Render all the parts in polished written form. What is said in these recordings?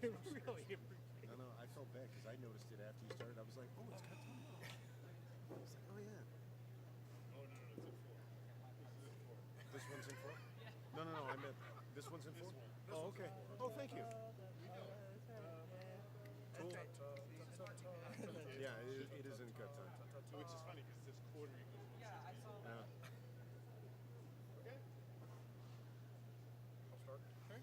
really appreciate No, I felt bad because I noticed it after you started. I was like, oh, it's got Tom. I was like, oh yeah. Oh, no, it's in four. This is in four. This one's in four? No, I meant this one's in four? This one. Oh, okay. Oh, thank you. We know it. Cool. Ta-ta-ta-ta-ta. Yeah, it is in good time. Which is funny because it says quarter equals 160. Yeah. Okay. I'll start. Okay.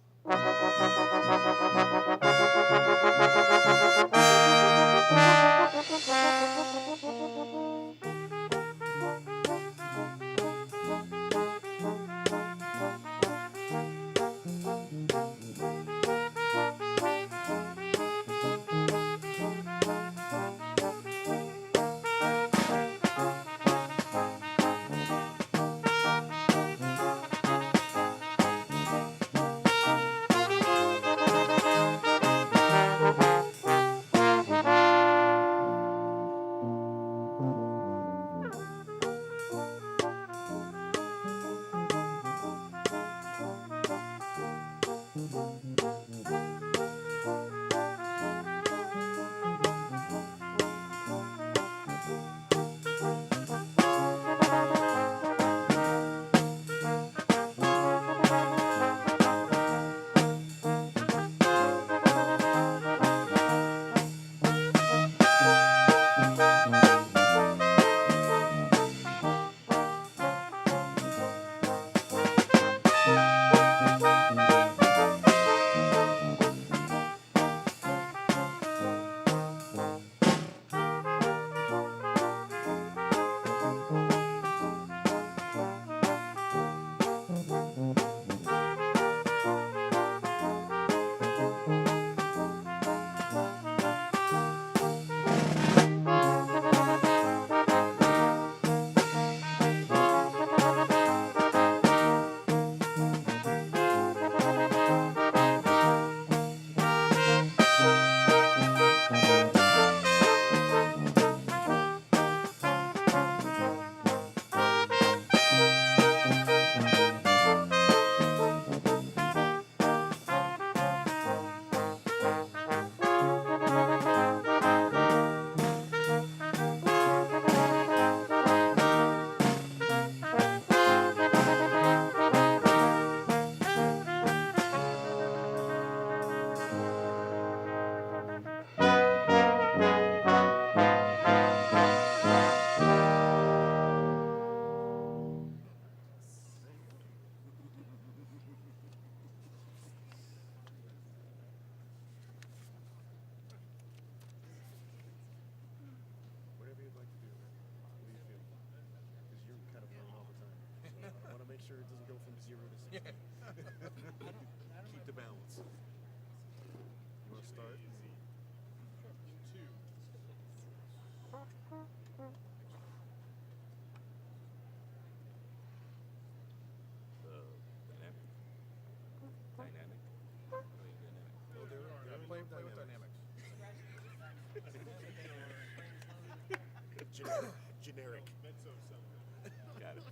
Whatever you'd like to do, man. What do you feel? Because you're kind of playing all the time. So I want to make sure it doesn't go from 0 to 60. Keep the balance. You want to start? Easy. Two. Dynamic. Oh, they're Play with dynamics. Generic. Mezzo something. Got it.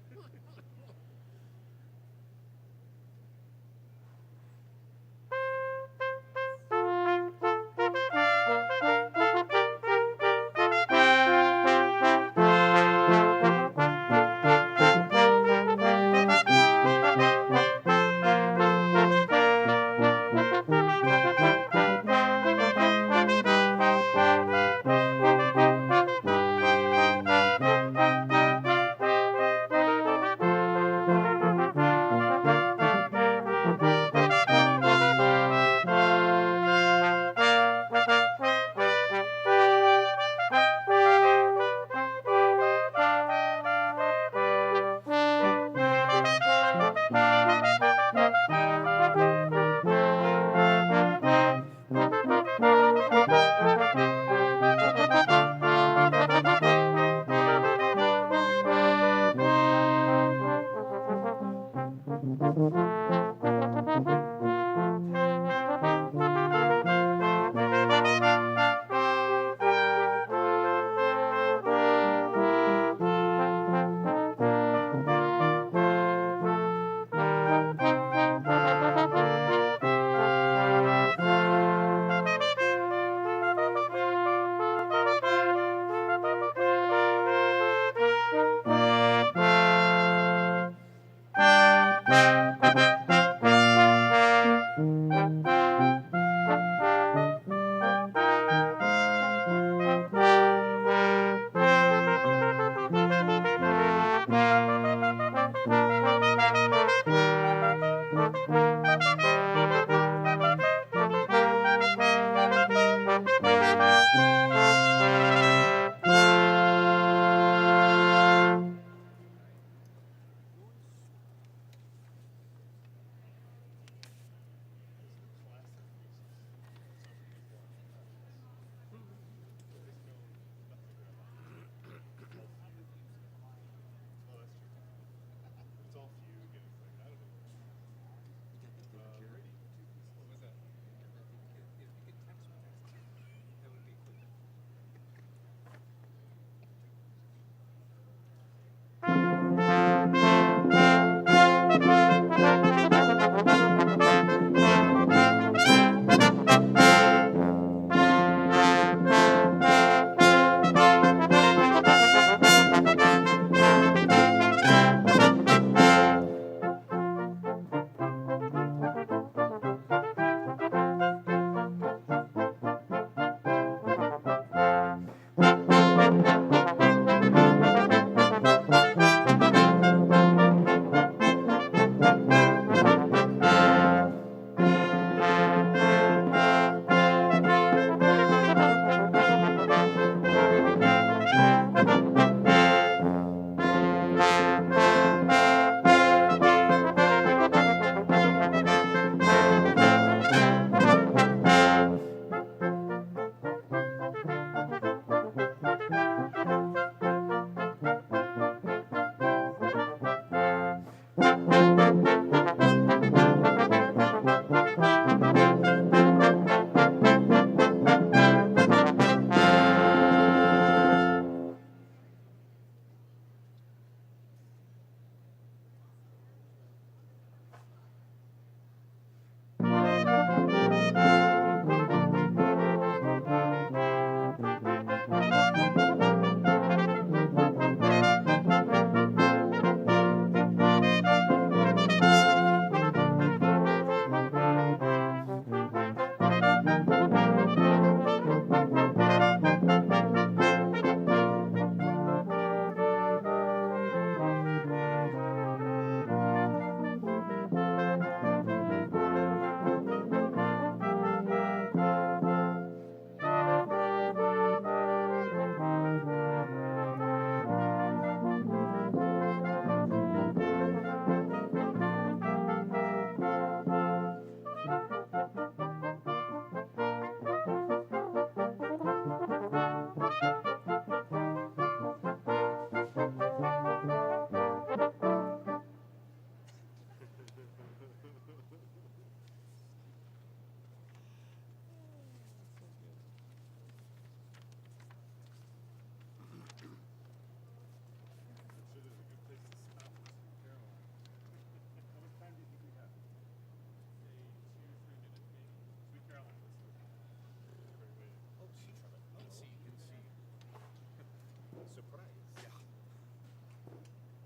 surprise. Yeah.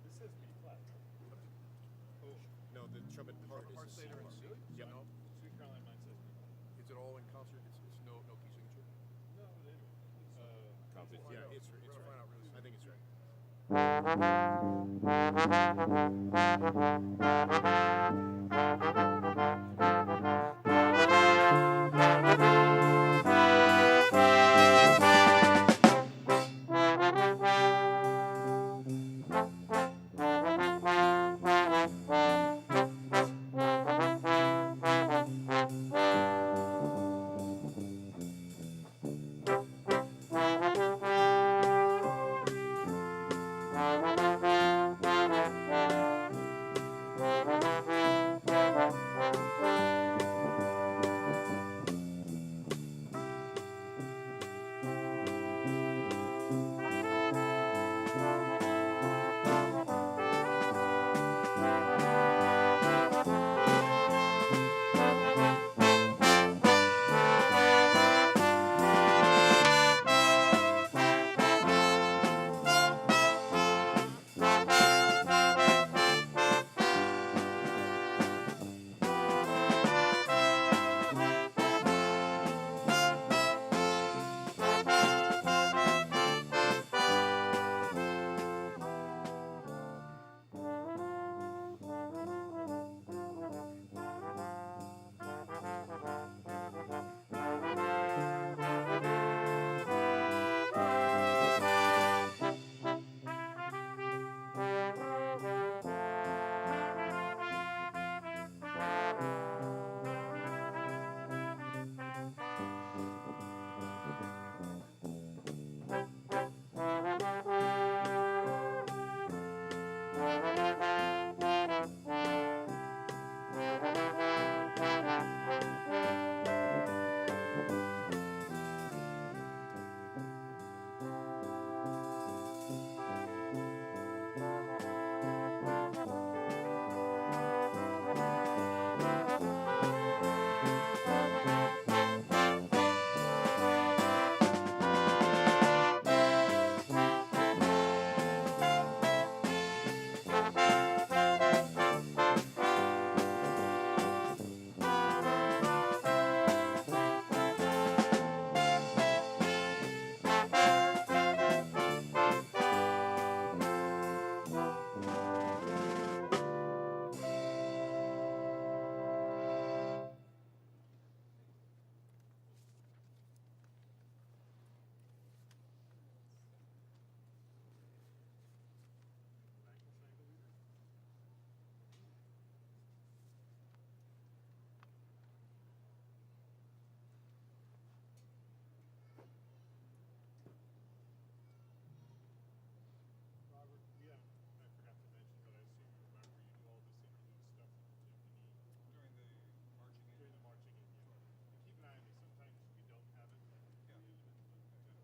This says B flat. Oh, No, the trumpet part Part is a C theta in part. C. Yep. No. Sweet Caroline, mine says B flat. Is it all in concert? It's no key signature. No, it is. Yeah, it's We're gonna right. find out really soon. I think it's right. Robert, yeah, I forgot to mention, but I assume you remember you do all this interlude stuff with the timpani During the marching in. during the marching in. Yeah. And keep an eye on me. Sometimes we don't have it. Yeah.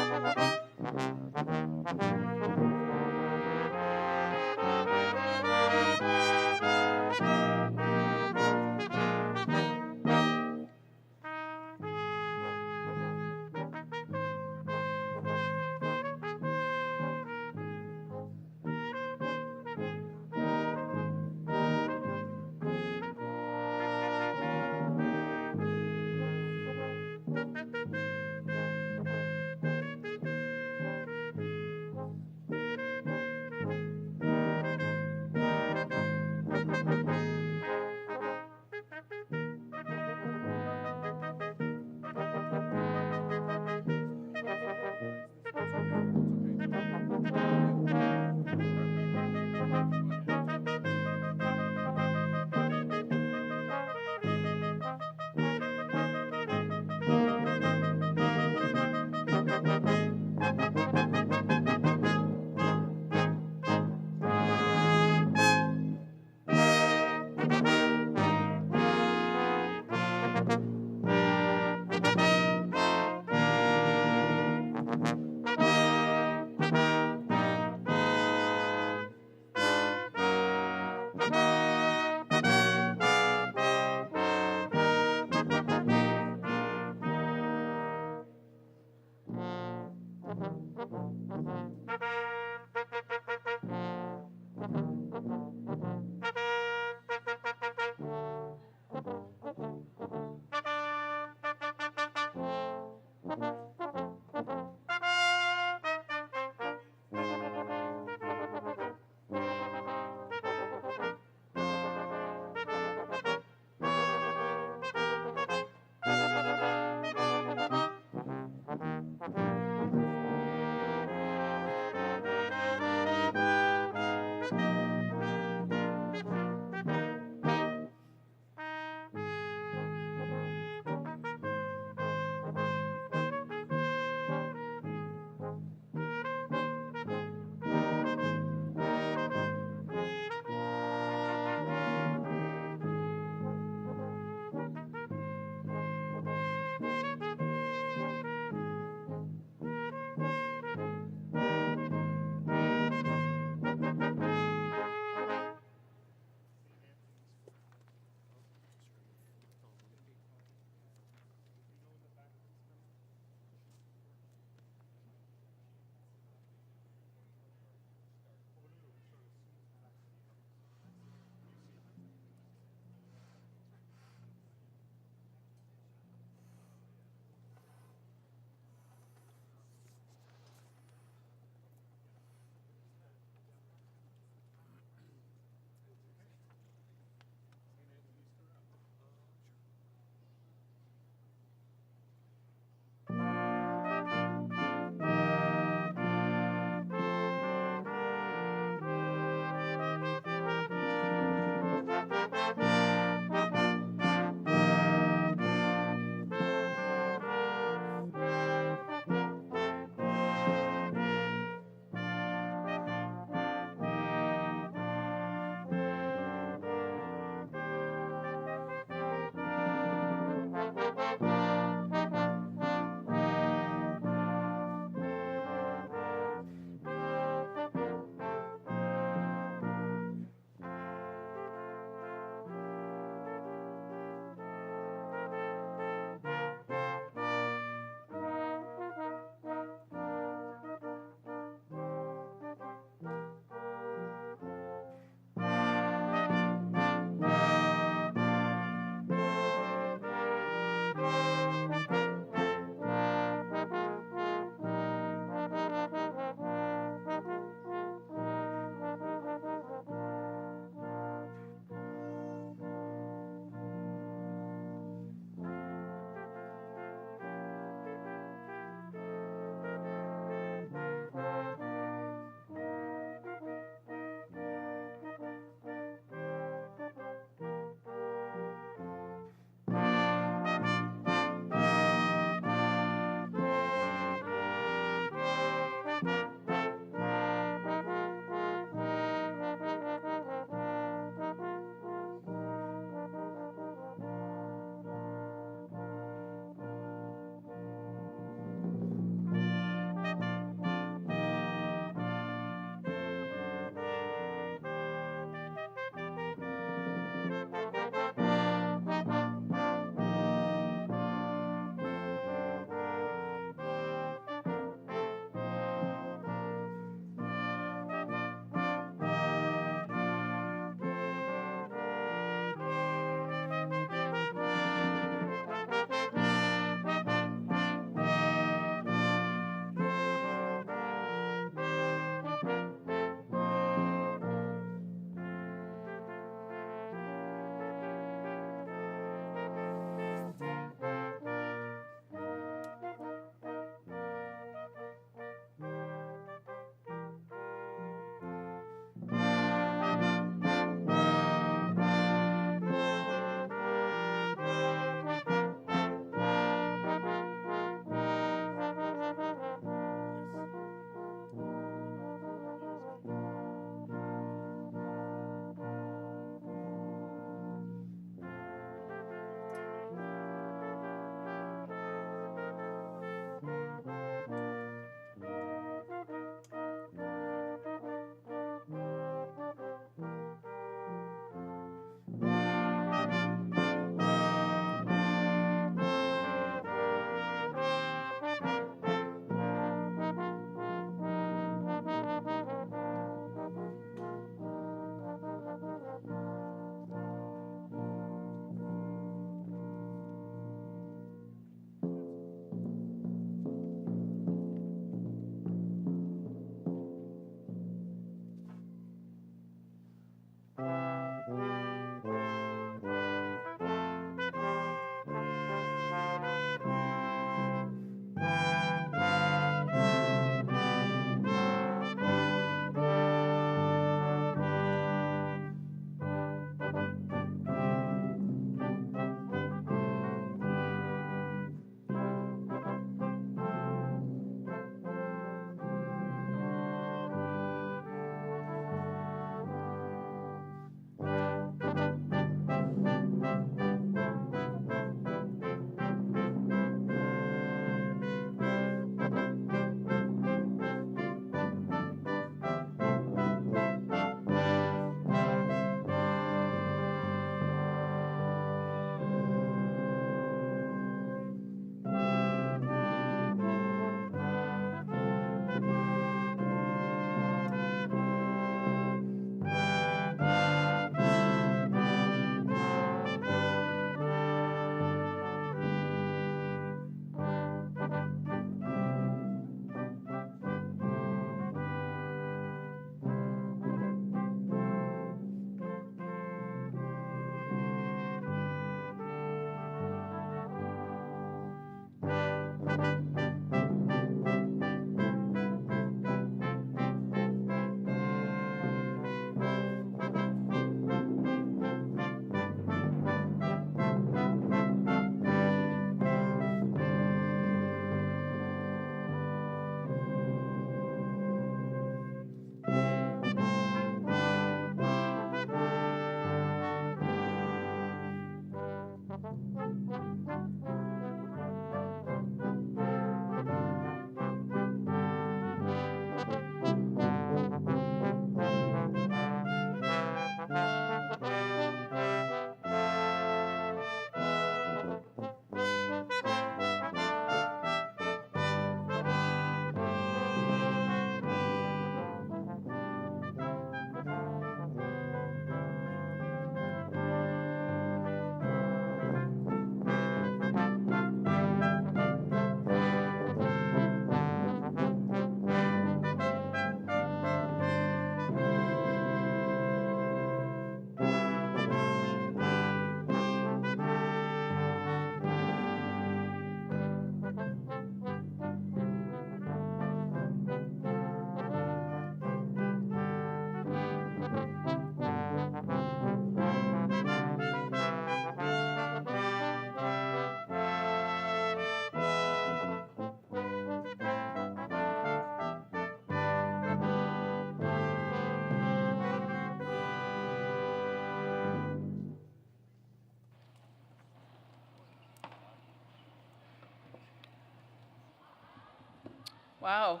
Wow.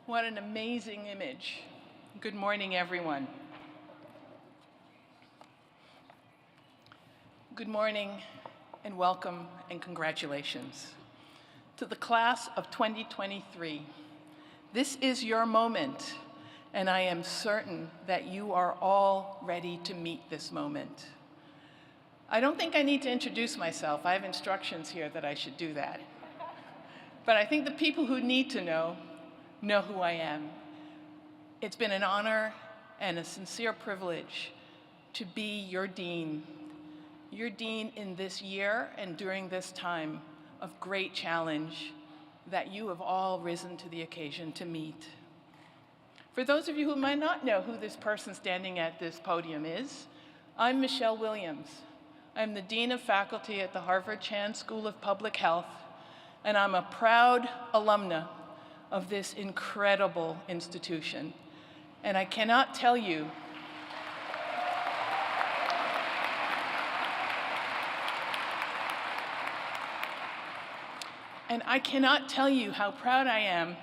What an amazing image. Good morning, everyone. Good morning, and welcome, and congratulations. To the class of 2023, this is your moment, and I am certain that you are all ready to meet this moment. I don't think I need to introduce myself. I have instructions here that I should do that. But I think the people who need to know who I am. It's been an honor and a sincere privilege to be your dean in this year and during this time of great challenge that you have all risen to the occasion to meet. For those of you who might not know who this person standing at this podium is, I'm Michelle Williams. I'm the Dean of Faculty at the Harvard Chan School of Public Health, and I'm a proud alumna of this incredible institution. And I cannot tell you how proud I am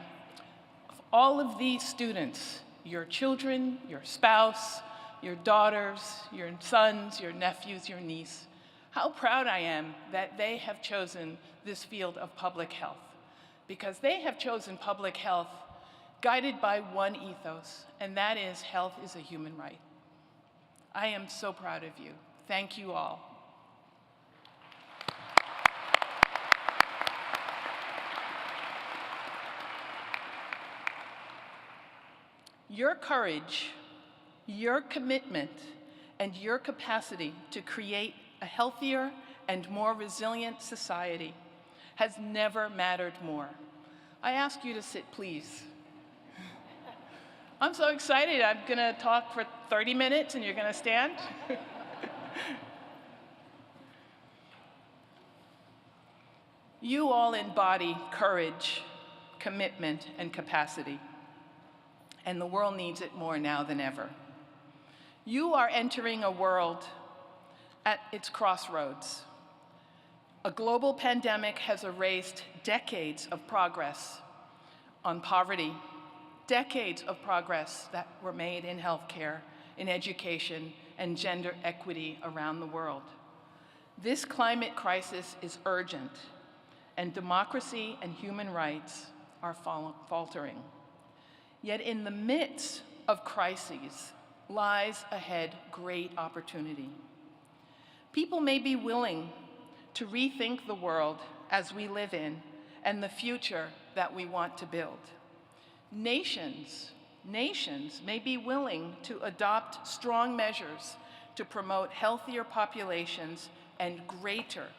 of all of these students, your children, your spouse, your daughters, your sons, your nephews, your niece. How proud I am that they have chosen this field of public health, because they have chosen public health guided by one ethos, and that is health is a human right. I am so proud of you. Thank you all. Your courage, your commitment, and your capacity to create a healthier and more resilient society has never mattered more. I ask you to sit, please. I'm so excited. I'm going to talk for 30 minutes and you're going to stand. You all embody courage, commitment, and capacity, and the world needs it more now than ever. You are entering a world at its crossroads. A global pandemic has erased decades of progress on poverty, decades of progress that were made in healthcare, in education, and gender equity around the world. This climate crisis is urgent, and democracy and human rights are faltering. Yet in the midst of crises lies ahead great opportunity. People may be willing to rethink the world as we live in and the future that we want to build. Nations may be willing to adopt strong measures to promote healthier populations and greater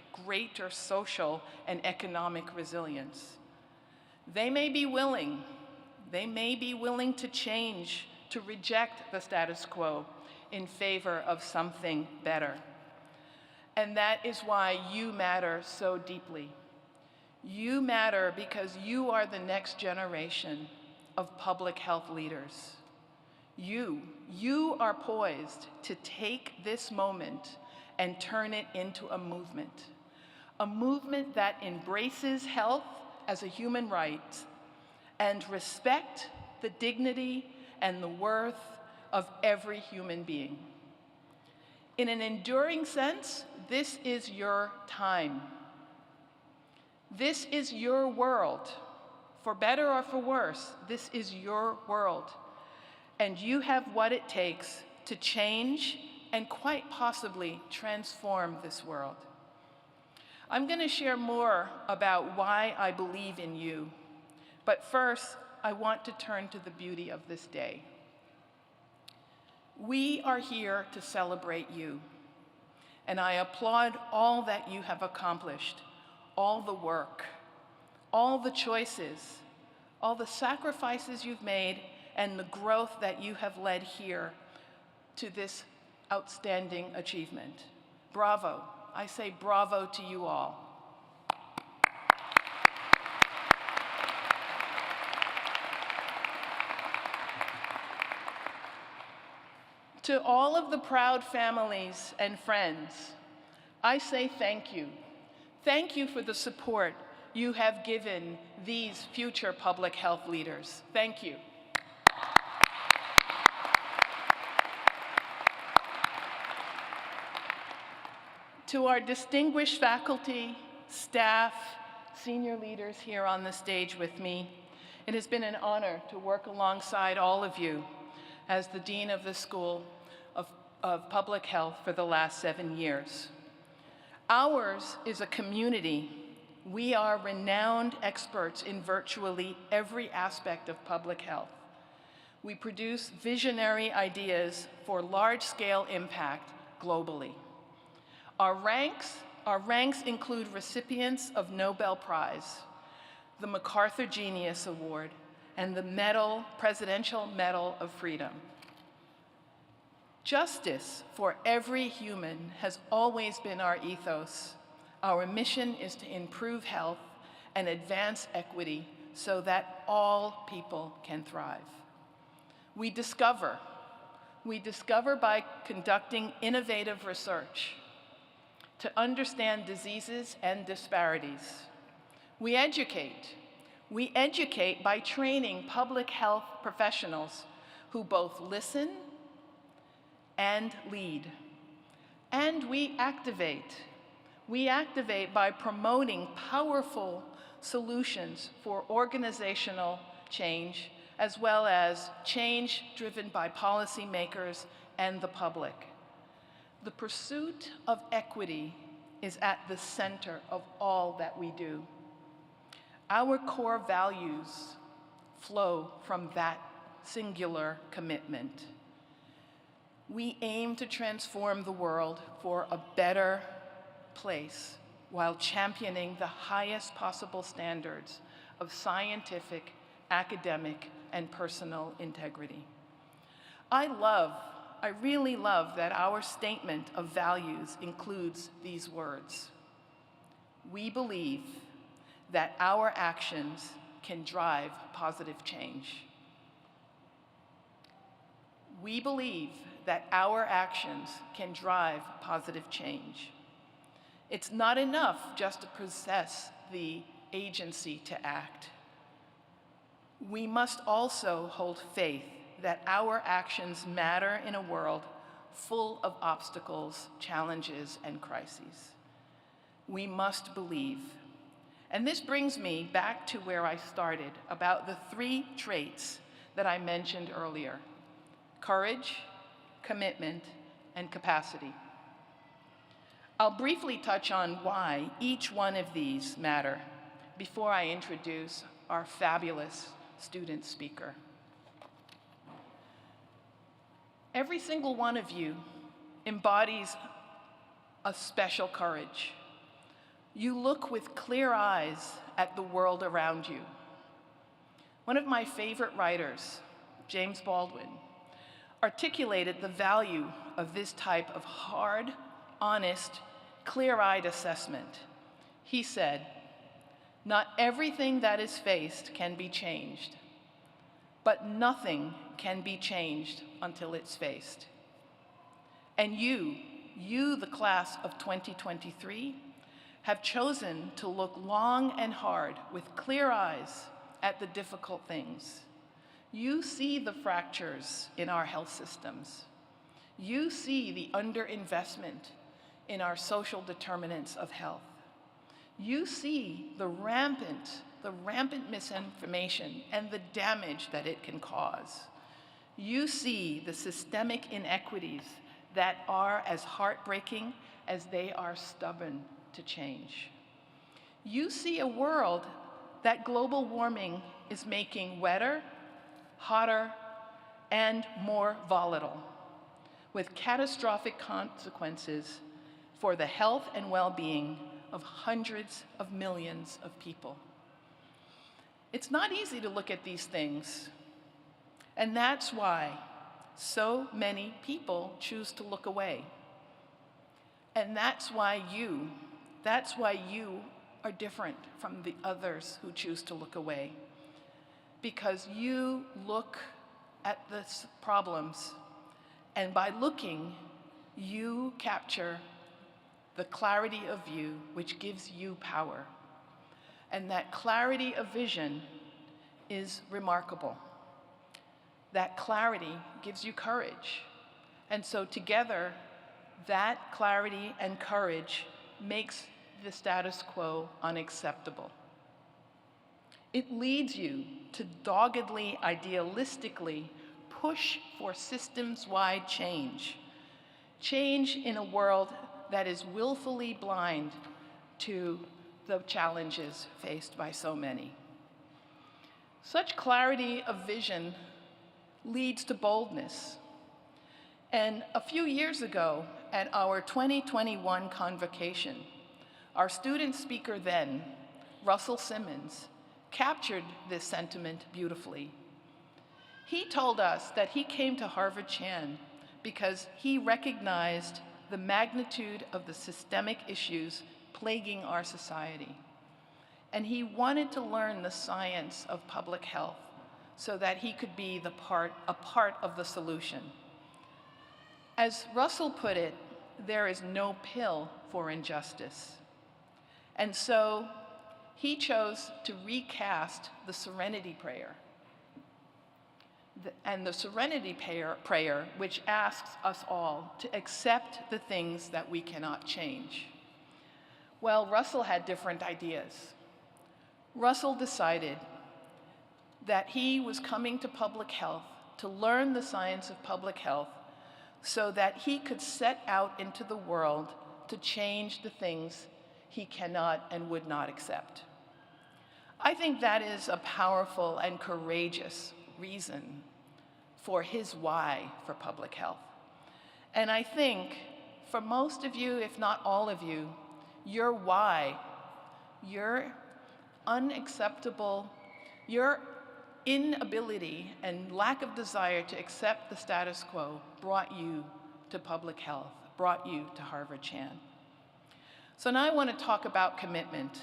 social and economic resilience. They may be willing to change, to reject the status quo in favor of something better. And that is why you matter so deeply. You matter because you are the next generation of public health leaders. You are poised to take this moment and turn it into a movement that embraces health as a human right and respect the dignity and the worth of every human being. In an enduring sense, this is your time. This is your world. For better or for worse, this is your world. And you have what it takes to change and quite possibly transform this world. I'm going to share more about why I believe in you. But first, I want to turn to the beauty of this day. We are here to celebrate you, and I applaud all that you have accomplished, all the work, all the choices, all the sacrifices you've made, and the growth that you have led here to this outstanding achievement. Bravo. I say bravo to you all. To all of the proud families and friends, I say thank you. Thank you for the support you have given these future public health leaders. Thank you. To our distinguished faculty, staff, senior leaders here on the stage with me, it has been an honor to work alongside all of you as the Dean of the School of Public Health for the last 7 years. Ours is a community. We are renowned experts in virtually every aspect of public health. We produce visionary ideas for large-scale impact globally. Our ranks include recipients of Nobel Prize, the MacArthur Genius Award, and the Presidential Medal of Freedom. Justice for every human has always been our ethos. Our mission is to improve health and advance equity so that all people can thrive. We discover by conducting innovative research to understand diseases and disparities. We educate by training public health professionals who both listen and lead. And we activate by promoting powerful solutions for organizational change, as well as change driven by policymakers and the public. The pursuit of equity is at the center of all that we do. Our core values flow from that singular commitment. We aim to transform the world for a better place while championing the highest possible standards of scientific, academic, and personal integrity. I really love that our statement of values includes these words. We believe that our actions can drive positive change. We believe that our actions can drive positive change. It's not enough just to possess the agency to act. We must also hold faith that our actions matter in a world full of obstacles, challenges, and crises. We must believe. And this brings me back to where I started, about the 3 traits that I mentioned earlier: courage, commitment, and capacity. I'll briefly touch on why each one of these matter before I introduce our fabulous student speaker. Every single one of you embodies a special courage. You look with clear eyes at the world around you. One of my favorite writers, James Baldwin, articulated the value of this type of hard, honest, clear-eyed assessment. He said, "Not everything that is faced can be changed, but nothing can be changed until it's faced." And you, the class of 2023, have chosen to look long and hard with clear eyes at the difficult things. You see the fractures in our health systems. You see the underinvestment in our social determinants of health. You see the rampant misinformation and the damage that it can cause. You see the systemic inequities that are as heartbreaking as they are stubborn to change. You see a world that global warming is making wetter, hotter, and more volatile, with catastrophic consequences for the health and well-being of hundreds of millions of people. It's not easy to look at these things, and that's why so many people choose to look away. And that's why you are different from the others who choose to look away. Because you look at the problems, and by looking, you capture the clarity of view which gives you power. and that clarity of vision is remarkable. That clarity gives you courage. And so together, that clarity and courage makes the status quo unacceptable. It leads you to doggedly, idealistically push for systems-wide change. Change in a world that is willfully blind to the challenges faced by so many. Such clarity of vision leads to boldness. And a few years ago, at our 2021 convocation, our student speaker then, Russell Simmons, captured this sentiment beautifully. He told us that he came to Harvard Chan because he recognized the magnitude of the systemic issues plaguing our society. And he wanted to learn the science of public health so that he could be a part of the solution. As Russell put it, there is no pill for injustice. And so he chose to recast the Serenity Prayer. And the Serenity Prayer, which asks us all to accept the things that we cannot change. Well, Russell had different ideas. Russell decided that he was coming to public health to learn the science of public health so that he could set out into the world to change the things he cannot and would not accept. I think that is a powerful and courageous reason for his why for public health. And I think for most of you, if not all of you, your why, your unacceptable, your inability and lack of desire to accept the status quo brought you to public health, brought you to Harvard Chan. So now I want to talk about commitment.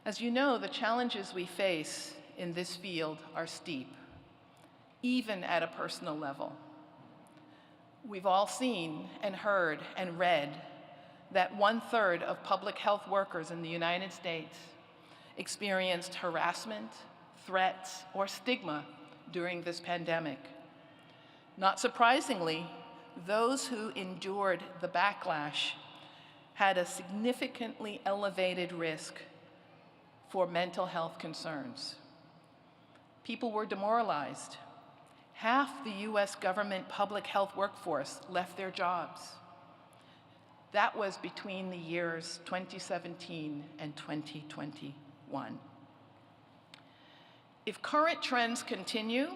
As you know, the challenges we face in this field are steep, even at a personal level. We've all seen and heard and read that 1/3 of public health workers in the United States experienced harassment, threats, or stigma during this pandemic. Not surprisingly, those who endured the backlash had a significantly elevated risk for mental health concerns. People were demoralized. Half the US government public health workforce left their jobs. That was between the years 2017 and 2021. If current trends continue,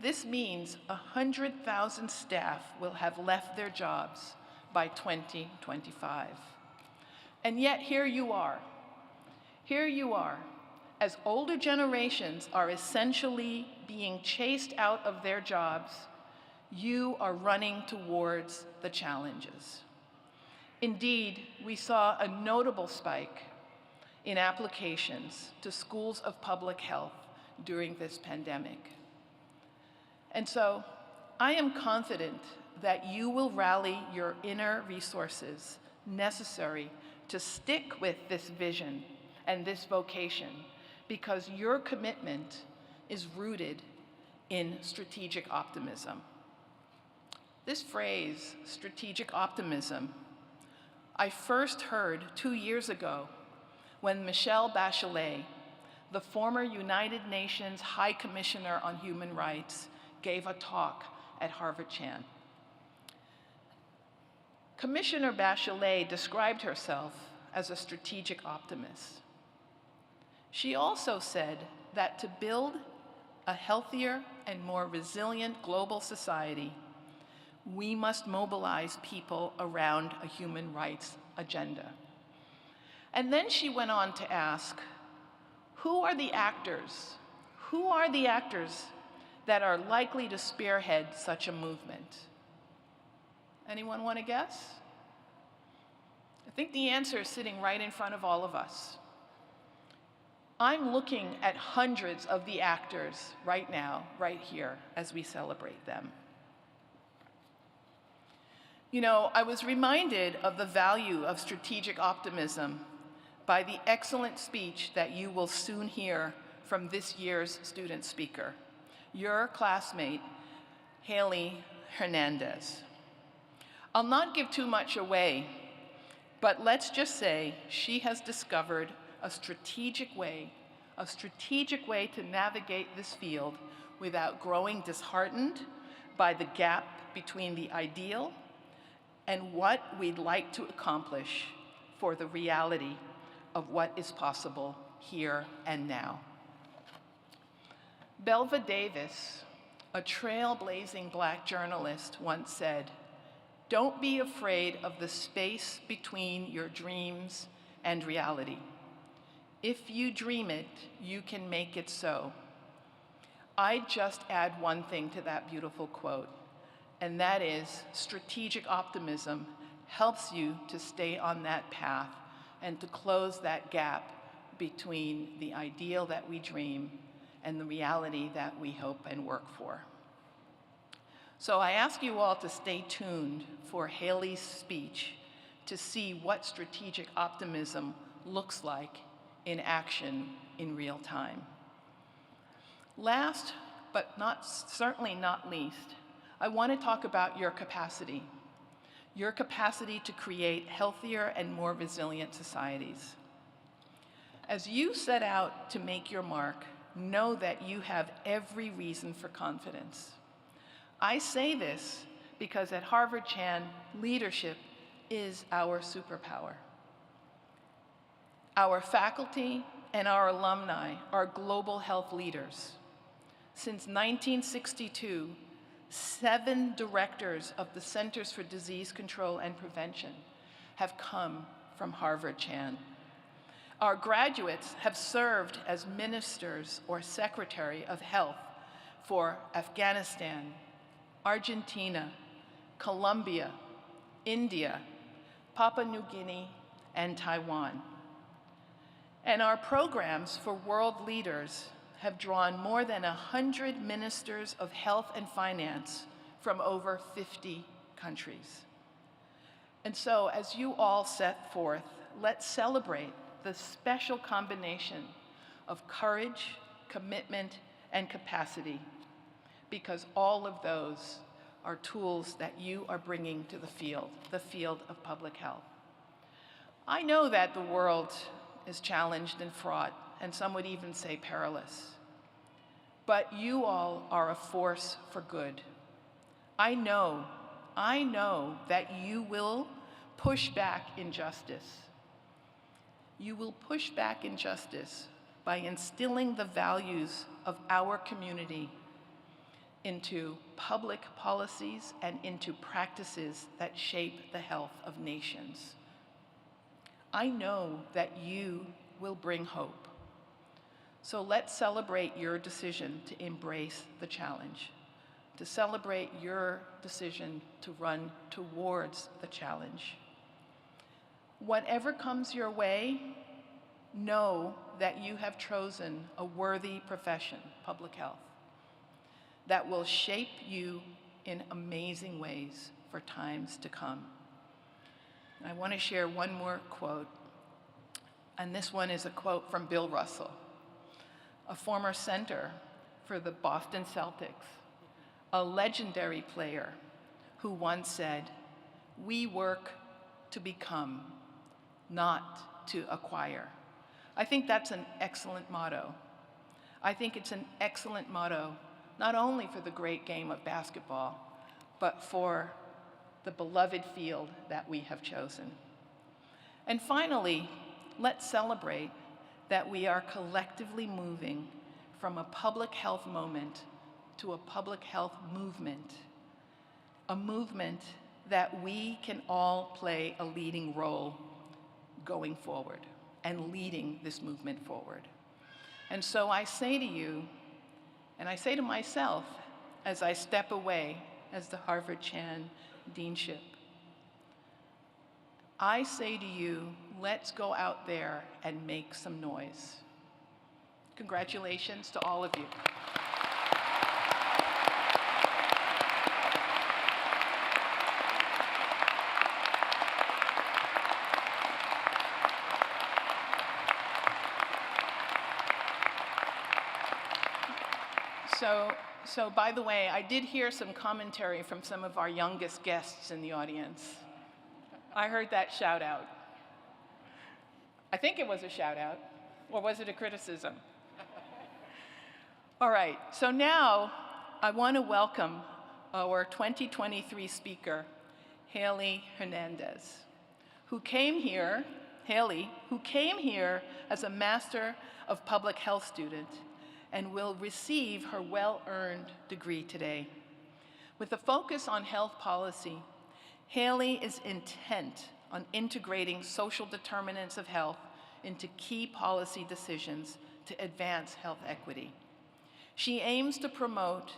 this means 100,000 staff will have left their jobs by 2025. And yet here you are, as older generations are essentially being chased out of their jobs, you are running towards the challenges. Indeed, we saw a notable spike in applications to schools of public health during this pandemic. And so I am confident that you will rally your inner resources necessary to stick with this vision and this vocation, because your commitment is rooted in strategic optimism. This phrase, strategic optimism, I first heard 2 years ago when Michelle Bachelet, the former United Nations High Commissioner on Human Rights, gave a talk at Harvard Chan. Commissioner Bachelet described herself as a strategic optimist. She also said that to build a healthier and more resilient global society, we must mobilize people around a human rights agenda. And then she went on to ask, who are the actors? Who are the actors that are likely to spearhead such a movement? Anyone want to guess? I think the answer is sitting right in front of all of us. I'm looking at hundreds of the actors right now, right here, as we celebrate them. You know, I was reminded of the value of strategic optimism by the excellent speech that you will soon hear from this year's student speaker, your classmate, Haley Hernandez. I'll not give too much away, but let's just say she has discovered a strategic way to navigate this field without growing disheartened by the gap between the ideal and what we'd like to accomplish for the reality of what is possible here and now. Belva Davis, a trailblazing Black journalist, once said, "Don't be afraid of the space between your dreams and reality. If you dream it, you can make it so." I'd just add one thing to that beautiful quote, and that is strategic optimism helps you to stay on that path and to close that gap between the ideal that we dream and the reality that we hope and work for. So I ask you all to stay tuned for Haley's speech to see what strategic optimism looks like in action in real time. Last, but certainly not least, I want to talk about your capacity to create healthier and more resilient societies. As you set out to make your mark, know that you have every reason for confidence. I say this because at Harvard Chan, leadership is our superpower. Our faculty and our alumni are global health leaders. Since 1962, 7 directors of the Centers for Disease Control and Prevention have come from Harvard Chan. Our graduates have served as ministers or secretary of health for Afghanistan, Argentina, Colombia, India, Papua New Guinea, and Taiwan. And our programs for world leaders have drawn more than 100 ministers of health and finance from over 50 countries. And so, as you all set forth, let's celebrate the special combination of courage, commitment, and capacity, because all of those are tools that you are bringing to the field of public health. I know that the world is challenged and fraught, and some would even say perilous. But you all are a force for good. I know that you will push back injustice. You will push back injustice by instilling the values of our community into public policies and into practices that shape the health of nations. I know that you will bring hope. So let's celebrate your decision to embrace the challenge, to celebrate your decision to run towards the challenge. Whatever comes your way, know that you have chosen a worthy profession, public health, that will shape you in amazing ways for times to come. I want to share one more quote, and this one is a quote from Bill Russell, a former center for the Boston Celtics, a legendary player who once said, "We work to become, not to acquire." I think that's an excellent motto. I think it's an excellent motto, not only for the great game of basketball, but for the beloved field that we have chosen. And finally, let's celebrate that we are collectively moving from a public health moment to a public health movement, a movement that we can all play a leading role going forward and leading this movement forward. And so I say to you, and I say to myself as I step away as the Harvard Chan Deanship, I say to you, let's go out there and make some noise. Congratulations to all of you. So by the way, I did hear some commentary from some of our youngest guests in the audience. I heard that shout out. I think it was a shout out, or was it a criticism? All right, so now I want to welcome our 2023 speaker, Haley Hernandez, who came here as a Master of Public Health student and will receive her well-earned degree today. With a focus on health policy, Haley is intent on integrating social determinants of health into key policy decisions to advance health equity. She aims to promote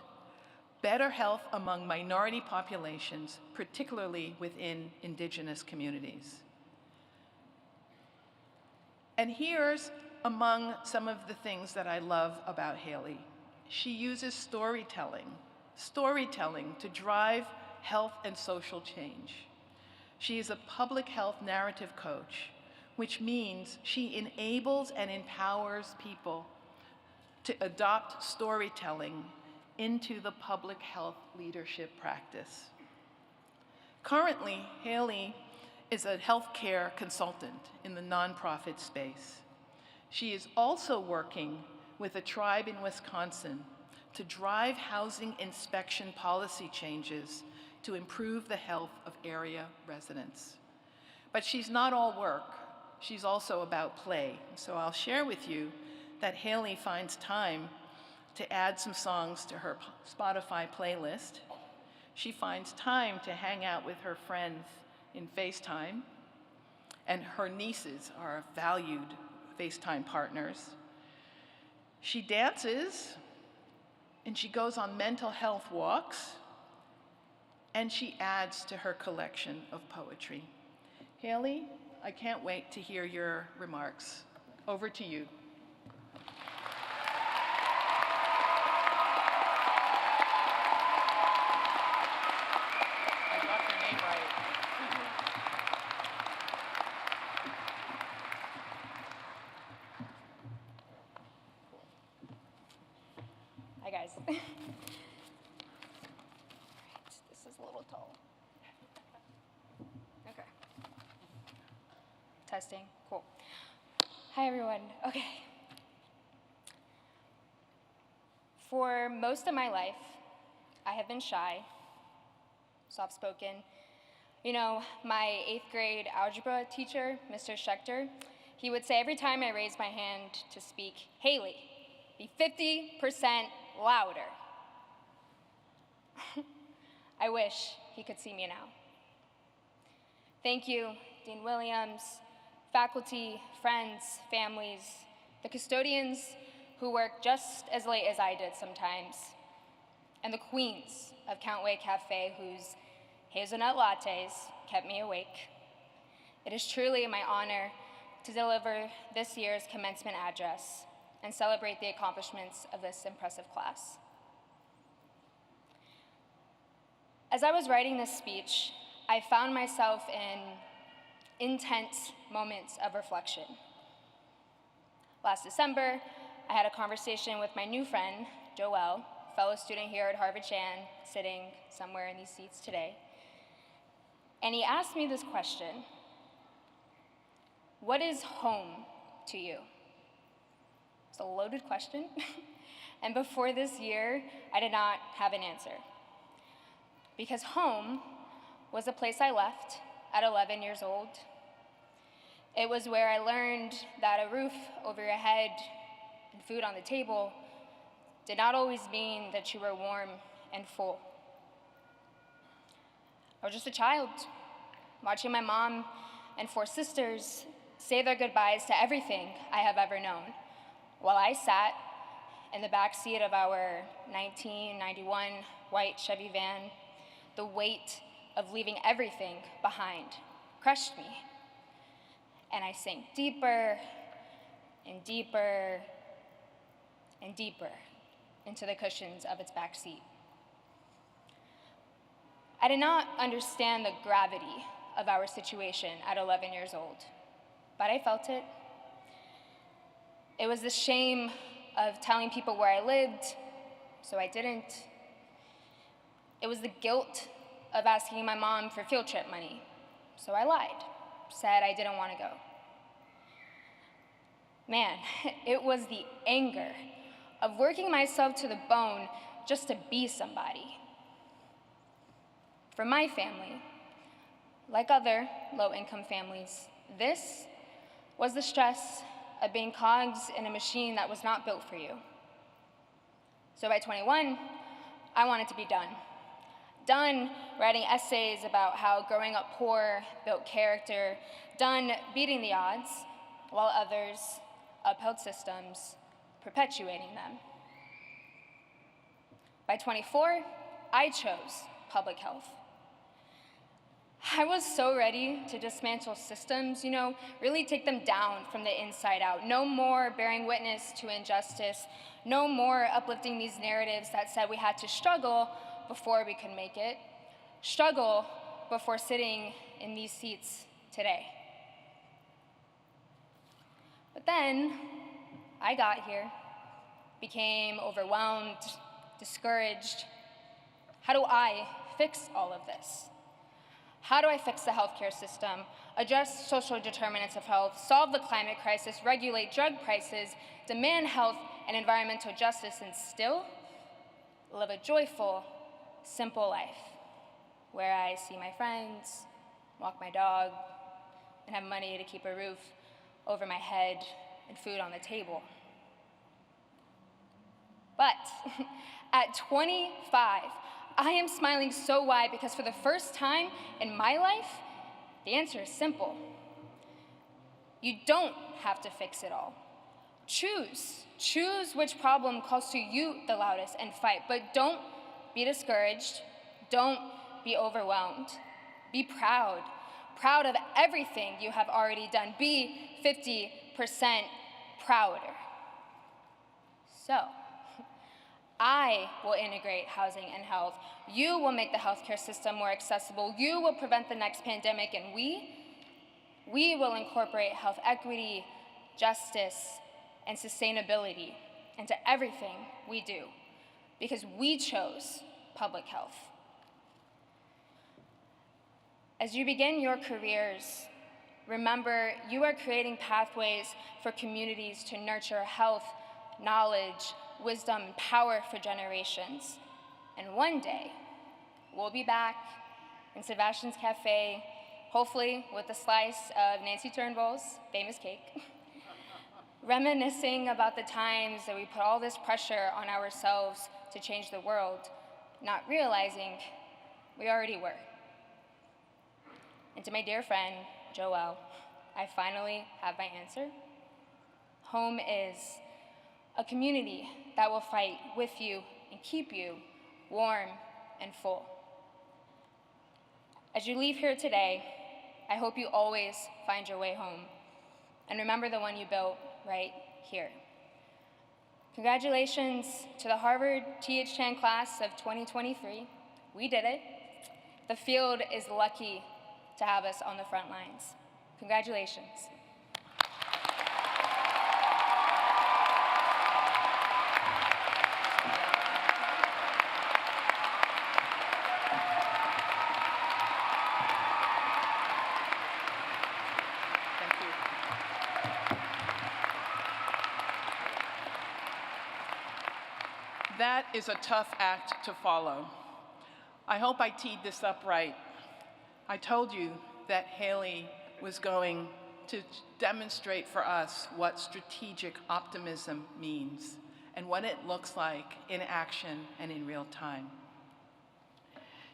better health among minority populations, particularly within Indigenous communities. And here's among some of the things that I love about Haley. She uses storytelling to drive health and social change. She is a public health narrative coach, which means she enables and empowers people to adopt storytelling into the public health leadership practice. Currently, Haley is a healthcare consultant in the nonprofit space. She is also working with a tribe in Wisconsin to drive housing inspection policy changes to improve the health of area residents. But she's not all work. She's also about play. So I'll share with you that Haley finds time to add some songs to her Spotify playlist. She finds time to hang out with her friends in FaceTime, and her nieces are valued FaceTime partners. She dances, and she goes on mental health walks, and she adds to her collection of poetry. Haley, I can't wait to hear your remarks. Over to you. I got your name right. Hi, guys. All right, this is a little tall. Okay. Testing, cool. Hi, everyone. Okay. For most of my life, I have been shy, soft-spoken. You know, my 8th grade algebra teacher, Mr. Schechter, he would say every time I raised my hand to speak, "Haley, be 50% louder." I wish he could see me now. Thank you, Dean Williams, faculty, friends, families, the custodians who work just as late as I did sometimes, and the queens of Countway Cafe whose hazelnut lattes kept me awake. It is truly my honor to deliver this year's commencement address and celebrate the accomplishments of this impressive class. As I was writing this speech, I found myself in intense moments of reflection. Last December, I had a conversation with my new friend, Joelle, fellow student here at Harvard Chan, sitting somewhere in these seats today. And he asked me this question: what is home to you? It's a loaded question. And before this year, I did not have an answer. Because home was a place I left at 11 years old. It was where I learned that a roof over your head and food on the table did not always mean that you were warm and full. I was just a child, watching my mom and 4 sisters say their goodbyes to everything I have ever known, while I sat in the back seat of our 1991 white Chevy van. The weight of leaving everything behind crushed me, and I sank deeper and deeper and deeper into the cushions of its back seat. I did not understand the gravity of our situation at 11 years old, but I felt it. It was the shame of telling people where I lived, so I didn't. It was the guilt of asking my mom for field trip money, so I lied, said I didn't want to go. Man, it was the anger of working myself to the bone just to be somebody. For my family, like other low-income families, this was the stress of being cogs in a machine that was not built for you. So by 21, I wanted to be done. Done writing essays about how growing up poor built character, done beating the odds, while others upheld systems, perpetuating them. By 24, I chose public health. I was so ready to dismantle systems, really take them down from the inside out. No more bearing witness to injustice. No more uplifting these narratives that said we had to struggle before we could make it. Struggle before sitting in these seats today. But then I got here, became overwhelmed, discouraged. How do I fix all of this? How do I fix the healthcare system, address social determinants of health, solve the climate crisis, regulate drug prices, demand health and environmental justice, and still live a joyful, simple life where I see my friends, walk my dog, and have money to keep a roof over my head and food on the table? But at 25, I am smiling so wide because for the first time in my life, the answer is simple. You don't have to fix it all. Choose which problem calls to you the loudest and fight, but don't be discouraged. Don't be overwhelmed. Be proud of everything you have already done. Be 50% prouder. So, I will integrate housing and health. You will make the healthcare system more accessible. You will prevent the next pandemic, and we will incorporate health equity, justice, and sustainability into everything we do, because we chose public health. As you begin your careers, remember you are creating pathways for communities to nurture health, knowledge, wisdom, and power for generations. And one day, we'll be back in Sebastian's Cafe, hopefully with a slice of Nancy Turnbull's famous cake, reminiscing about the times that we put all this pressure on ourselves to change the world, not realizing we already were. And to my dear friend, Joelle, I finally have my answer. Home is a community that will fight with you and keep you warm and full. As you leave here today, I hope you always find your way home. And remember the one you built right here. Congratulations to the Harvard T.H. Chan class of 2023. We did it. The field is lucky to have us on the front lines. Congratulations. That is a tough act to follow. I hope I teed this up right. I told you that Haley was going to demonstrate for us what strategic optimism means and what it looks like in action and in real time.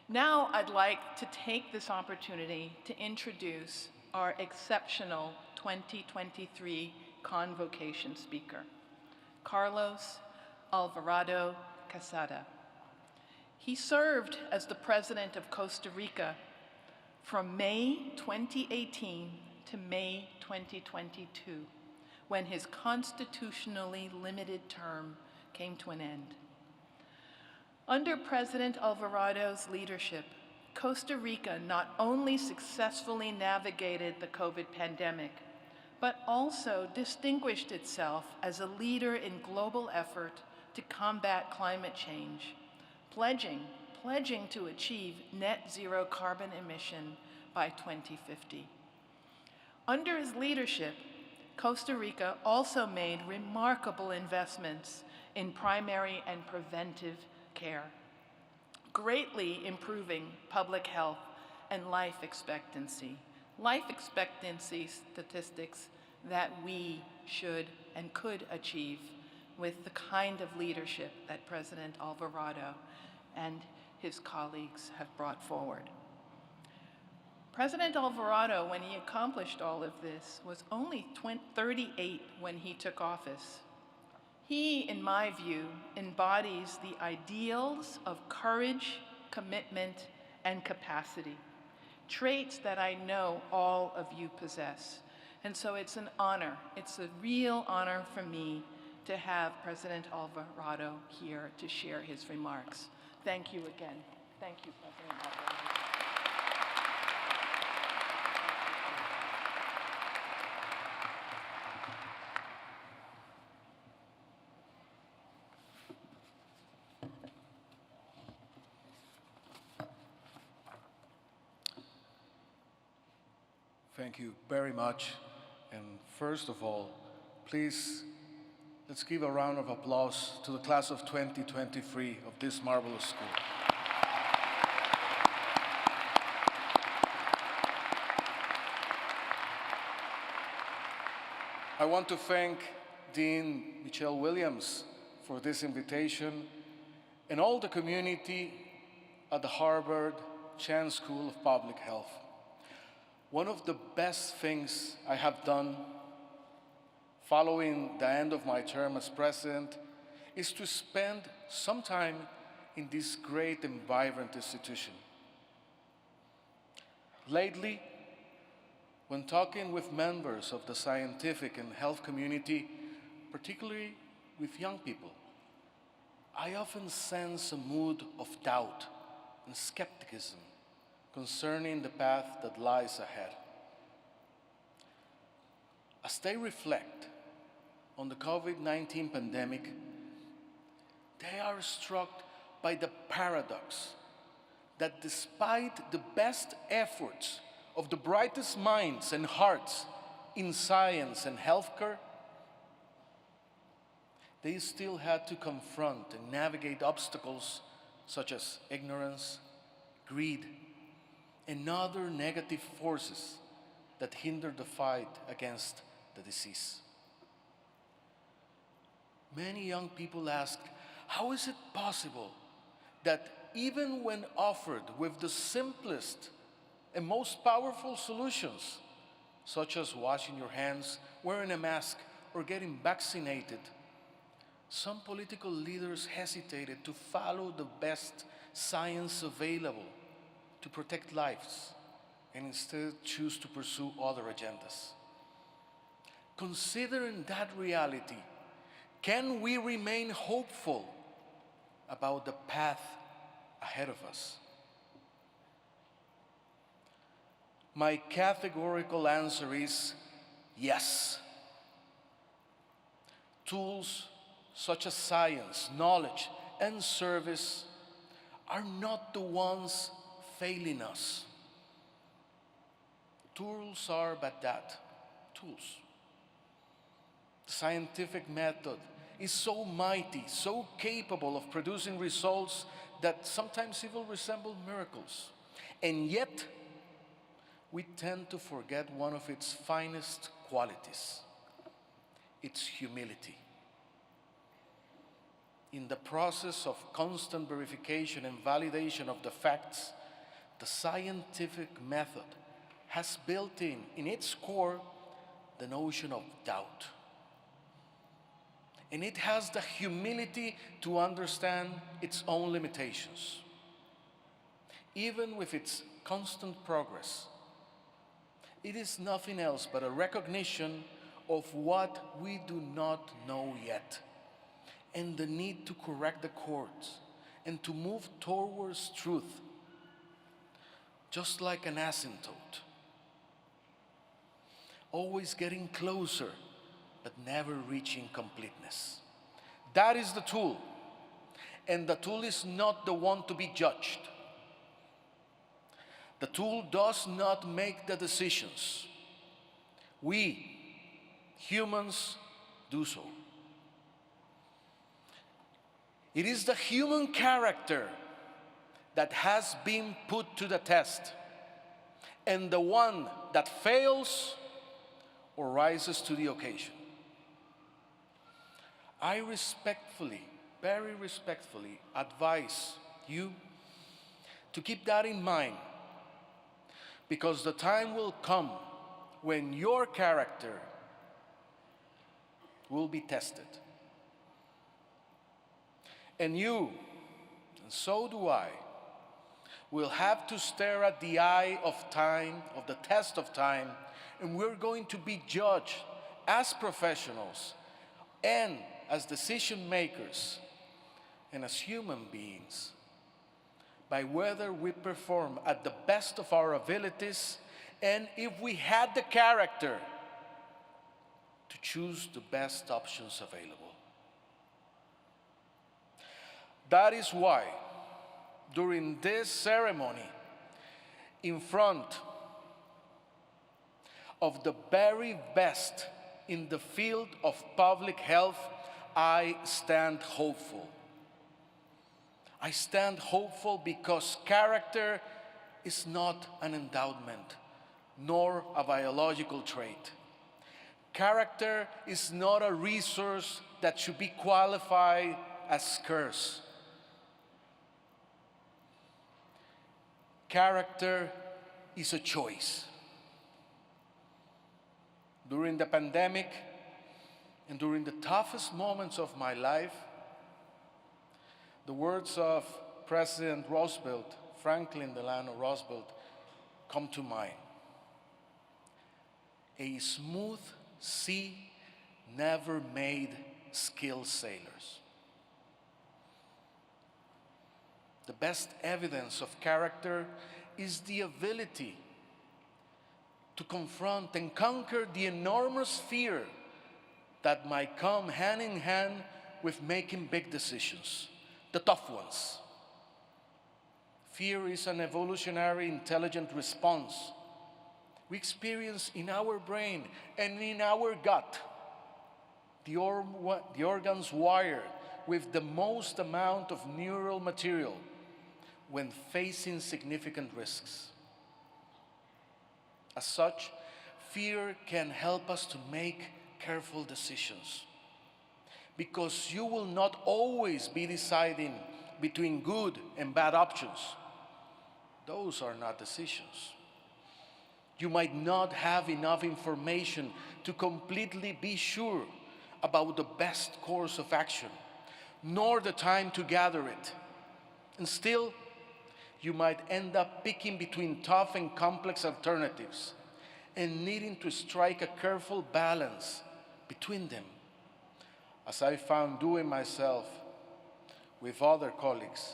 Now I'd like to take this opportunity to introduce our exceptional 2023 convocation speaker, Carlos Alvarado Quesada. He served as the president of Costa Rica from May 2018 to May 2022, when his constitutionally limited term came to an end. Under President Alvarado's leadership, Costa Rica not only successfully navigated the COVID pandemic, but also distinguished itself as a leader in global effort to combat climate change, pledging to achieve net zero carbon emission by 2050. Under his leadership, Costa Rica also made remarkable investments in primary and preventive care, greatly improving public health and life expectancy statistics that we should and could achieve with the kind of leadership that President Alvarado and his colleagues have brought forward. President Alvarado, when he accomplished all of this, was only 38 when he took office. He, in my view, embodies the ideals of courage, commitment, and capacity, traits that I know all of you possess. And so it's an honor, it's a real honor for me to have President Alvarado here to share his remarks. Thank you again. Thank you, President Alvarado. Thank you very much. And first of all, please, let's give a round of applause to the class of 2023 of this marvelous school. I want to thank Dean Michelle Williams for this invitation and all the community at the Harvard Chan School of Public Health. One of the best things I have done following the end of my term as president is to spend some time in this great and vibrant institution. Lately, when talking with members of the scientific and health community, particularly with young people, I often sense a mood of doubt and skepticism concerning the path that lies ahead. As they reflect on the COVID-19 pandemic, they are struck by the paradox that despite the best efforts of the brightest minds and hearts in science and healthcare, they still had to confront and navigate obstacles such as ignorance, greed, and other negative forces that hinder the fight against the disease. Many young people ask, how is it possible that even when offered with the simplest and most powerful solutions, such as washing your hands, wearing a mask, or getting vaccinated, some political leaders hesitated to follow the best science available to protect lives and instead choose to pursue other agendas? Considering that reality, can we remain hopeful about the path ahead of us? My categorical answer is yes. Tools such as science, knowledge, and service are not the ones failing us. Tools are but that, tools. The scientific method is so mighty, so capable of producing results that sometimes even resemble miracles. And yet, we tend to forget one of its finest qualities, its humility. In the process of constant verification and validation of the facts, the scientific method has built in its core the notion of doubt. And it has the humility to understand its own limitations. Even with its constant progress, it is nothing else but a recognition of what we do not know yet, and the need to correct the course and to move towards truth, just like an asymptote, always getting closer but never reaching completeness. That is the tool. And the tool is not the one to be judged. The tool does not make the decisions. We, humans, do so. It is the human character that has been put to the test, and the one that fails or rises to the occasion. I respectfully, very respectfully, advise you to keep that in mind, because the time will come when your character will be tested. And you, and so do I, will have to stare at the eye of time, of the test of time, and we're going to be judged as professionals and as decision makers and as human beings by whether we perform at the best of our abilities and if we had the character to choose the best options available. That is why, during this ceremony, in front of the very best in the field of public health, I stand hopeful. I stand hopeful because character is not an endowment, nor a biological trait. Character is not a resource that should be qualified as scarce. Character is a choice. During the pandemic and during the toughest moments of my life, the words of President Roosevelt, Franklin Delano Roosevelt, come to mind. A smooth sea never made skilled sailors. The best evidence of character is the ability to confront and conquer the enormous fear that might come hand in hand with making big decisions, the tough ones. Fear is an evolutionary intelligent response we experience in our brain and in our gut. The organs wired with the most amount of neural material when facing significant risks. As such, fear can help us to make careful decisions, because you will not always be deciding between good and bad options. Those are not decisions. You might not have enough information to completely be sure about the best course of action, nor the time to gather it. And still, you might end up picking between tough and complex alternatives and needing to strike a careful balance between them, as I found doing myself with other colleagues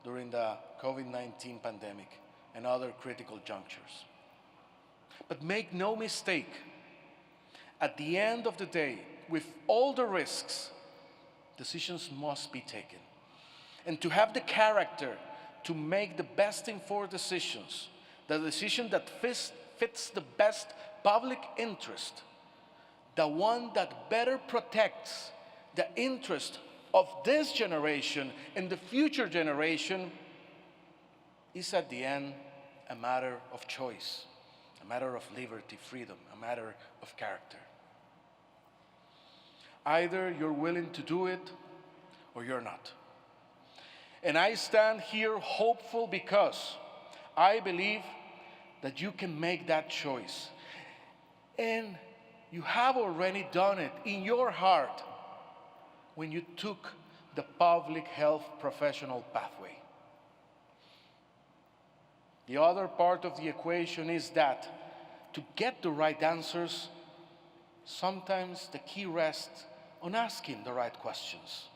during the COVID-19 pandemic and other critical junctures. But make no mistake, at the end of the day, with all the risks, decisions must be taken. And to have the character to make the best informed decisions, the decision that fits the best public interest, the one that better protects the interest of this generation and the future generation, is at the end a matter of choice, a matter of liberty, freedom, a matter of character. Either you're willing to do it or you're not. And I stand here hopeful because I believe that you can make that choice. And you have already done it in your heart when you took the public health professional pathway. The other part of the equation is that to get the right answers, sometimes the key rests on asking the right questions.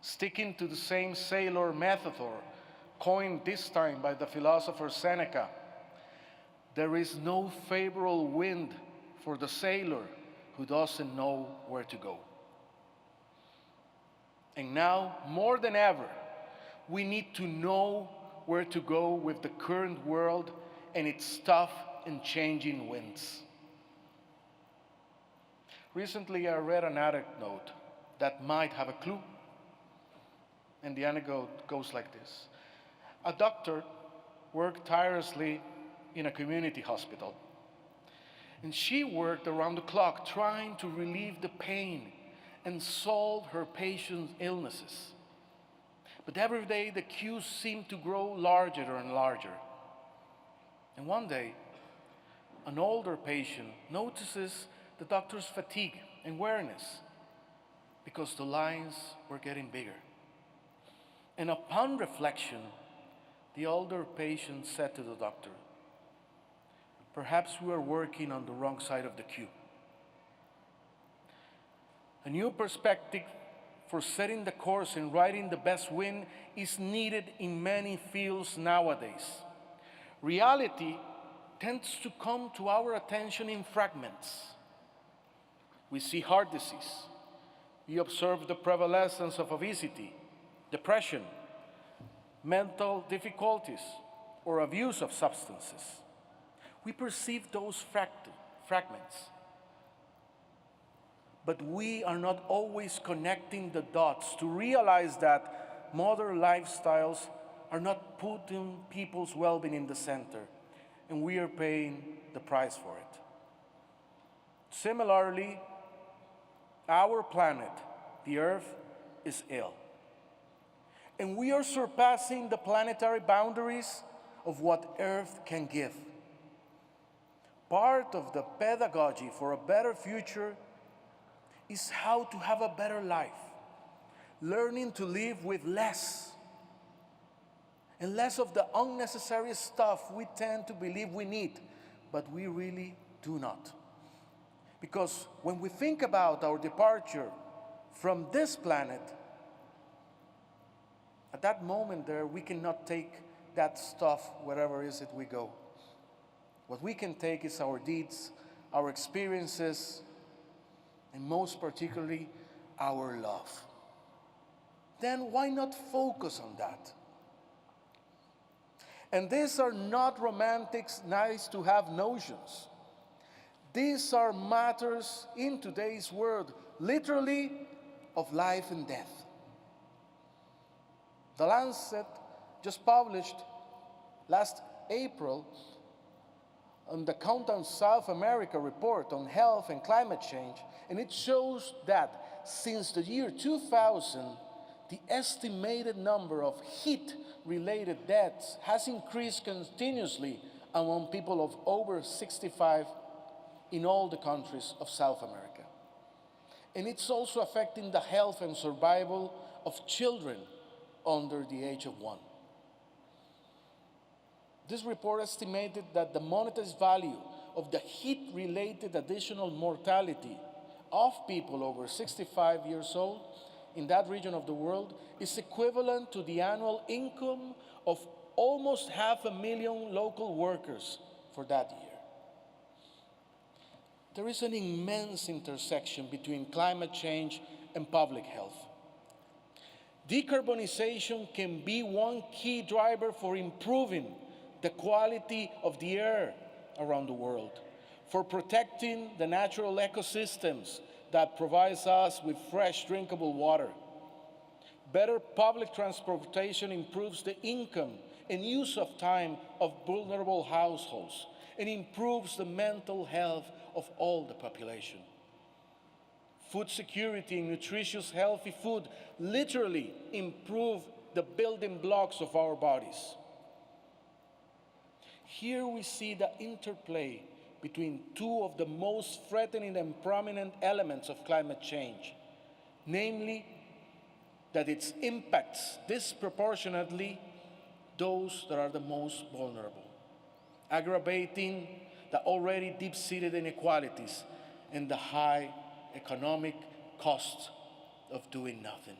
Sticking to the same sailor metaphor, coined this time by the philosopher Seneca, there is no favorable wind for the sailor who doesn't know where to go. And now, more than ever, we need to know where to go with the current world and its tough and changing winds. Recently, I read an anecdote that might have a clue. And the anecdote goes like this. A doctor worked tirelessly in a community hospital. And she worked around the clock trying to relieve the pain and solve her patients' illnesses. But every day the queues seemed to grow larger and larger. And one day, an older patient notices the doctor's fatigue and weariness because the lines were getting bigger. And upon reflection, the older patient said to the doctor, "Perhaps we are working on the wrong side of the queue." A new perspective for setting the course and riding the best wind is needed in many fields nowadays. Reality tends to come to our attention in fragments. We see heart disease. We observe the prevalence of obesity, depression, mental difficulties, or abuse of substances. We perceive those fragments. But we are not always connecting the dots to realize that modern lifestyles are not putting people's well-being in the center, and we are paying the price for it. Similarly, our planet, the Earth, is ill. And we are surpassing the planetary boundaries of what Earth can give. Part of the pedagogy for a better future is how to have a better life, learning to live with less, and less of the unnecessary stuff we tend to believe we need, but we really do not. Because when we think about our departure from this planet, at that moment there, we cannot take that stuff wherever is it we go. What we can take is our deeds, our experiences, and most particularly, our love. Then why not focus on that? And these are not romantic, nice-to-have notions. These are matters in today's world, literally of life and death. The Lancet just published last April on the Countdown South America report on health and climate change, and it shows that since the year 2000, the estimated number of heat-related deaths has increased continuously among people of over 65 in all the countries of South America. And it's also affecting the health and survival of children under the age of 1. This report estimated that the monetary value of the heat-related additional mortality of people over 65 years old in that region of the world is equivalent to the annual income of almost 500,000 local workers for that year. There is an immense intersection between climate change and public health. Decarbonization can be one key driver for improving the quality of the air around the world, for protecting the natural ecosystems that provides us with fresh drinkable water. Better public transportation improves the income and use of time of vulnerable households and improves the mental health of all the population. Food security and nutritious, healthy food literally improve the building blocks of our bodies. Here we see the interplay between two of the most threatening and prominent elements of climate change, namely that it impacts disproportionately those that are the most vulnerable, aggravating the already deep-seated inequalities and the high economic cost of doing nothing.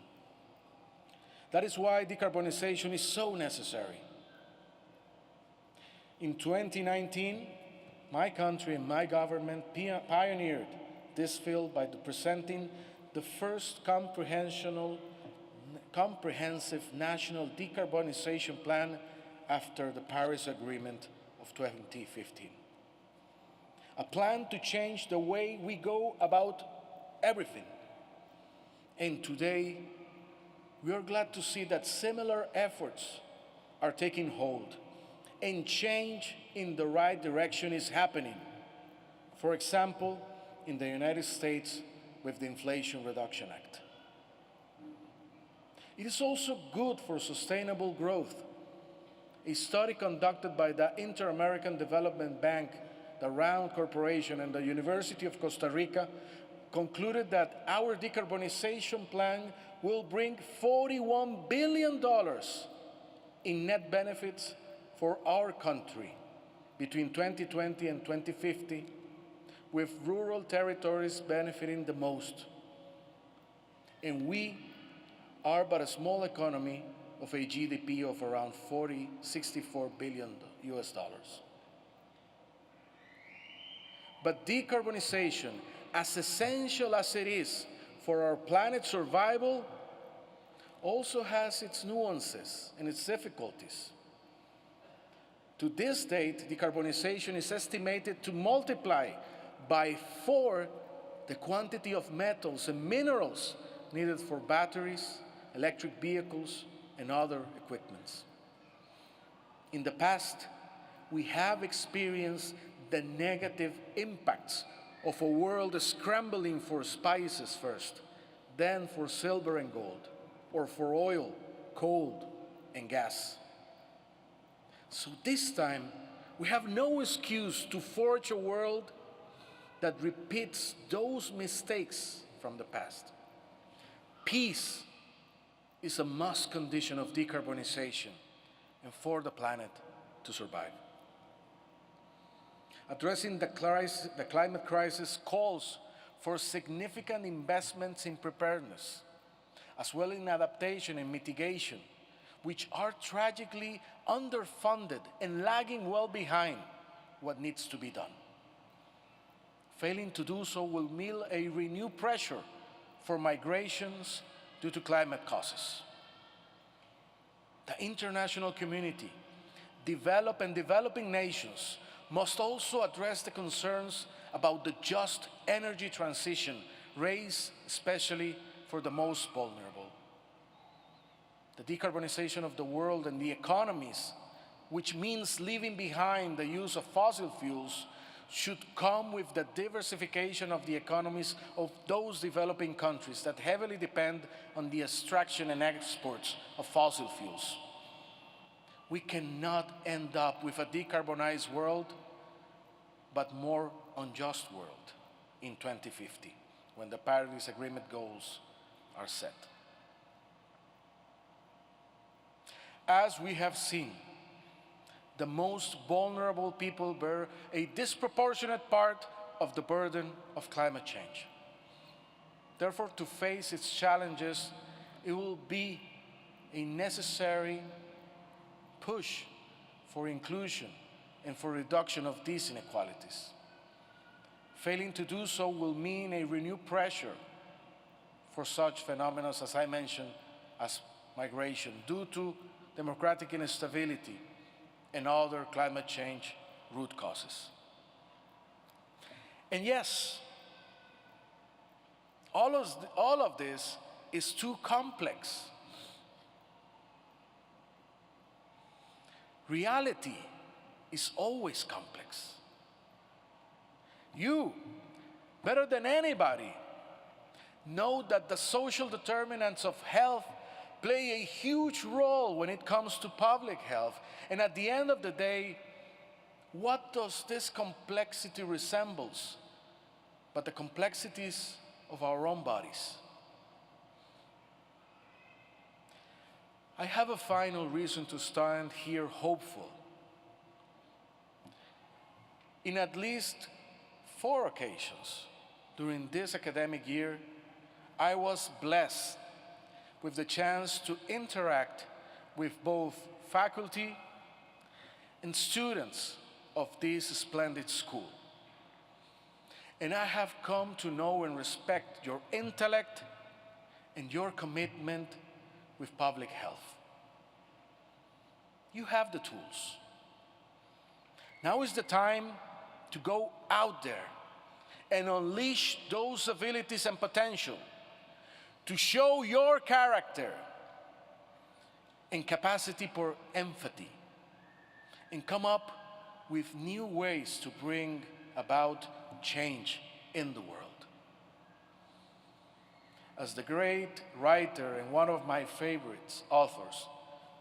That is why decarbonization is so necessary. In 2019, my country and my government pioneered this field by presenting the first comprehensive comprehensive national decarbonization plan after the Paris Agreement of 2015. A plan to change the way we go about everything. And today, we are glad to see that similar efforts are taking hold and change in the right direction is happening. For example, in the United States with the Inflation Reduction Act. It is also good for sustainable growth. A study conducted by the Inter-American Development Bank, the Round Corporation, and the University of Costa Rica concluded that our decarbonization plan will bring $41 billion in net benefits for our country between 2020 and 2050, with rural territories benefiting the most. And we are but a small economy of a GDP of around 64 billion US dollars. But decarbonization, as essential as it is for our planet's survival, also has its nuances and its difficulties. To this date, decarbonization is estimated to multiply by 4 the quantity of metals and minerals needed for batteries, electric vehicles, and other equipments. In the past, we have experienced the negative impacts of a world scrambling for spices first, then for silver and gold, or for oil, coal, and gas. So this time, we have no excuse to forge a world that repeats those mistakes from the past. Peace is a must condition of decarbonization and for the planet to survive. Addressing the climate crisis calls for significant investments in preparedness, as well as in adaptation and mitigation, which are tragically underfunded and lagging well behind what needs to be done. Failing to do so will mean a renewed pressure for migrations due to climate causes. The international community, developing nations, must also address the concerns about the just energy transition raised especially for the most vulnerable. The decarbonization of the world and the economies, which means leaving behind the use of fossil fuels, should come with the diversification of the economies of those developing countries that heavily depend on the extraction and exports of fossil fuels. We cannot end up with a decarbonized world, but more unjust world in 2050, when the Paris Agreement goals are set. As we have seen, the most vulnerable people bear a disproportionate part of the burden of climate change. Therefore, to face its challenges, it will be a necessary push for inclusion and for reduction of these inequalities. Failing to do so will mean a renewed pressure for such phenomena, as I mentioned, as migration, due to democratic instability and other climate change root causes. And yes, all of this is too complex. Reality is always complex. You, better than anybody, know that the social determinants of health play a huge role when it comes to public health. And at the end of the day, what does this complexity resembles but the complexities of our own bodies? I have a final reason to stand here hopeful. In at least 4 occasions during this academic year, I was blessed with the chance to interact with both faculty and students of this splendid school. And I have come to know and respect your intellect and your commitment with public health. You have the tools. Now is the time to go out there and unleash those abilities and potential, to show your character and capacity for empathy, and come up with new ways to bring about change in the world. As the great writer and one of my favorite authors,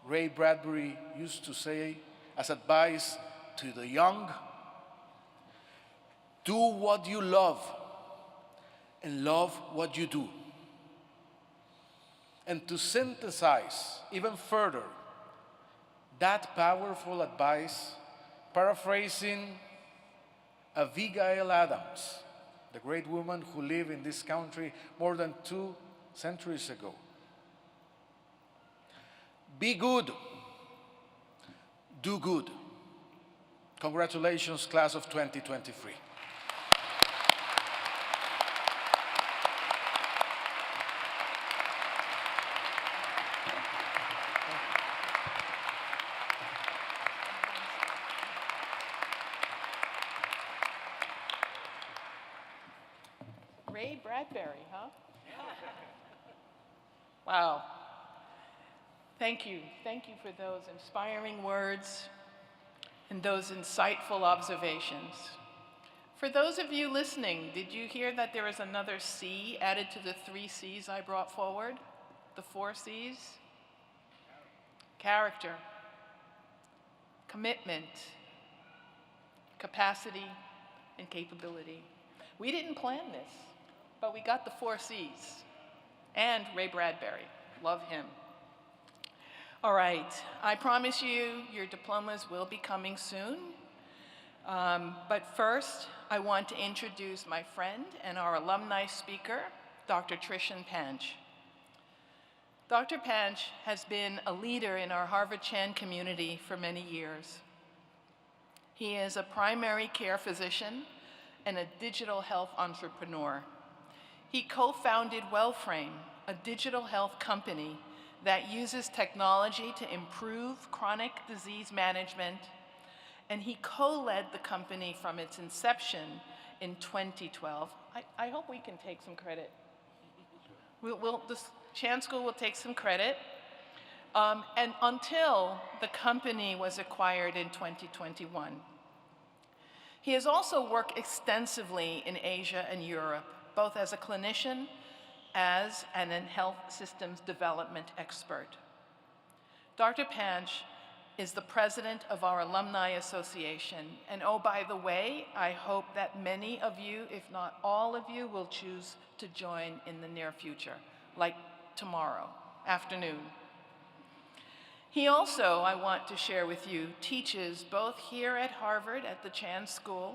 Ray Bradbury, used to say as advice to the young, do what you love and love what you do. And to synthesize even further that powerful advice, paraphrasing Abigail Adams, the great woman who lived in this country more than 2 centuries ago. Be good, do good. Congratulations, class of 2023. Ray Bradbury, huh? Wow. Thank you. Thank you for those inspiring words and those insightful observations. For those of you listening, did you hear that there is another C added to the 3 C's I brought forward? The 4 C's? Character, commitment, capacity, and capability. We didn't plan this, but we got the 4 C's. And Ray Bradbury, love him. All right, I promise you your diplomas will be coming soon. But first, I want to introduce my friend and our alumni speaker, Dr. Trishan Panch. Dr. Panch has been a leader in our Harvard Chan community for many years. He is a primary care physician and a digital health entrepreneur. He co-founded WellFrame, a digital health company that uses technology to improve chronic disease management, and he co-led the company from its inception in 2012. I hope we can take some credit. The Chan School will take some credit. And until the company was acquired in 2021. He has also worked extensively in Asia and Europe, both as a clinician and a health systems development expert. Dr. Panch is the president of our Alumni Association. And oh, by the way, I hope that many of you, if not all of you, will choose to join in the near future, like tomorrow afternoon. He also, I want to share with you, teaches both here at Harvard at the Chan School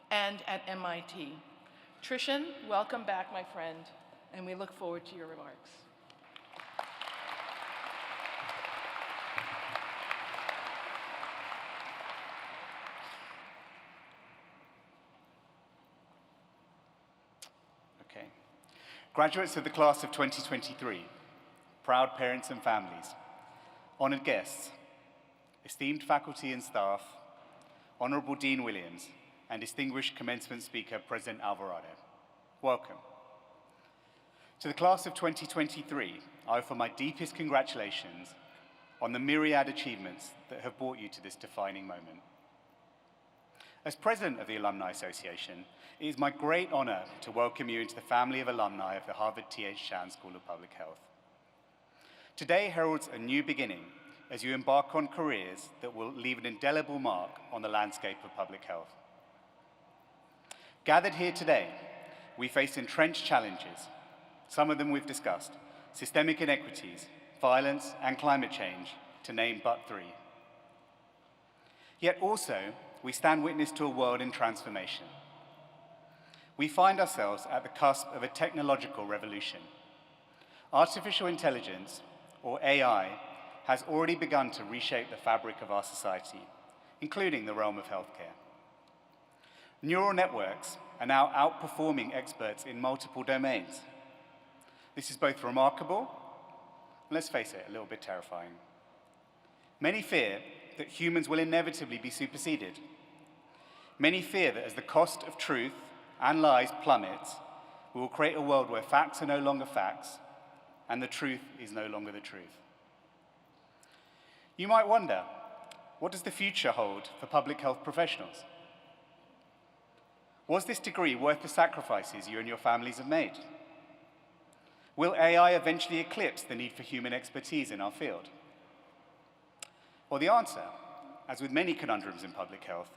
and at MIT. Trishan, welcome back, my friend, and we look forward to your remarks. Okay. Graduates of the class of 2023, proud parents and families, honored guests, esteemed faculty and staff, Honorable Dean Williams, and distinguished commencement speaker, President Alvarado. Welcome. To the class of 2023, I offer my deepest congratulations on the myriad achievements that have brought you to this defining moment. As president of the Alumni Association, it is my great honor to welcome you into the family of alumni of the Harvard T.H. Chan School of Public Health. Today heralds a new beginning as you embark on careers that will leave an indelible mark on the landscape of public health. Gathered here today, we face entrenched challenges. Some of them we've discussed: systemic inequities, violence, and climate change, to name but 3. Yet also, we stand witness to a world in transformation. We find ourselves at the cusp of a technological revolution. Artificial intelligence, or AI, has already begun to reshape the fabric of our society, including the realm of healthcare. Neural networks are now outperforming experts in multiple domains. This is both remarkable let's face it, a little bit terrifying. Many fear that humans will inevitably be superseded. Many fear that as the cost of truth and lies plummets, we will create a world where facts are no longer facts and the truth is no longer the truth. You might wonder, what does the future hold for public health professionals? Was this degree worth the sacrifices you and your families have made? Will AI eventually eclipse the need for human expertise in our field? Well, the answer, as with many conundrums in public health,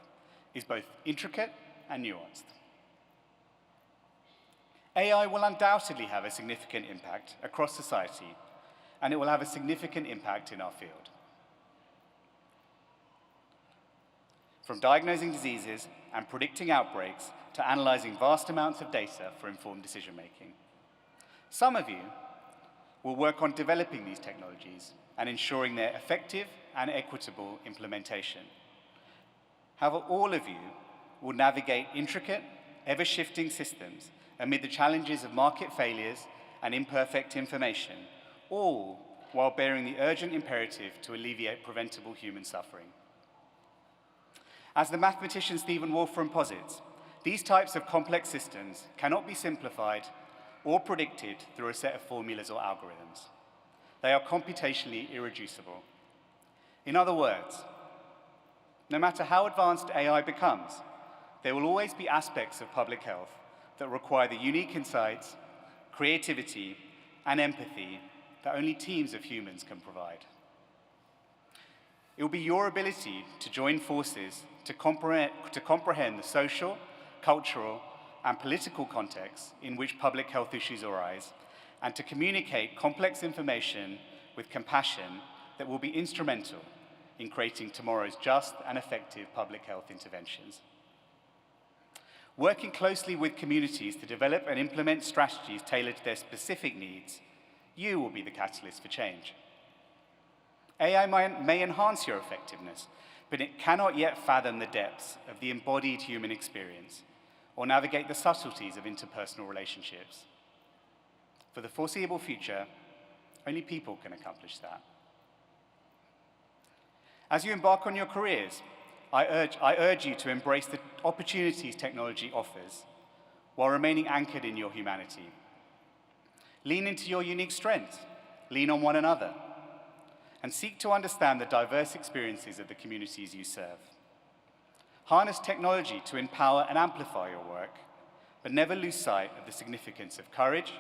is both intricate and nuanced. AI will undoubtedly have a significant impact across society, and it will have a significant impact in our field. From diagnosing diseases and predicting outbreaks to analyzing vast amounts of data for informed decision-making. Some of you will work on developing these technologies and ensuring their effective and equitable implementation. However, all of you will navigate intricate, ever-shifting systems amid the challenges of market failures and imperfect information, all while bearing the urgent imperative to alleviate preventable human suffering. As the mathematician Stephen Wolfram posits, these types of complex systems cannot be simplified or predicted through a set of formulas or algorithms. They are computationally irreducible. In other words, no matter how advanced AI becomes, there will always be aspects of public health that require the unique insights, creativity, and empathy that only teams of humans can provide. It will be your ability to join forces to comprehend the social, cultural, and political contexts in which public health issues arise, and to communicate complex information with compassion that will be instrumental in creating tomorrow's just and effective public health interventions. Working closely with communities to develop and implement strategies tailored to their specific needs, you will be the catalyst for change. AI may enhance your effectiveness, but it cannot yet fathom the depths of the embodied human experience or navigate the subtleties of interpersonal relationships. For the foreseeable future, only people can accomplish that. As you embark on your careers, I urge you to embrace the opportunities technology offers while remaining anchored in your humanity. Lean into your unique strengths, lean on one another, and seek to understand the diverse experiences of the communities you serve. Harness technology to empower and amplify your work, but never lose sight of the significance of courage,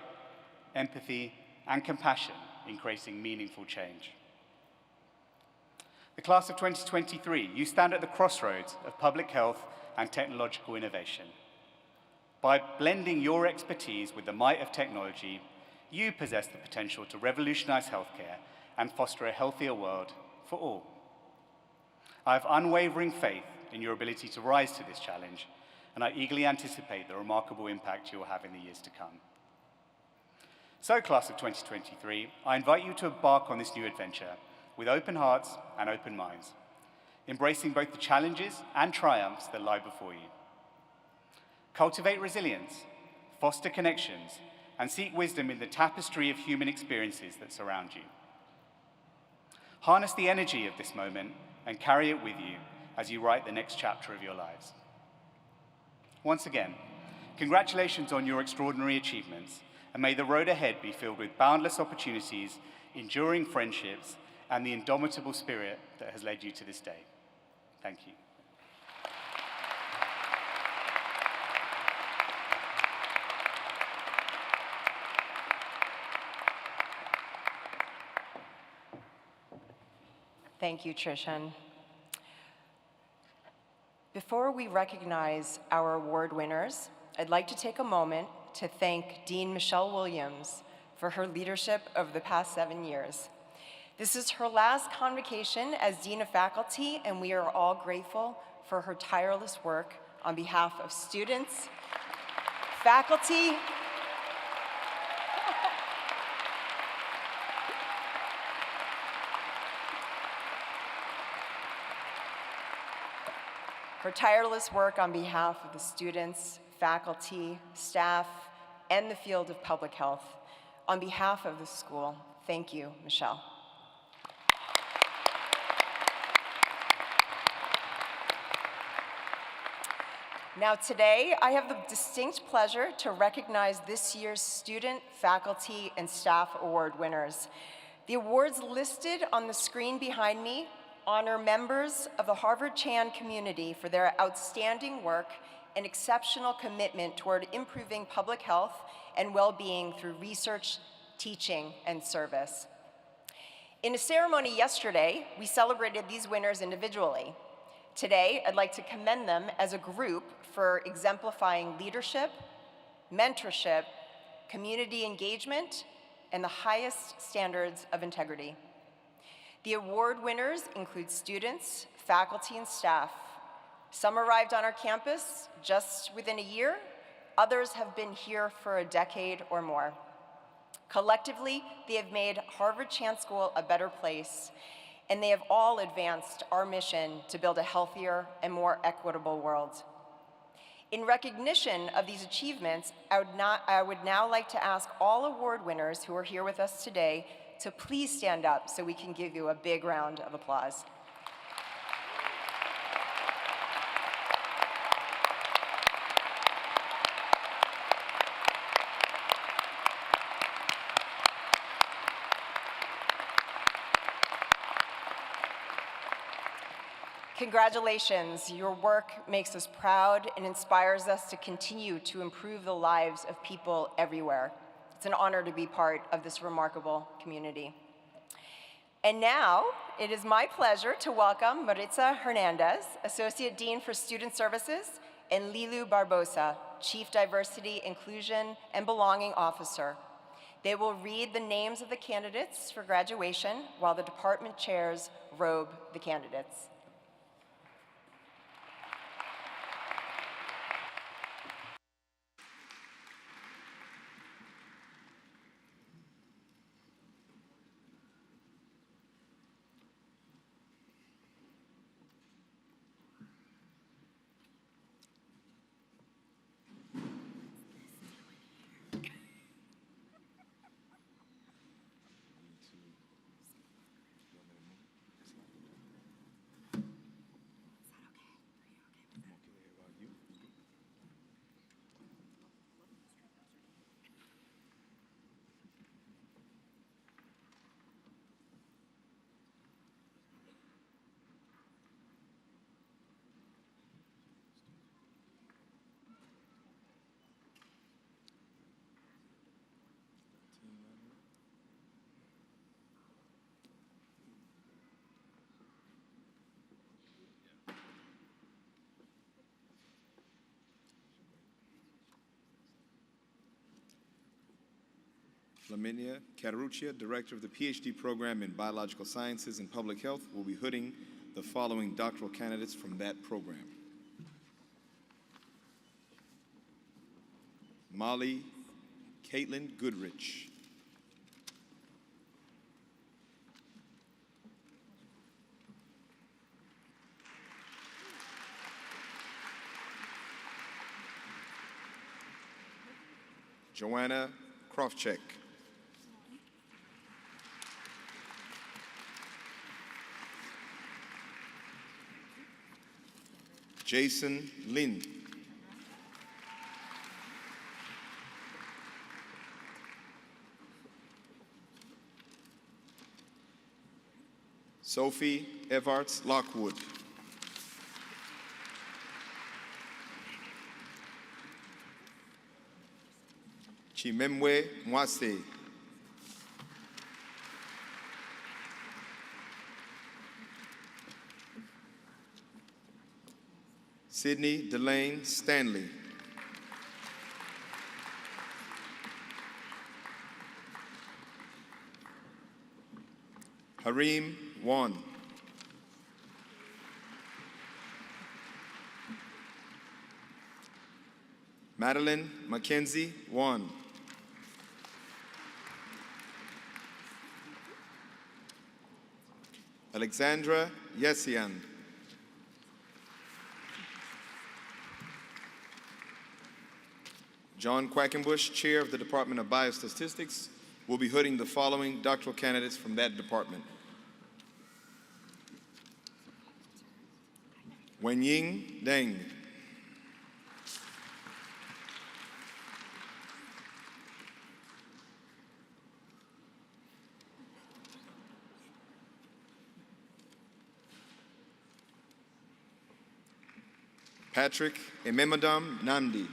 empathy, and compassion in creating meaningful change. The class of 2023, you stand at the crossroads of public health and technological innovation. By blending your expertise with the might of technology, you possess the potential to revolutionize healthcare and foster a healthier world for all. I have unwavering faith in your ability to rise to this challenge, and I eagerly anticipate the remarkable impact you will have in the years to come. So, class of 2023, I invite you to embark on this new adventure with open hearts and open minds, embracing both the challenges and triumphs that lie before you. Cultivate resilience, foster connections, and seek wisdom in the tapestry of human experiences that surround you. Harness the energy of this moment and carry it with you as you write the next chapter of your lives. Once again, congratulations on your extraordinary achievements, and may the road ahead be filled with boundless opportunities, enduring friendships, and the indomitable spirit that has led you to this day. Thank you. Thank you, Trishan. Before we recognize our award winners, I'd like to take a moment to thank Dean Michelle Williams for her leadership over the past 7 years. This is her last convocation as Dean of Faculty, and we are all grateful for her tireless work on behalf of students, faculty, her tireless work on behalf of the students, faculty, staff, and the field of public health. On behalf of the school, Thank you, Michelle. Now today, I have the distinct pleasure to recognize this year's Student, Faculty, and Staff Award winners. The awards listed on the screen behind me honor members of the Harvard Chan community for their outstanding work and exceptional commitment toward improving public health and well-being through research, teaching, and service. In a ceremony yesterday, we celebrated these winners individually. Today, I'd like to commend them as a group for exemplifying leadership, mentorship, community engagement, and the highest standards of integrity. The award winners include students, faculty, and staff. Some arrived on our campus just within a year, others have been here for a decade or more. Collectively, they have made Harvard Chan School a better place, and they have all advanced our mission to build a healthier and more equitable world. In recognition of these achievements, I would now like to ask all award winners who are here with us today to please stand up so we can give you a big round of applause. Congratulations, your work makes us proud and inspires us to continue to improve the lives of people everywhere. It's an honor to be part of this remarkable community. And now, it is my pleasure to welcome Maritza Hernandez, Associate Dean for Student Services, and Lilu Barbosa, Chief Diversity, Inclusion, and Belonging Officer. They will read the names of the candidates for graduation while the department chairs robe the candidates. Flaminia Caruccia, Director of the PhD Program in Biological Sciences and Public Health, will be hooding the following doctoral candidates from that program. Molly Caitlin Goodrich. Joanna Krofchek. Jason Lin. Sophie Evarts Lockwood. Chimemwe Mwase. Sydney Delane Stanley. Harim Wan. Madeline Mackenzie Wan. Alexandra Yessian. John Quackenbush, Chair of the Department of Biostatistics, will be hooding the following doctoral candidates from that department: Wenying Deng, Patrick Ememadam Namdi,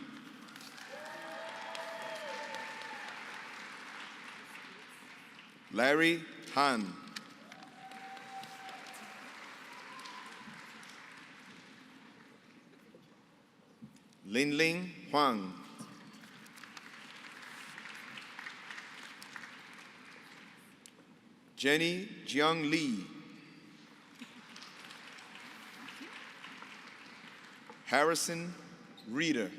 Larry Han, Linling Huang, Jenny Jiang Lee, Harrison Reeder,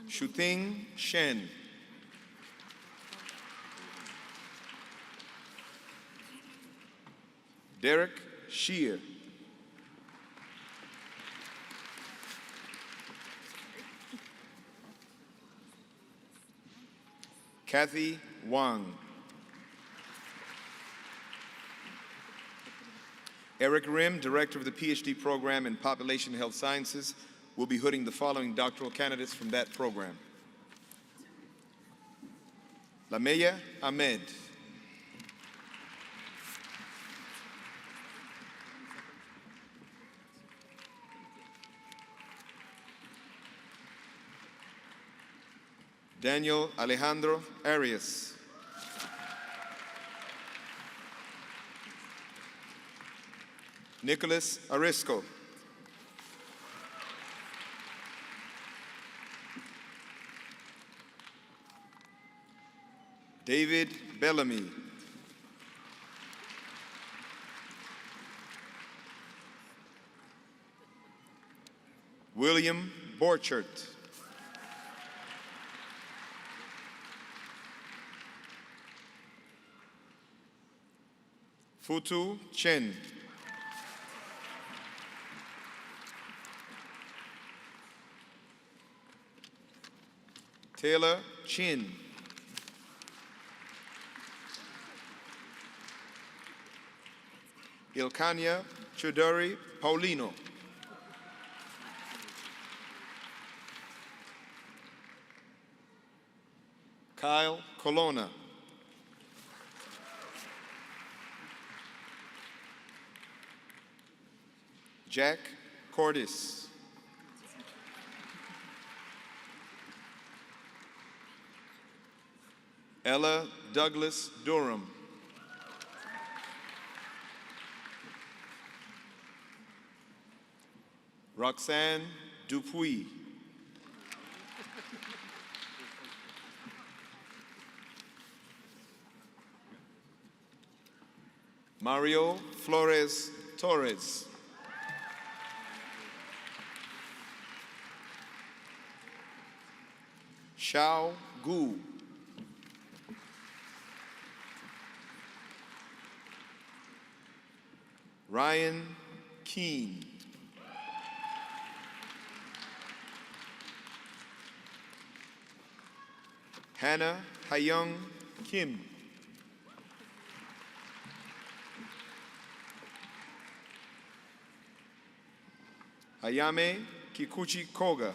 Shuting Shen, Derek Shear, Kathy Wang, Eric Rim, Director of the PhD program in Population Health Sciences, will be hooding the following doctoral candidates from that program: Lameya Ahmed, Daniel Alejandro Arias, Nicholas Arisco, David Bellamy, William Borchert, Futu Chen, Taylor Chin, Ilkania Chudori Paulino, Kyle Colonna, Jack Cordis, Ella Douglas Durham, Roxanne Dupuis, Mario Flores Torres, Xiao Gu, Ryan Keene, Hannah Hyung Kim, Ayame Kikuchi Koga,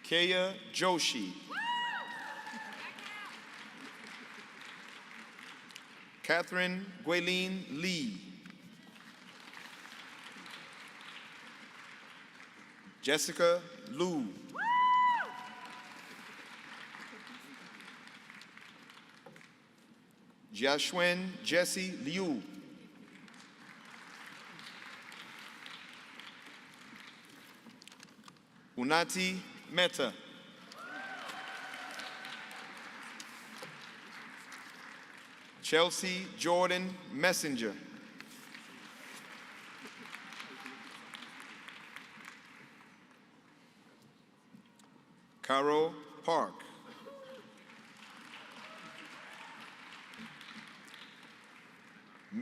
Kaya Joshi, Catherine Guilin Lee, Jessica Liu, Jiaxuan Jesse Liu, Unati Mehta, Chelsea Jordan Messenger, Caro Park,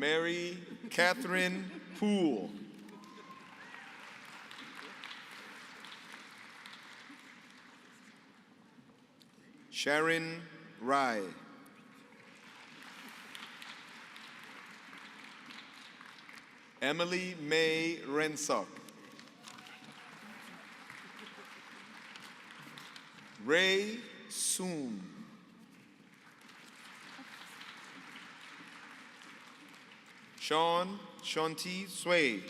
Mary Catherine Poole. Sharon Rye. Emily May Rensock. Ray Soon. Sean Shanti Sway.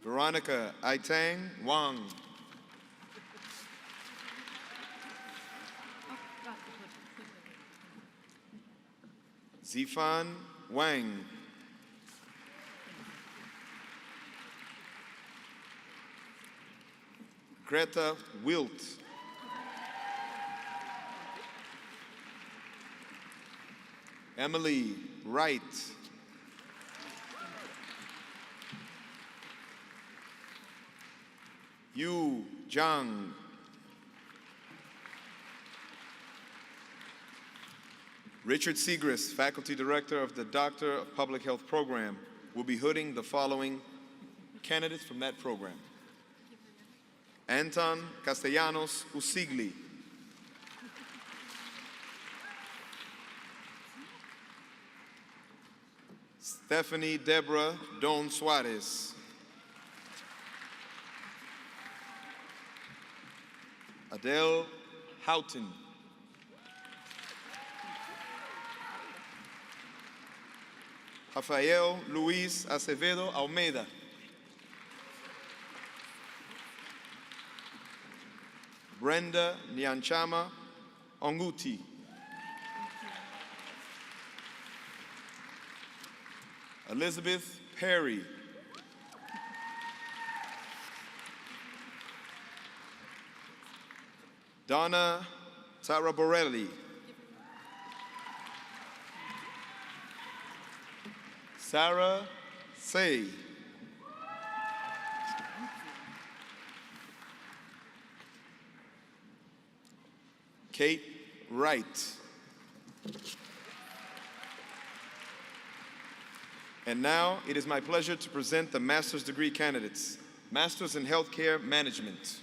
Veronica Aitang Wang. Zifan Wang. Greta Wilt. Emily Wright. Yu Zhang. Richard Segrist, Faculty Director of the Doctor of Public Health Program, will be hooding the following candidates from that program. Anton Castellanos Usigli. Stephanie Deborah Don Suarez. Adele Houghton. Rafael Luis Acevedo Almeida. Brenda Nyanchama Onguti. Elizabeth Perry. Donna Taraborelli. Sarah Say. Kate Wright. And now it is my pleasure to present the master's degree candidates. Masters in Healthcare Management.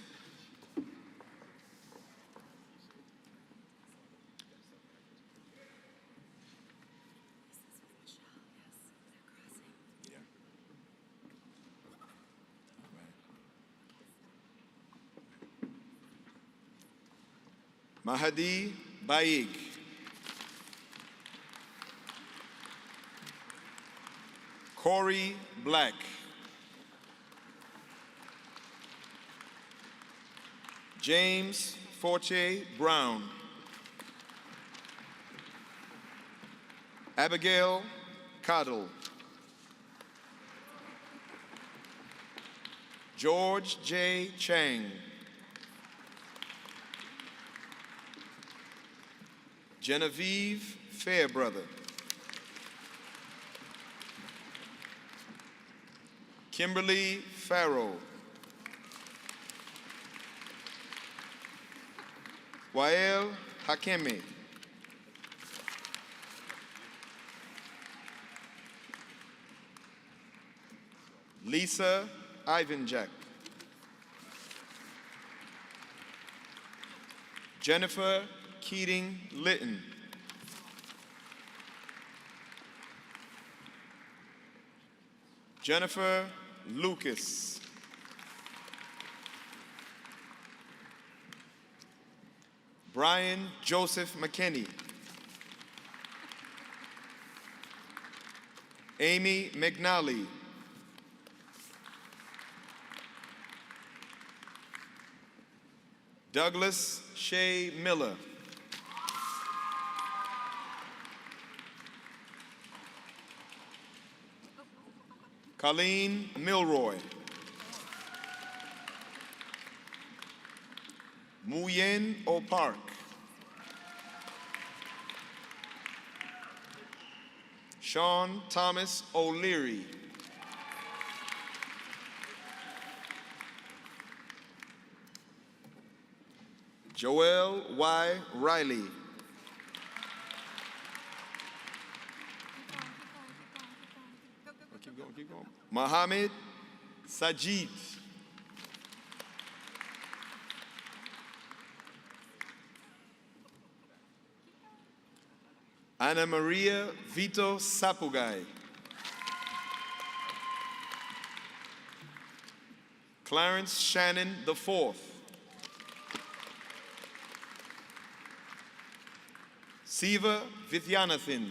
Mahadi Baig. Corey Black. James Forte Brown. Abigail Cottle. George J. Chang. Genevieve Fairbrother. Kimberly Farrow. Wael Hakeme. Lisa Ivanjak. Jennifer Keating Litton. Jennifer Lucas. Brian Joseph McKinney. Amy McNally. Douglas Shea Miller. Colleen Milroy. Muyen O'Park. Sean Thomas O'Leary. Joel Y. Riley. Keep going, keep going. Mohammed Sajid. Ana Maria Vito Sapugai. Clarence Shannon IV. Siva Vidyanathan.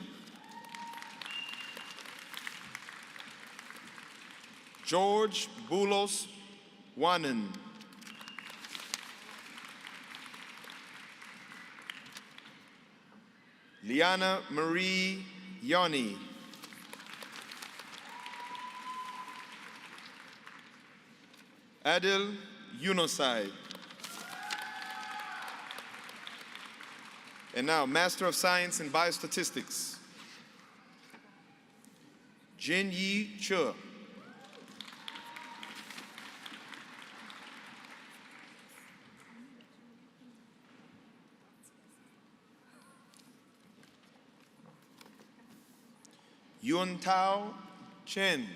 George Bulos Wanan. Liana Marie Yoni. Adil Yunosai. And now, Master of Science in Biostatistics, Jin Yi Che. Yun Tao Chen.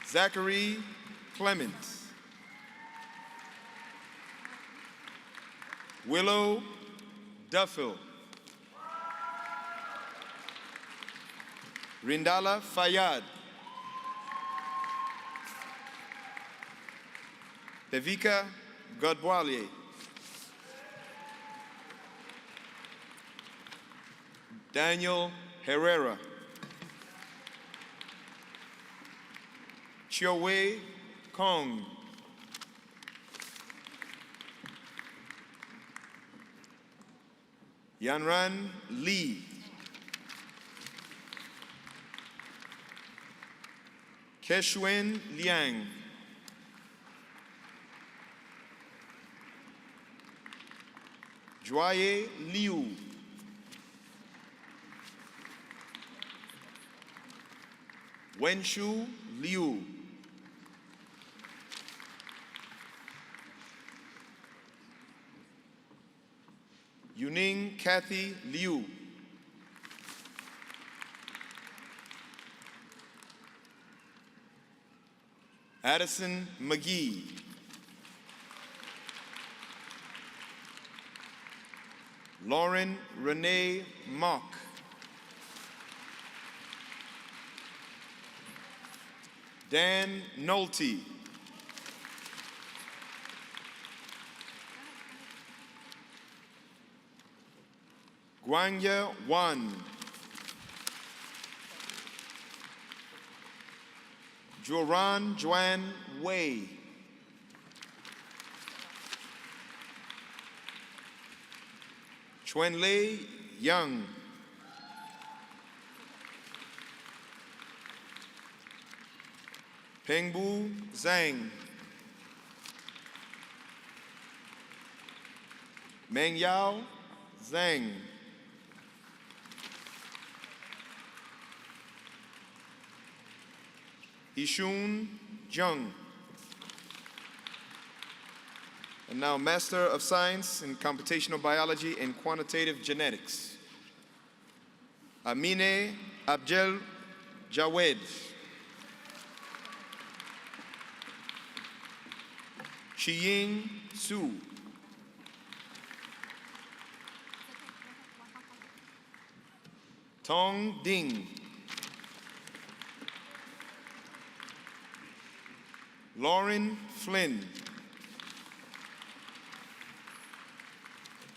Zachary Clement. Willow Duffel. Rindala Fayad. Devika Godboilier. Daniel Herrera. Chiowei Kong. Yanran Lee. Keshuen Liang. Joye Liu. Wenshu Liu. Yuning Kathy Liu. Addison McGee. Lauren Renee Mock. Dan Nolte. Guanya Wan. Joran Joanne Wei. Chuanlei Young. Pengbu Zhang. Mengyao Zhang. Ishun Jung. And now, Master of Science in Computational Biology and Quantitative Genetics, Amine Abdel Jawed. Chiying Su. Tong Ding. Lauren Flynn.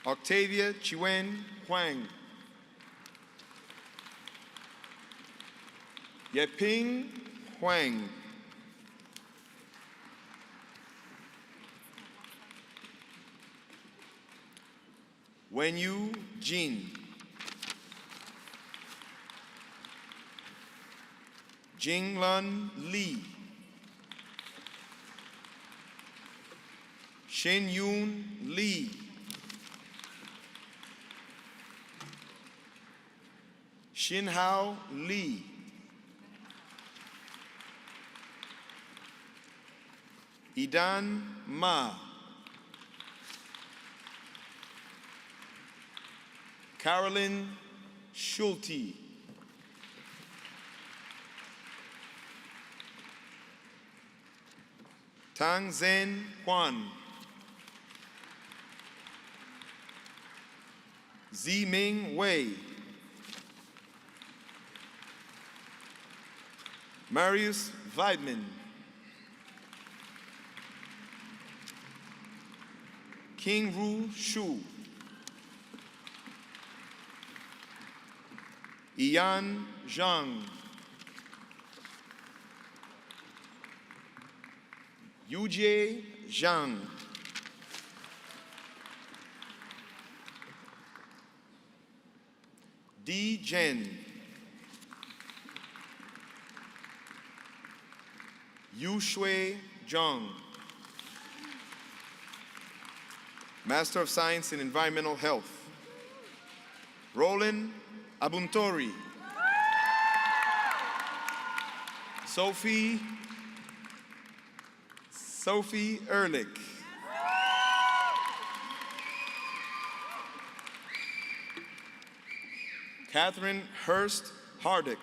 Octavia Chuen Huang. Yeping Huang. Wenyu Jin. Jinglun Lee. Shin Yoon Lee. Shin Hao Lee. Idan Ma. Carolyn Schulte. Tang Zhen Huan. Ziming Wei. Marius Weidman. King Ru Shu. Ian Zhang. Yujie Zhang. Di Zhen. Yushui Zhang. Master of Science in Environmental Health. Roland Abuntori. Sophie Ehrlich. Catherine Hurst Hardick.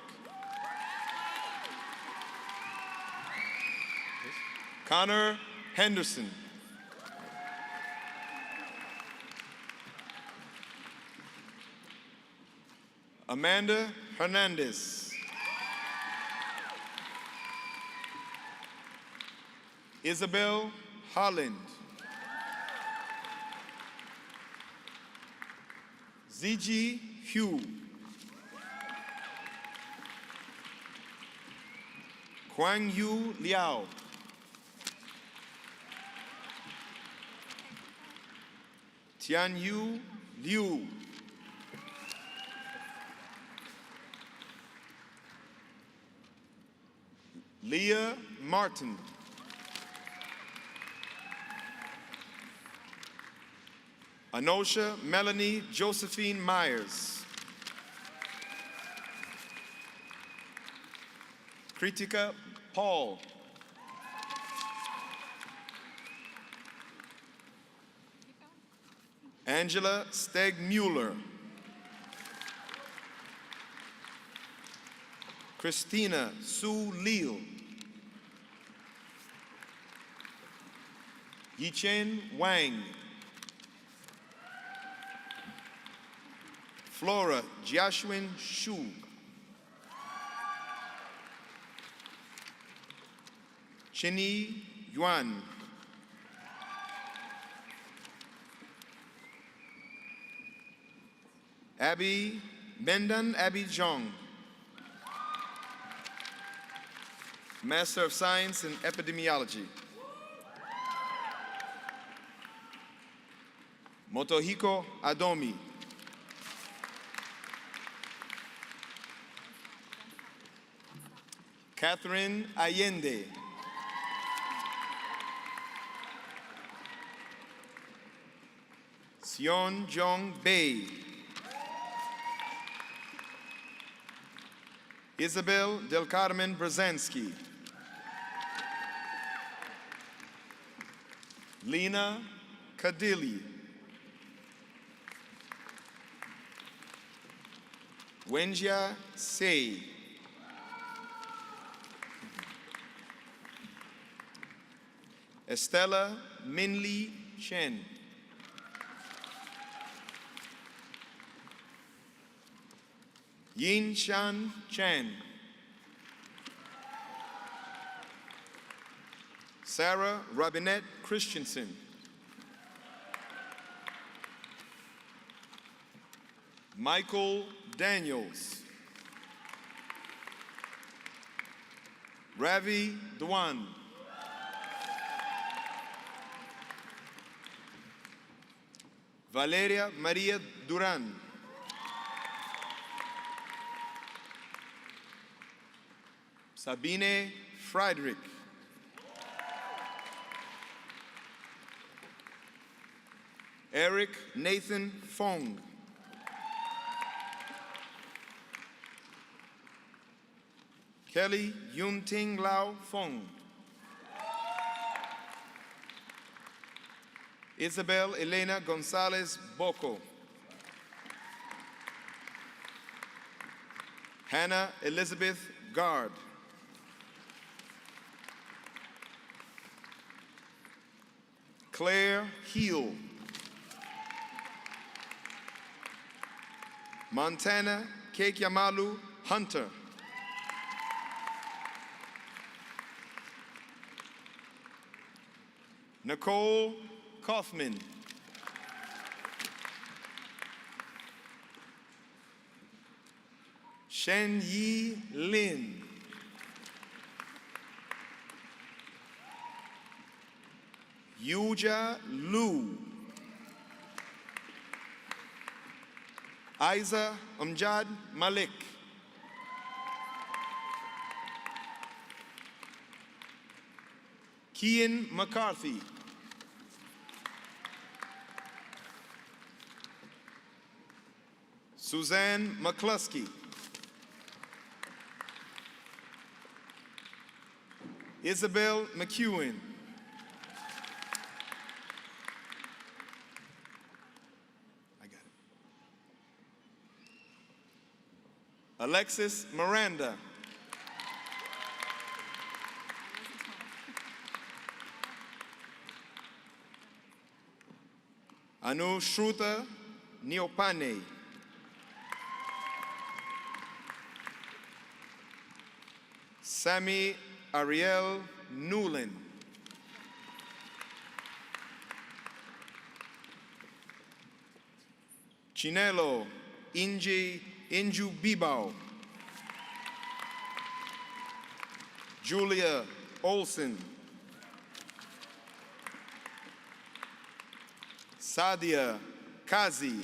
Connor Henderson. Amanda Hernandez. Isabel Holland. Ziji Hugh. Huang Yu Liao. Tian Yu Liu. Leah Martin. Anosha Melanie Josephine Myers. Kritika Paul. Angela Stegmuller. Christina Sue Leal. Yichen Wang. Flora Jiaxuan Shu. Chenyi Yuan. Abby Mendan Abby Zhong. Master of Science in Epidemiology. Motohiko Adomi. Catherine Allende. Sion Jong Bei. Isabel Del Carmen Brzezinski. Lena Kadili. Wenjia Sei. Estella Minli Chen. Yin Shan Chen. Sarah Robinette Christensen. Michael Daniels. Ravi Dwan. Valeria Maria Duran. Sabine Friedrich. Eric Nathan Fong. Kelly Yunting Lao Fong. Isabel Elena Gonzalez Bocco. Hannah Elizabeth Gard. Claire Heel. Montana Kekiamalu Hunter. Nicole Kaufman. Shen Yi Lin. Yuja Lu. Aiza Amjad Malik. Kian McCarthy. Suzanne McCluskey. Isabel McEwen. I got it. Alexis Miranda. Anu Shruta Neopane. Sammy Ariel Newland. Chinelo Inju Bibao. Julia Olson. Sadia Kazi.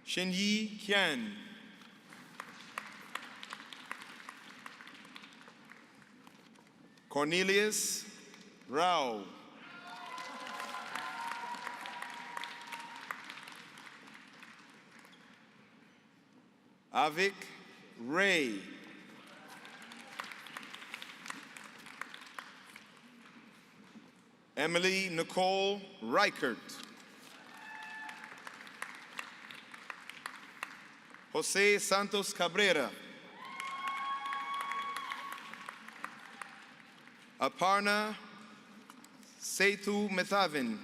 Shenyi Kian. Cornelius Rao. Avik Ray. Emily Nicole Reichert. Jose Santos Cabrera. Aparna Setu Methavin.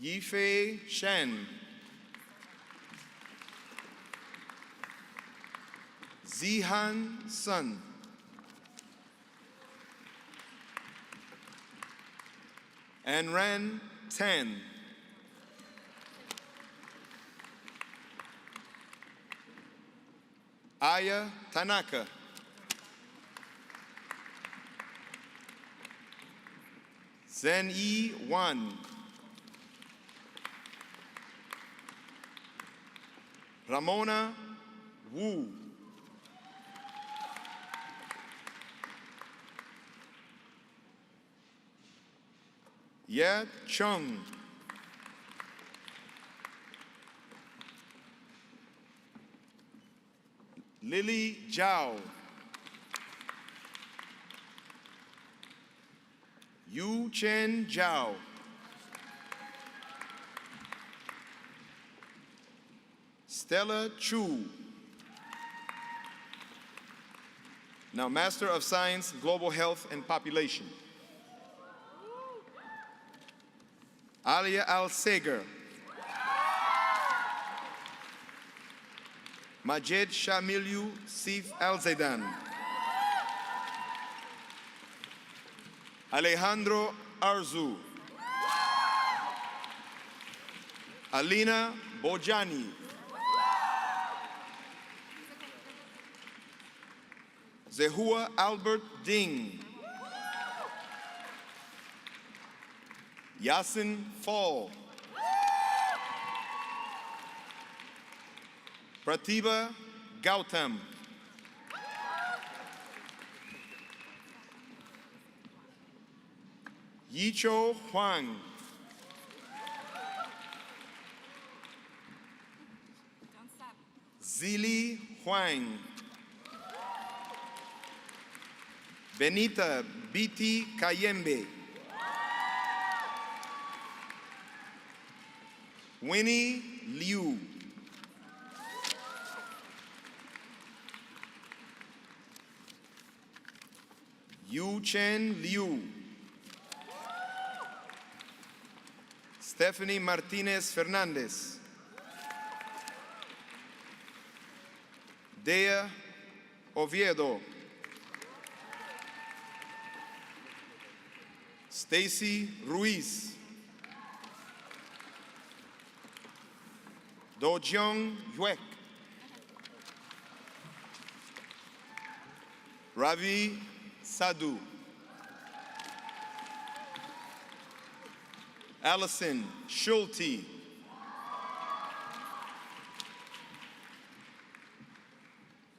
Yifei Shen. Zihan Sun. Anran Tan. Aya Tanaka. Zen Yi Wan. Ramona Wu. Ye Chung. Lily Zhao. Yu Chen Zhao. Stella Chu. Now, Master of Science, Global Health and Population. Alia Al-Sager. Majed Shamilyu Sif Al-Zaidan. Alejandro Arzu. Alina Bojani. Zehua Albert Ding. Yasin Fall. Pratibha Gautam. Yicho Huang. Zili Huang. Benita Biti Kayembe. Winnie Liu. Yu Chen Liu. Stephanie Martinez Fernandez. Dea Oviedo. Stacy Ruiz. Do Jeong Yuek. Ravi Sadhu. Allison Schulte.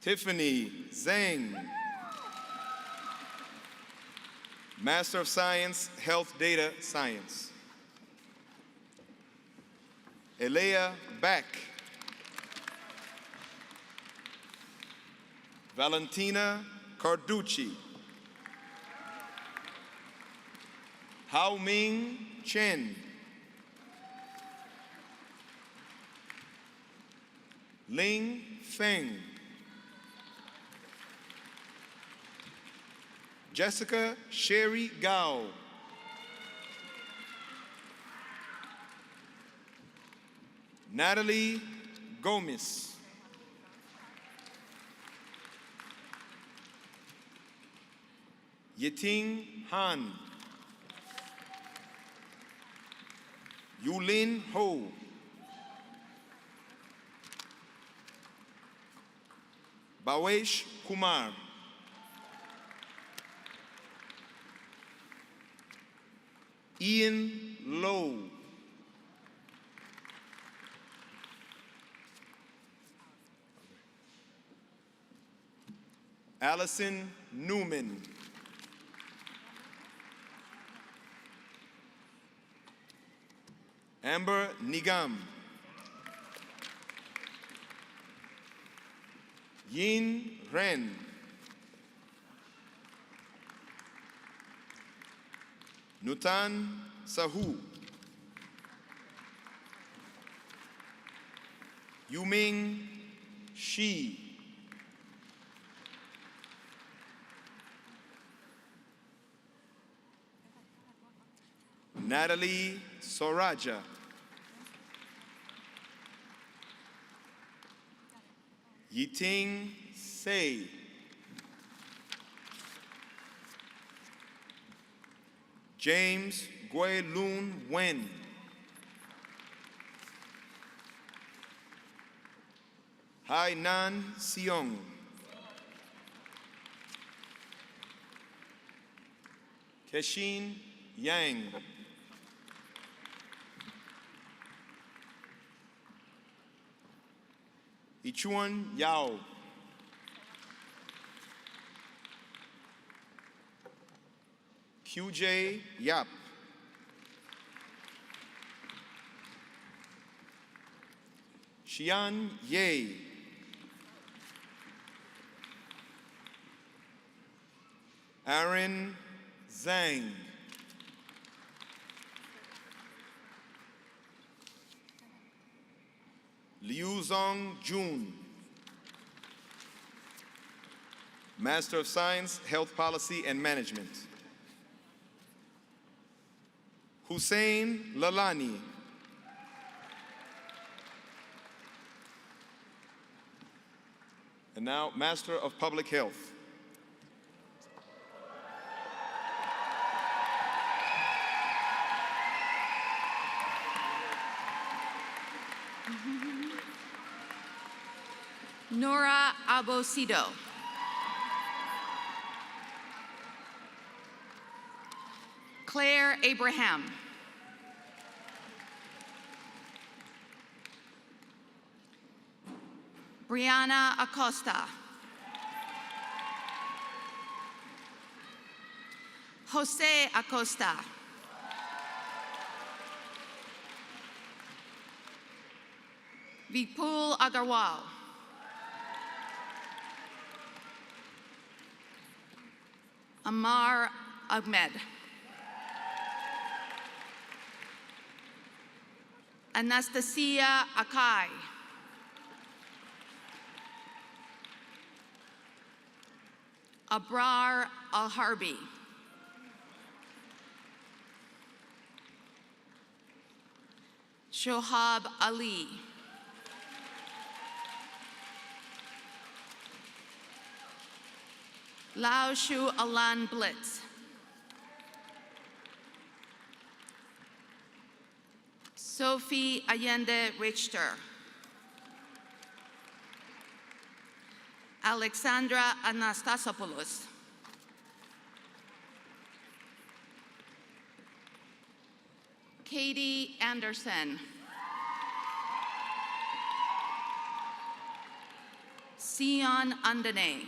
Tiffany Zhang. Master of Science, Health Data Science. Elea Back. Valentina Carducci. Hao Ming Chen. Ling Feng. Jessica Sherry Gao. Natalie Gomez. Yiting Han. Yulin Ho. Bawesh Kumar. Ian Lowe. Allison Newman. Amber Nigam. Yin Ren. Nutan Sahu. Yuming Shi. Natalie Soraja. Yiting Say. James Gui Lun Wen. Hai Nan Seong. Keshin Yang. Ichuan Yao. QJ Yap. Xian Ye. Aaron Zhang. Liu Zong Jun. Master of Science, Health Policy and Management. Hussein Lalani. And now, Master of Public Health. Nora Abosido. Claire Abraham. Brianna Acosta. Jose Acosta. Vipul Agarwal. Amar Ahmed. Anastasia Akai. Abrar Al-Harbi. Shohab Ali. Lao Shu Alan Blitz. Sophie Allende Richter. Alexandra Anastasopoulos. Katie Anderson. Sion Andane.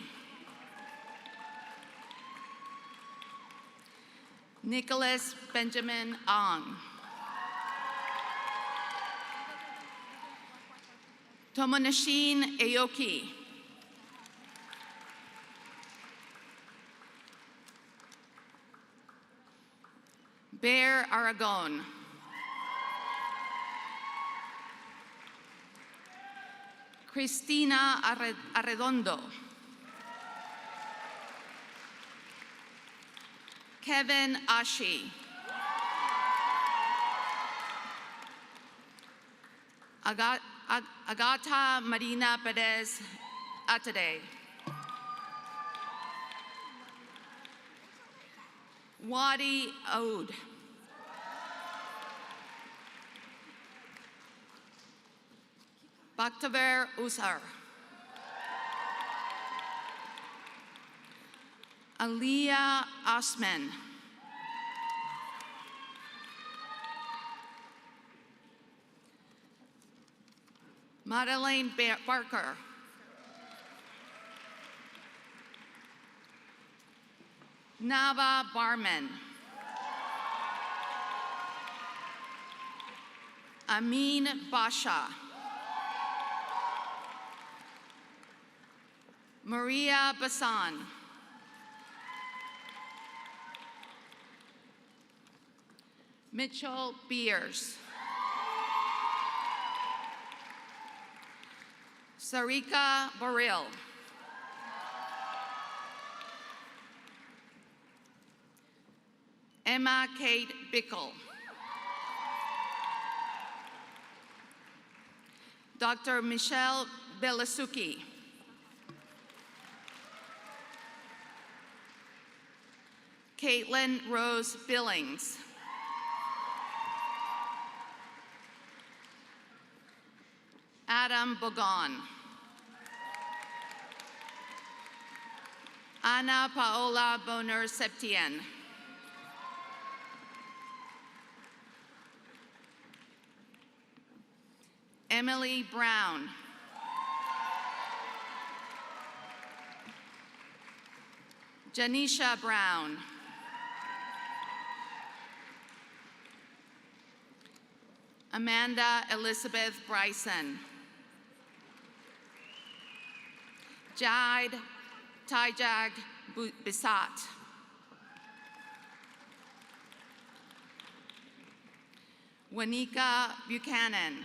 Nicholas Benjamin Ong. Tomonashine Aoki. Bear Aragon. Cristina Arredondo. Kevin Ashi. Agata Marina Perez Atade. Wadi Oud. Bakhtaver Usar. Aliyah Osman. Madeleine Barker. Nava Barman. Amin Basha. Maria Bassan. Mitchell Beers. Sarika Boril. Emma Kate Bickle. Dr. Michelle Belasuki. Caitlin Rose Billings. Adam Bogon. Ana Paola Boner Septien. Emily Brown. Janisha Brown. Amanda Elizabeth Bryson. Jide Taijag Bisat. Wanika Buchanan.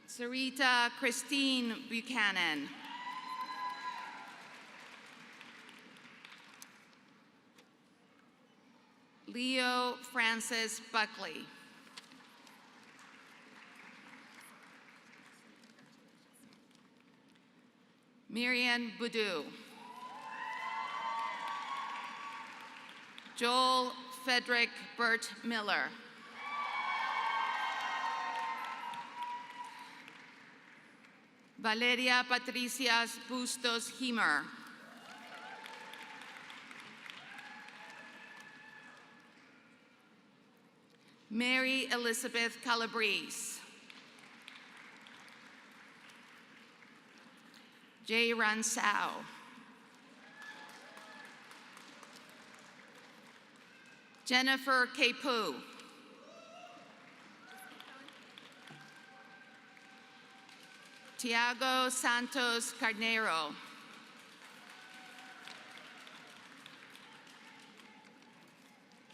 Sarita Christine Buchanan. Leo Francis Buckley. Miriam Boudou. Joel Frederick Burt Miller. Valeria Patricia Bustos Hemer. Mary Elizabeth Calabrese. Jay Ransau. Jennifer Capu. Tiago Santos Carneiro.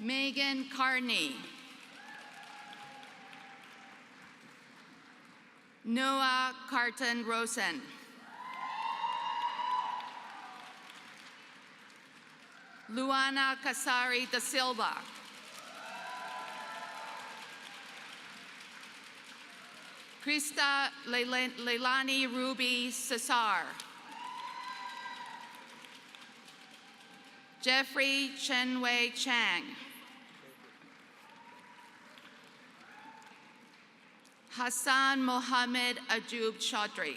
Megan Carney. Noah Carton Rosen. Luana Casari da Silva. Krista Leilani Ruby Cesar. Jeffrey Chenwei Chang. Hassan Mohammed Ajub Chaudhry.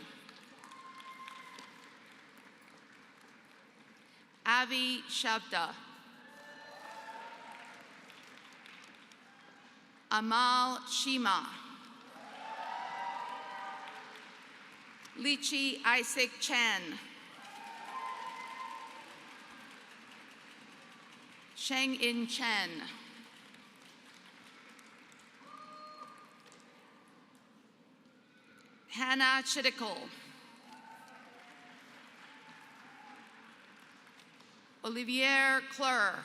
Avi Shabda. Amal Shima. Lichi Isaac Chen. Sheng In Chen. Hannah Chittickle. Olivier Cleur.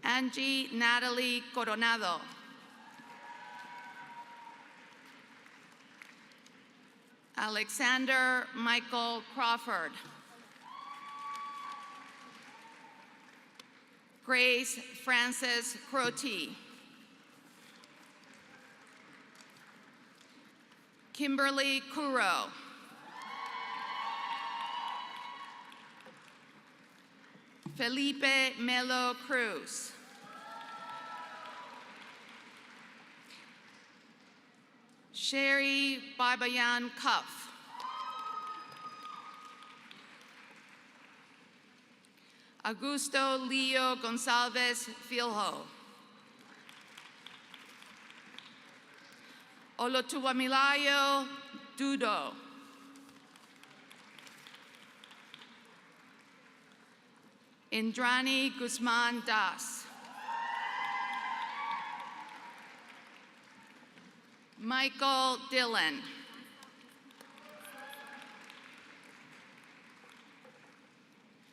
Angie Natalie Coronado. Alexander Michael Crawford. Grace Frances Crotty. Kimberly Kuro. Felipe Melo Cruz. Sherry Babayan Cuff. Augusto Leo Gonzalez Filho. Olotuamilayo Dudo. Indrani Guzman Das. Michael Dillon.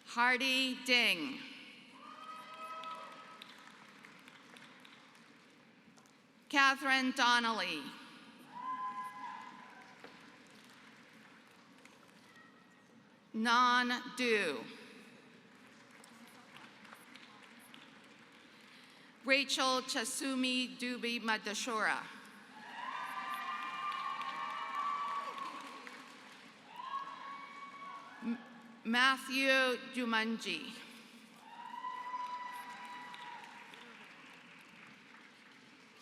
Hardy Ding. Catherine Donnelly. Nan Du. Rachel Chasumi Dubi Madashura. Matthew Jumanji.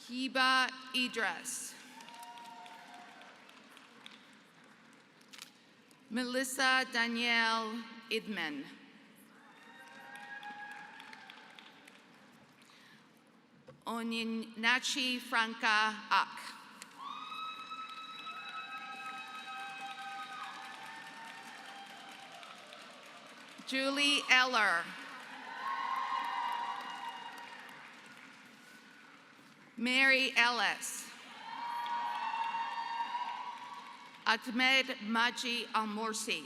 Hiba Idris. Melissa Danielle Idman. Onyinachi Franca Ak. Julie Eller. Mary Ellis. Ahmed Maji Al-Morsi.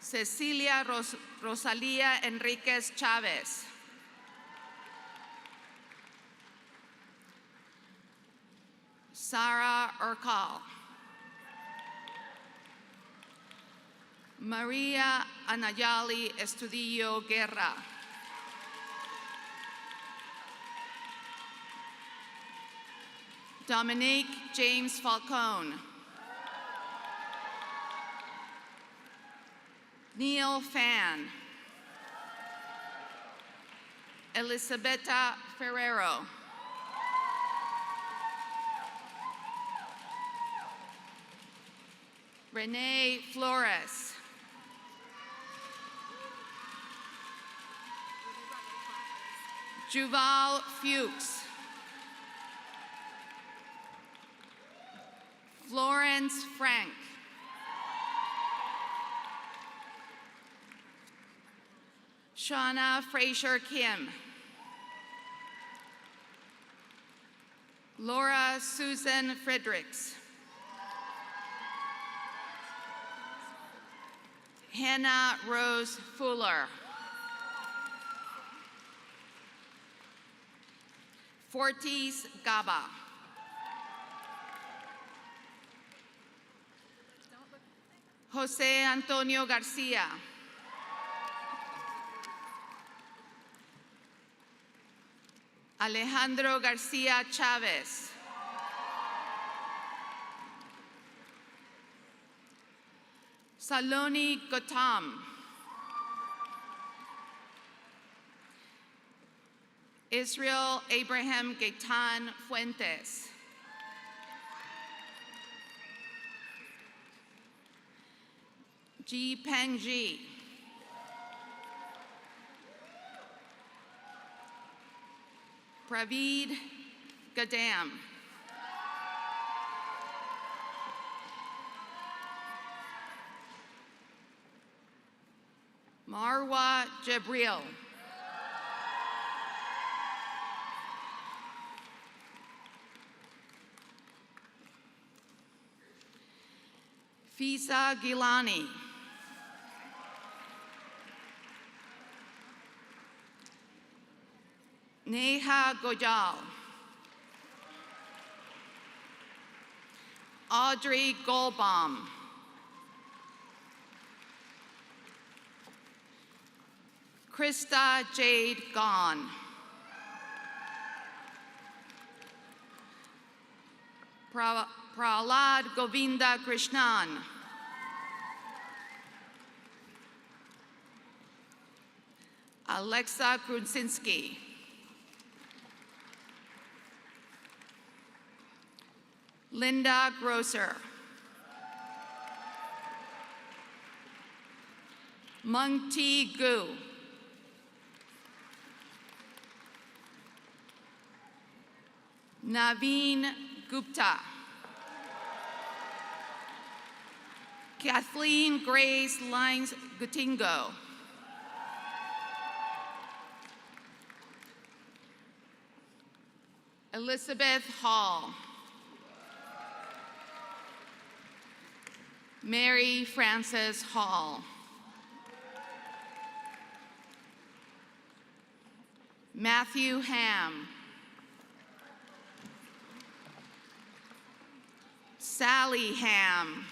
Cecilia Rosalia Enriquez Chavez. Sarah Urcal. Maria Anayali Estudillo Guerra. Dominique James Falcone. Neil Fan. Elisabetta Ferrero. Renee Flores. Juval Fuchs. Florence Frank. Shauna Fraser Kim. Laura Susan Fredericks. Hannah Rose Fuller. Fortis Gaba. Jose Antonio Garcia. Alejandro Garcia Chavez. Saloni Gautam. Israel Abraham Gaitan Fuentes. Ji Peng Ji. Pravid Gadam. Marwa Jabril. Fiza Gilani. Neha Gojal. Audrey Goldbaum. Krista Jade Gahn. Prahlad Govinda Krishnan. Alexa Krunsinski. Linda Grosser. Mungti Gu. Naveen Gupta. Kathleen Grace Lines Gutingo. Elizabeth Hall. Mary Frances Hall. Matthew Ham. Sally Ham.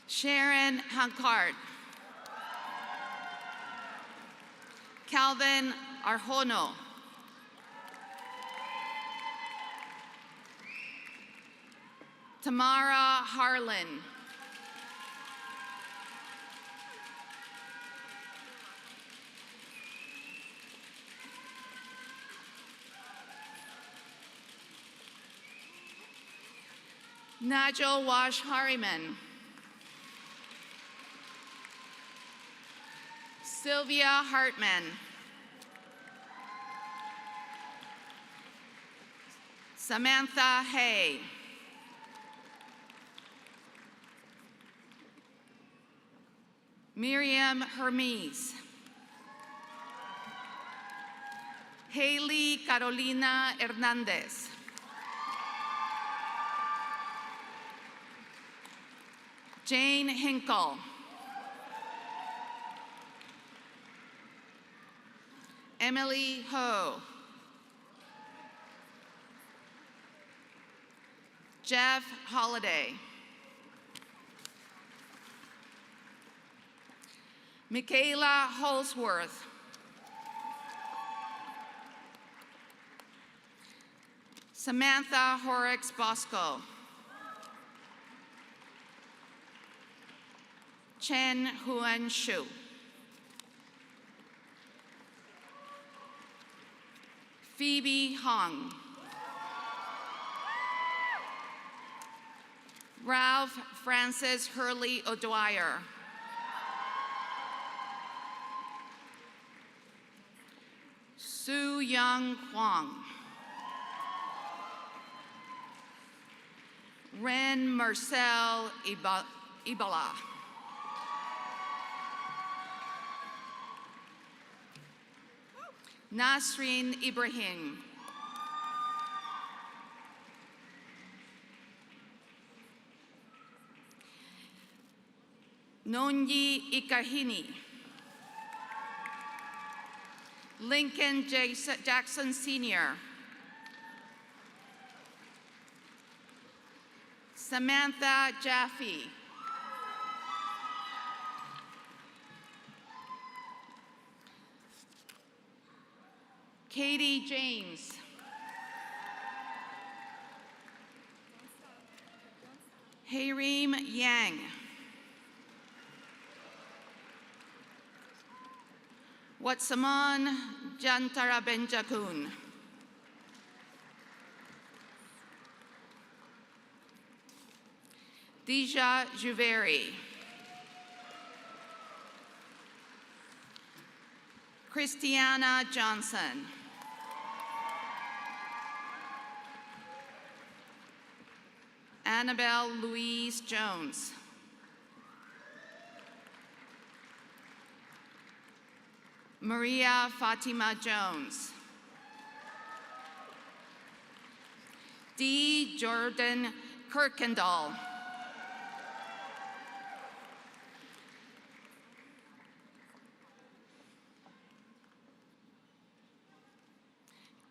Sharon Hankart. Calvin Arjono. Tamara Harlan. Najal Wash Harriman. Sylvia Hartman. Samantha Hay. Miriam Hermes. Haley Carolina Hernandez. Jane Hinkle. Emily Ho. Jeff Holliday. Michaela Holsworth. Samantha Horrocks Bosco. Chen Huan Shu. Phoebe Hong. Ralph Francis Hurley O'Dwyer. Su Young Kwong. Ren Marcel Ibala. Nasrin Ibrahim. Nonyi Ikahini. Lincoln Jackson Sr. Samantha Jaffe. Katie James. Hayreem Yang. Watsaman Jantara Benjakun. Deja Juveri. Christiana Johnson. Annabelle Louise Jones. Maria Fatima Jones. D. Jordan Kirkendall.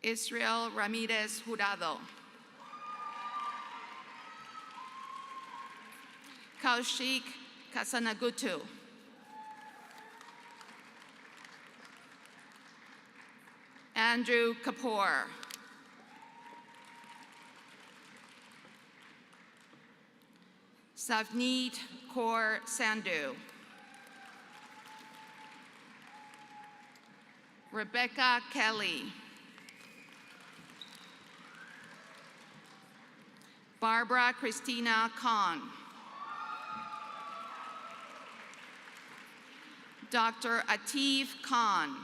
Israel Ramirez Jurado. Kaushik Kasanagutu. Andrew Kapoor. Savneet Kaur Sandhu. Rebecca Kelly. Barbara Christina Khan. Dr. Atif Khan.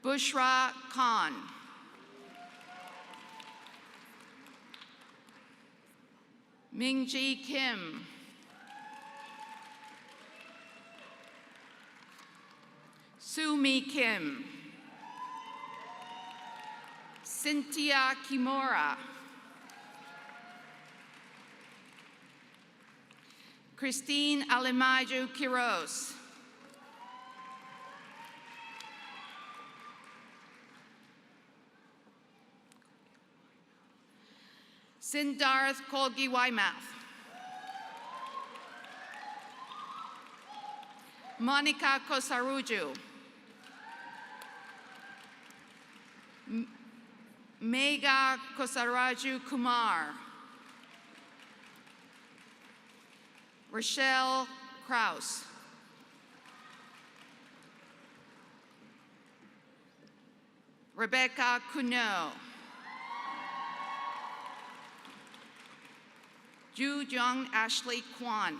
Bushra Khan. Mingji Kim. Sumi Kim. Cynthia Kimura. Christine Alemaju Quiroz. Sindarth Kolgi Wymath. Monica Kosaruju. Megha Kosaraju Kumar. Rochelle Kraus. Rebecca Kuno. Ju Jung Ashley Kwan.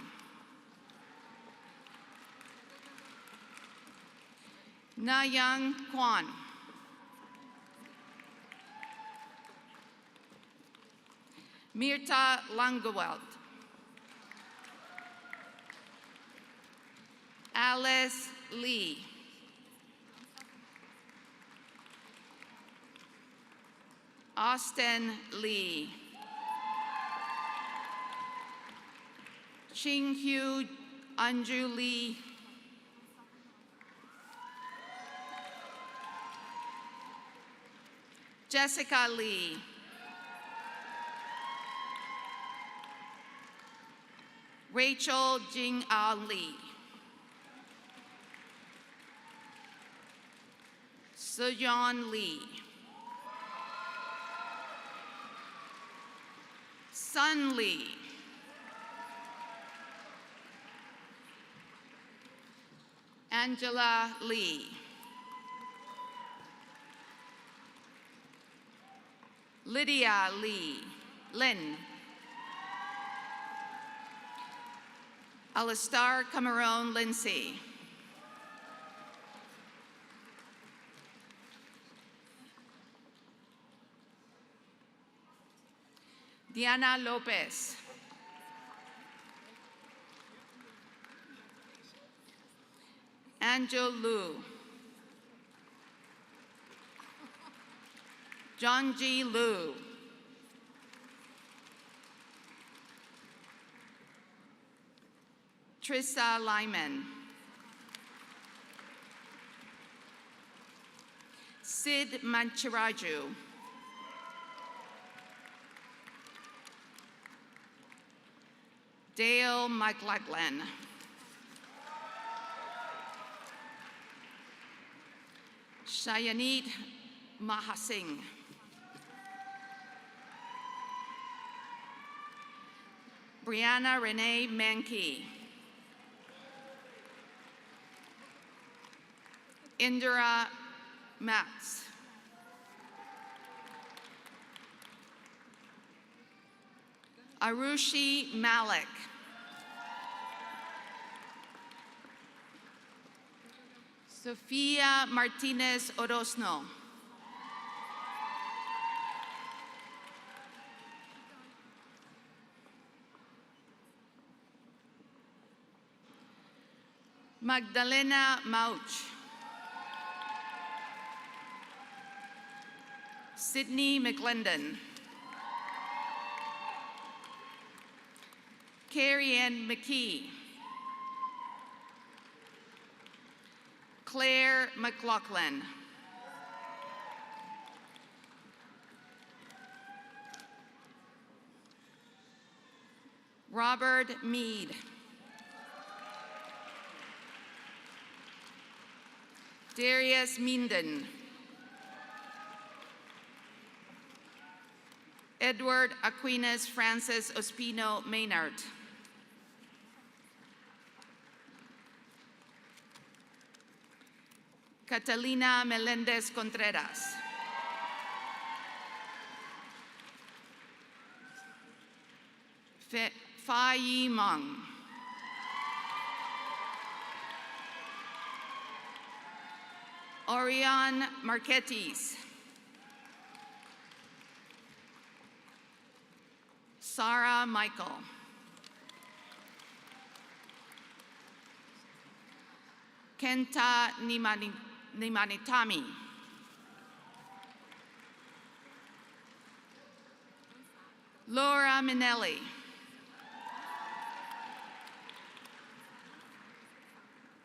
Na Young Kwan. Mirta Langeweld. Alice Lee. Austin Lee. Qinghu Anju Lee. Jessica Lee. Rachel Jing Lee. Soyeon Lee. Sun Lee. Angela Lee. Lydia Lee. Lin. Alistar Cameron Lindsay. Diana Lopez. Angel Lu, Johnji Lu, Trissa Lyman, Sid Manchiraju, Dale McLachlan, Shayanit Mahasingh, Brianna Renee Mankey, Indira Matz, Arushi Malik, Sofia Martinez Orozno, Magdalena Mauch, Sydney McLendon, Carrie Ann McKee, Claire McLaughlin, Robert Mead, Darius Minden, Edward Aquinas Francis Ospino Maynard, Catalina Melendez Contreras, Fa Yi Meng, Orion Marquetis, Sarah Michael, Kenta Nimanitami, Laura Minelli,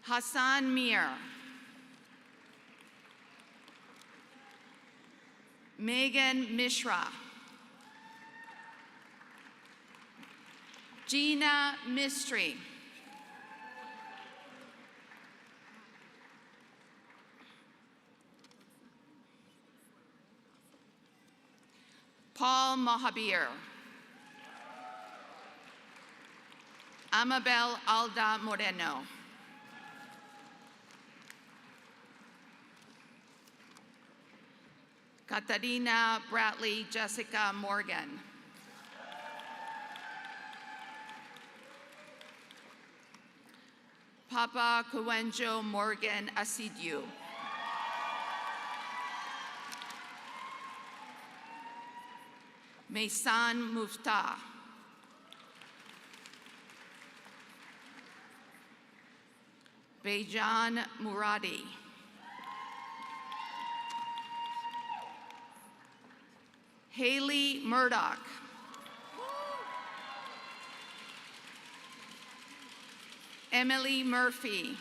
Hassan Mir, Megan Mishra, Gina Mistry, Paul Mohabir, Amabel Alda Moreno, Katarina Bradley Jessica Morgan, Papa Kuenjo Morgan Asidiu, Maisan Mufta, Bejan Muradi, Haley Murdoch, Emily Murphy,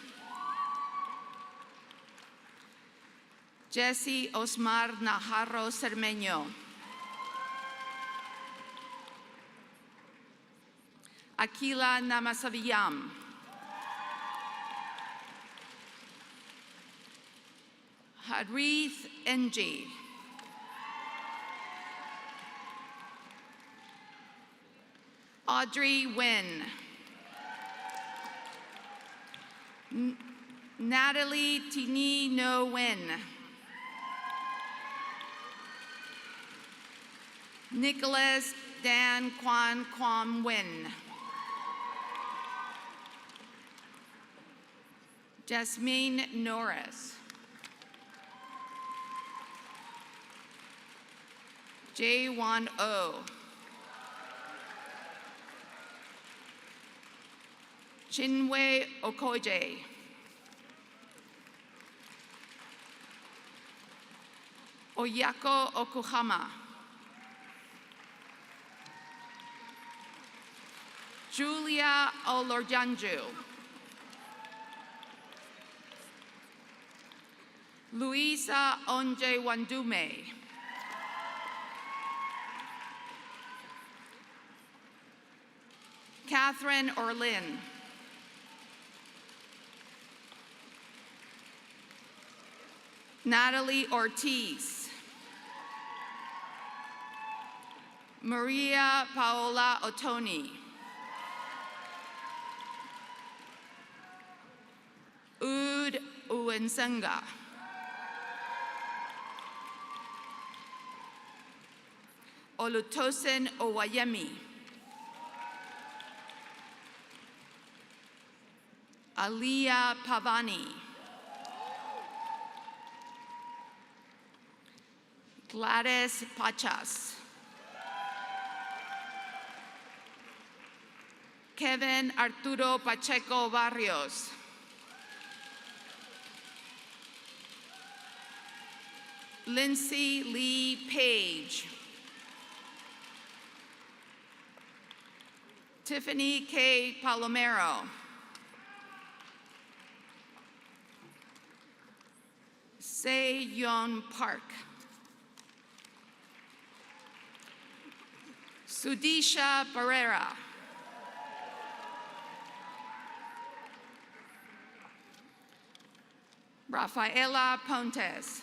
Jesse Osmar Najarro Cermeño, Aquila Namasaviyam, Hadrith Enji, Audrey Wynn, Natalie Tini No Wynn, Nicholas Dan Kwan Kwam Wynn, Jasmine Norris, Jae-Won Oh, Chinwe Okoje, Oyako Okuhama. Julia Olorjanju. Luisa Onje Wandume. Catherine Orlin. Natalie Ortiz. Maria Paola Otoni. Ud Uensenga. Olutosin Owayemi. Aliyah Pavani. Gladys Pachas. Kevin Arturo Pacheco Barrios. Lindsay Lee Page. Tiffany K. Palomero. Se Yeon Park. Sudisha Barrera. Rafaela Pontes.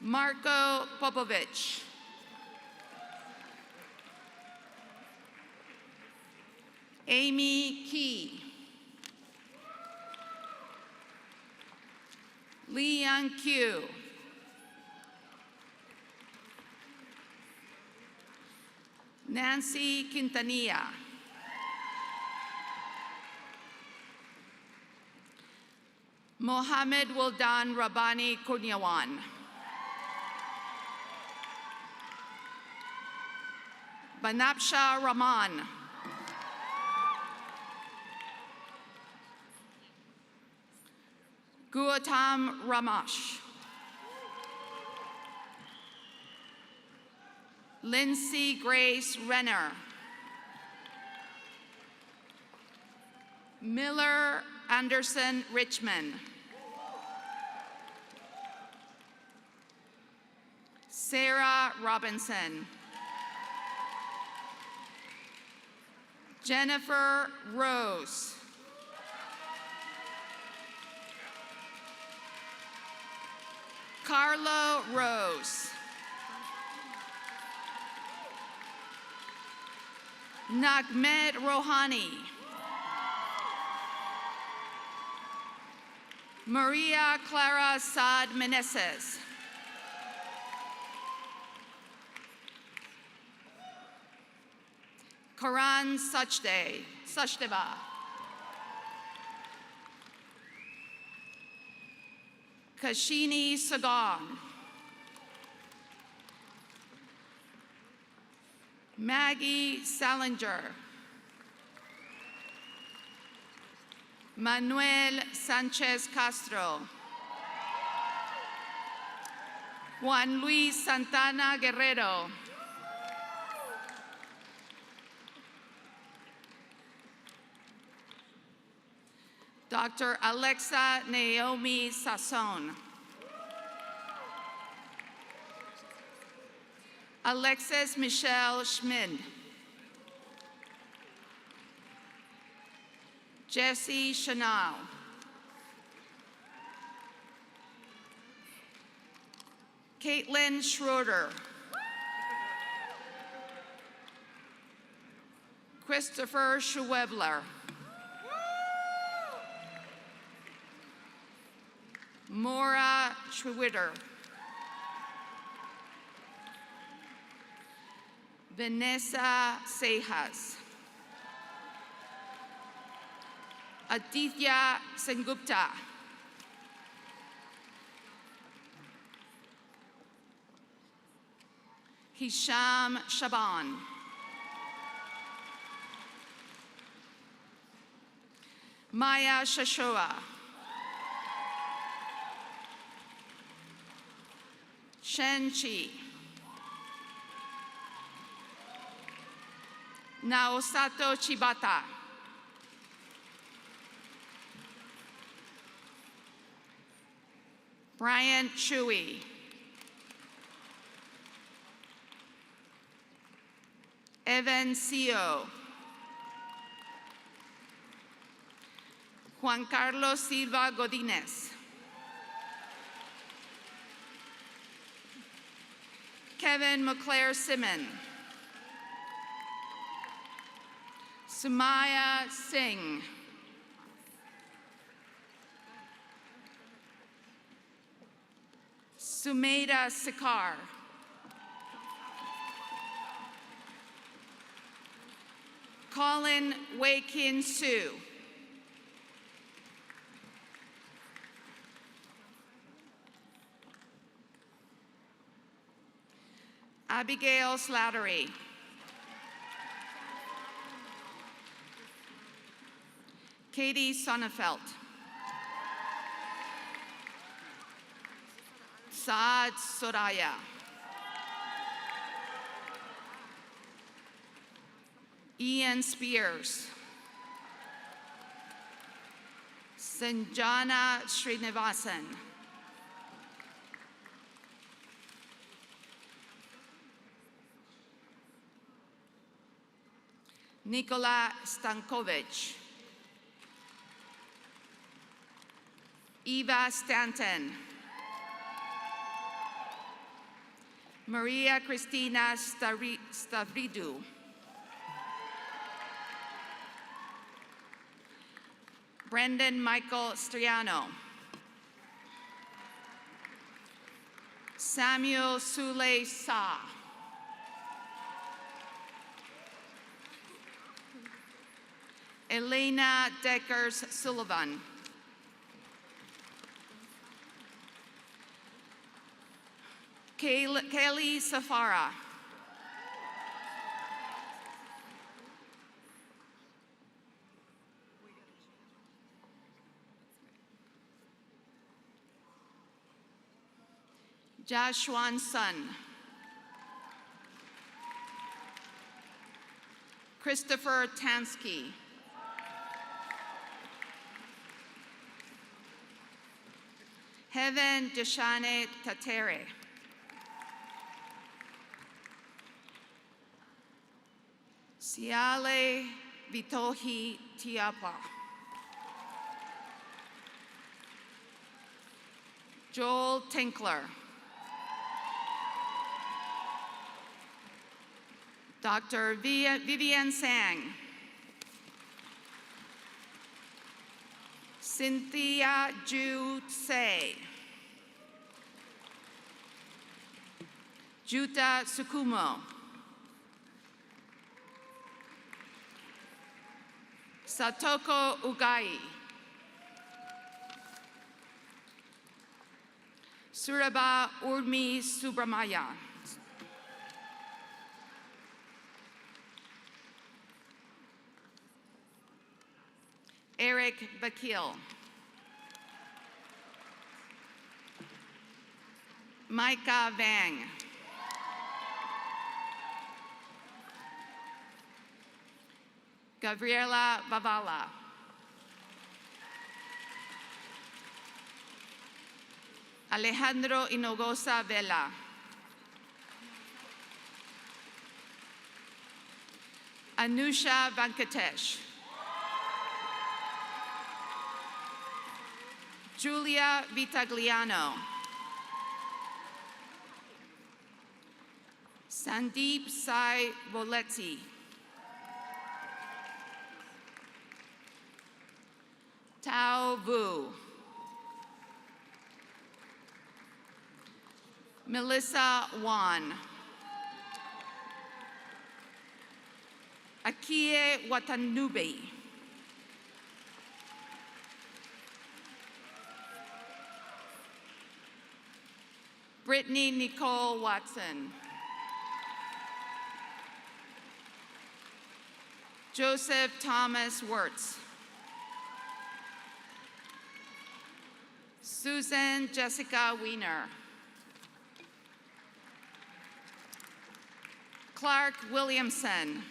Marco Popovich. Amy Key. Lee Young Q. Nancy Quintanilla. Mohammed Wildan Rabbani Kunyawan. Banapsha Rahman. Gautam Ramash. Lindsay Grace Renner. Miller Anderson Richmond. Sarah Robinson. Jennifer Rose. Carlo Rose. Nagmed Rohani. Maria Clara Saad Meneses. Karan Sachdeva. Kashini Sagan. Maggie Salinger. Manuel Sanchez Castro. Juan Luis Santana Guerrero. Dr. Alexa Naomi Sasson. Alexis Michelle Schmid. Jesse Chanel. Caitlin Schroeder. Christopher Schwebler. Maura Schwitter. Vanessa Sejas. Aditya Sengupta. Hisham Shaban. Maya Shashoa. Shen Chi. Naosato Chibata. Brian Chui. Evan Sio. Juan Carlos Silva Godinez. Kevin McClare Simon. Sumaya Singh. Sumaida Sikar. Colin Wei-Kin Su. Abigail Slattery. Katie Sonnefeld. Saad Soraya. Ian Spears. Sanjana Srinivasan. Nikola Stankovic. Eva Stanton. Maria Cristina Stavridou. Brendan Michael Striano. Samuel Sule Sa. Elena Deckers Sullivan. Kaylee Safara. Joshuan Sun. Christopher Tansky. Heaven Deshane Tatere. Siale Vitohi Tiapa. Joel Tinkler. Dr. Vivian Sang. Cynthia Ju Se. Juta Sukumo. Satoko Ugai. Suraba Urmi Subramaya. Eric Bakil. Micah Vang. Gabriela Bavala. Alejandro Hinojosa Vela. Anusha Venkatesh. Julia Vitagliano. Sandeep Sai Voletti. Tao Vu. Melissa Wan. Akie Watanabe. Brittany Nicole Watson. Joseph Thomas Wirtz. Susan Jessica Wiener. Clark Williamson.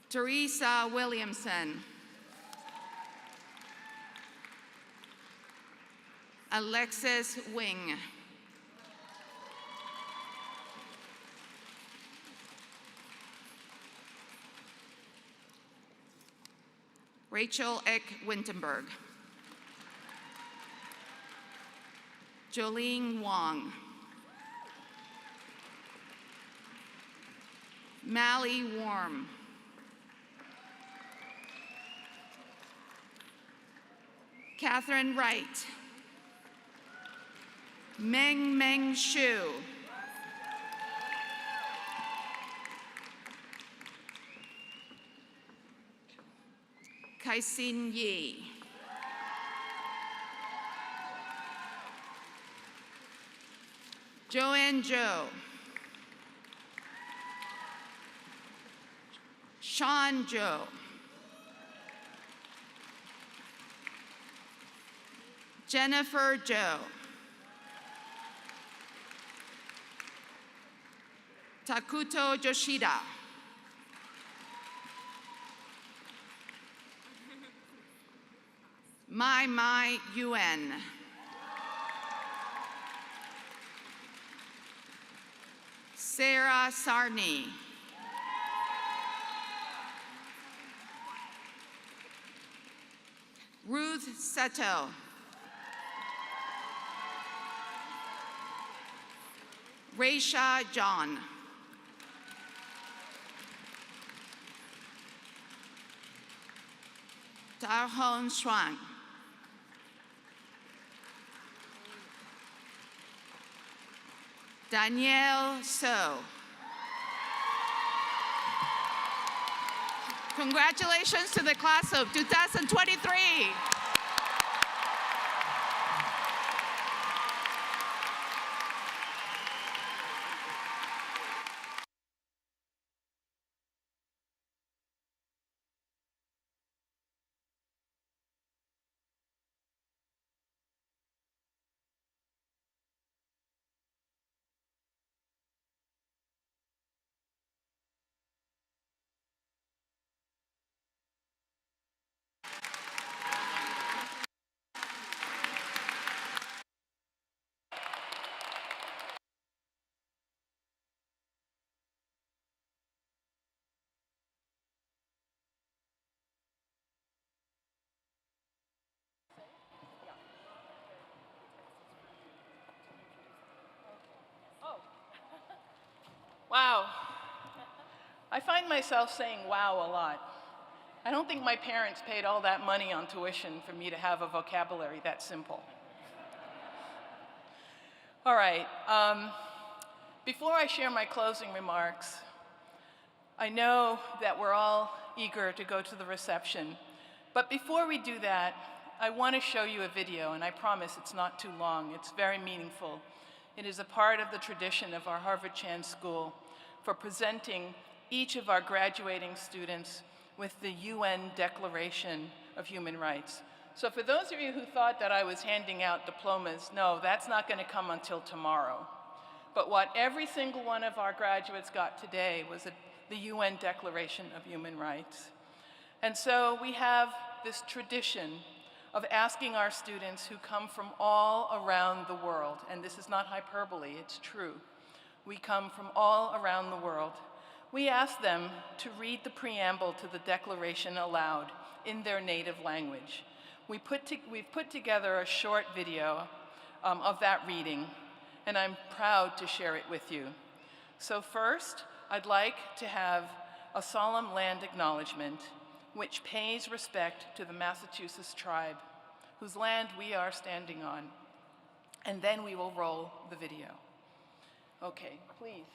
Teresa Williamson. Alexis Wing. Rachel Eck Wintenberg. Jolene Wong. Mally Warm. Catherine Wright. Meng Meng Shu. Kai-Sin Yi. Joanne Zhou. Sean Zhou. Jennifer Zhou. Takuto Yoshida. Mai Yuan. Sarah Sarni. Ruth Seto. Raisha John. Tarhon Shuang. Danielle So. Congratulations to the class of 2023. Wow. I find myself saying wow a lot. I don't think my parents paid all that money on tuition for me to have a vocabulary that simple. All right. Before I share my closing remarks, I know that we're all eager to go to the reception. But before we do that, I want to show you a video, and I promise it's not too long. It's very meaningful. It is a part of the tradition of our Harvard Chan School for presenting each of our graduating students with the UN Declaration of Human Rights. So for those of you who thought that I was handing out diplomas, no, that's not going to come until tomorrow. But what every single one of our graduates got today was the UN Declaration of Human Rights. And so we have this tradition of asking our students who come from all around the world, and this is not hyperbole, it's true. We come from all around the world. We ask them to read the preamble to the Declaration aloud in their native language. We've put together a short video of that reading, and I'm proud to share it with you. So first, I'd like to have a solemn land acknowledgement which pays respect to the Massachusetts tribe, whose land we are standing on. And then we will roll the video. Okay, please.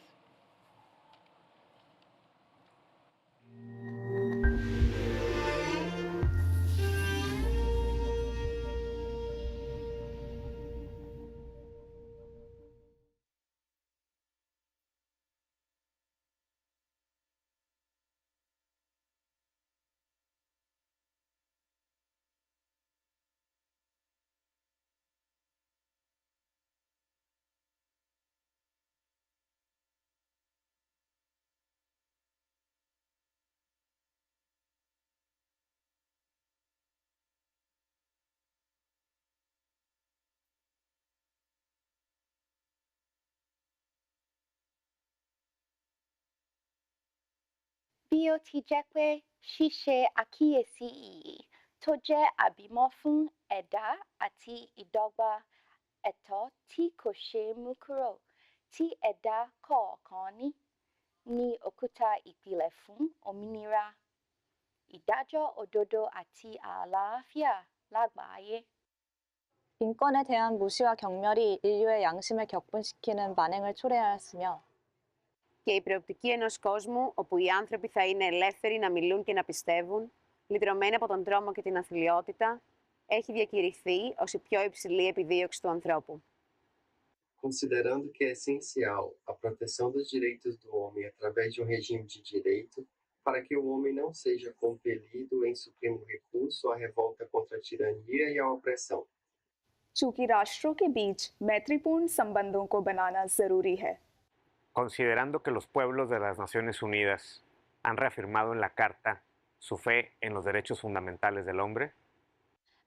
Bio tijekwe shishe akiyesi iyi. Toje abimo fun ẹ̀dá àti ìdọ́gba ẹ̀tọ́ tí kò ṣeé mú kúrò tí ẹ̀dá kọ̀ọ̀kan ní òkúta ìpìlẹ̀ fún òmìnira, ìdájọ́ òdodo àti àlàáfíà lágbàáyé. 인권에 대한 무시와 경멸이 인류의 양심을 격분시키는 만행을 초래하였으며 και η προοπτική ενός κόσμου όπου οι άνθρωποι θα είναι ελεύθεροι να μιλούν και να πιστεύουν, λυτρωμένοι από τον τρόμο και την αθλιότητα, έχει διακηρυχθεί ως η πιο υψηλή επιδίωξη του ανθρώπου. Considerando que é essencial a proteção dos direitos do homem através de regime de direito, para que o homem não seja compelido em supremo recurso à revolta contra a tirania e a opressão. चूंकि राष्ट्रों के बीच मैत्रीपूर्ण संबंधों को बनाना जरूरी है. Considerando que los pueblos de las Naciones Unidas han reafirmado en la Carta su fe en los derechos fundamentales del hombre,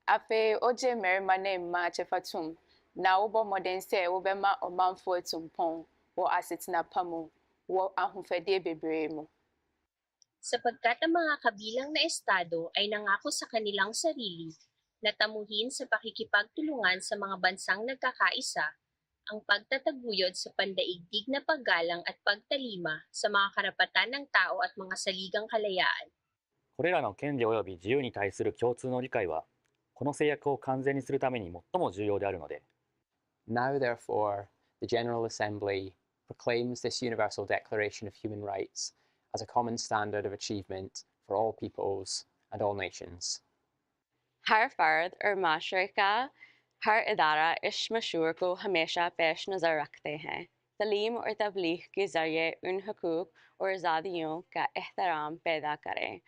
afe oje merimane ma chefatum na ubo modense ubema omanfo etumpon wo asetina pamu wo ahunfede bebree mo. Sapagkat ang mga kabilang na estado ay nangako sa kanilang sarili na tamuhin sa pakikipagtulungan sa mga bansang nagkakaisa ang pagtataguyod sa pandaigdig na paggalang at pagtalima sa mga karapatan ng tao at mga saligang kalayaan. これらの権利及び自由に対する共通の理解は、この制約を完全にするために最も重要であるので。Now, therefore, the General Assembly proclaims this Universal Declaration of Human Rights as a common standard of achievement for all peoples and all nations. हर फर्द और माशरे का हर इदारा इस मशहूर को हमेशा पेश नज़र रखते हैं, तालीम और तबलीग के ज़रिए उन हकूक़ और आज़ादियों का एहतराम पैदा करें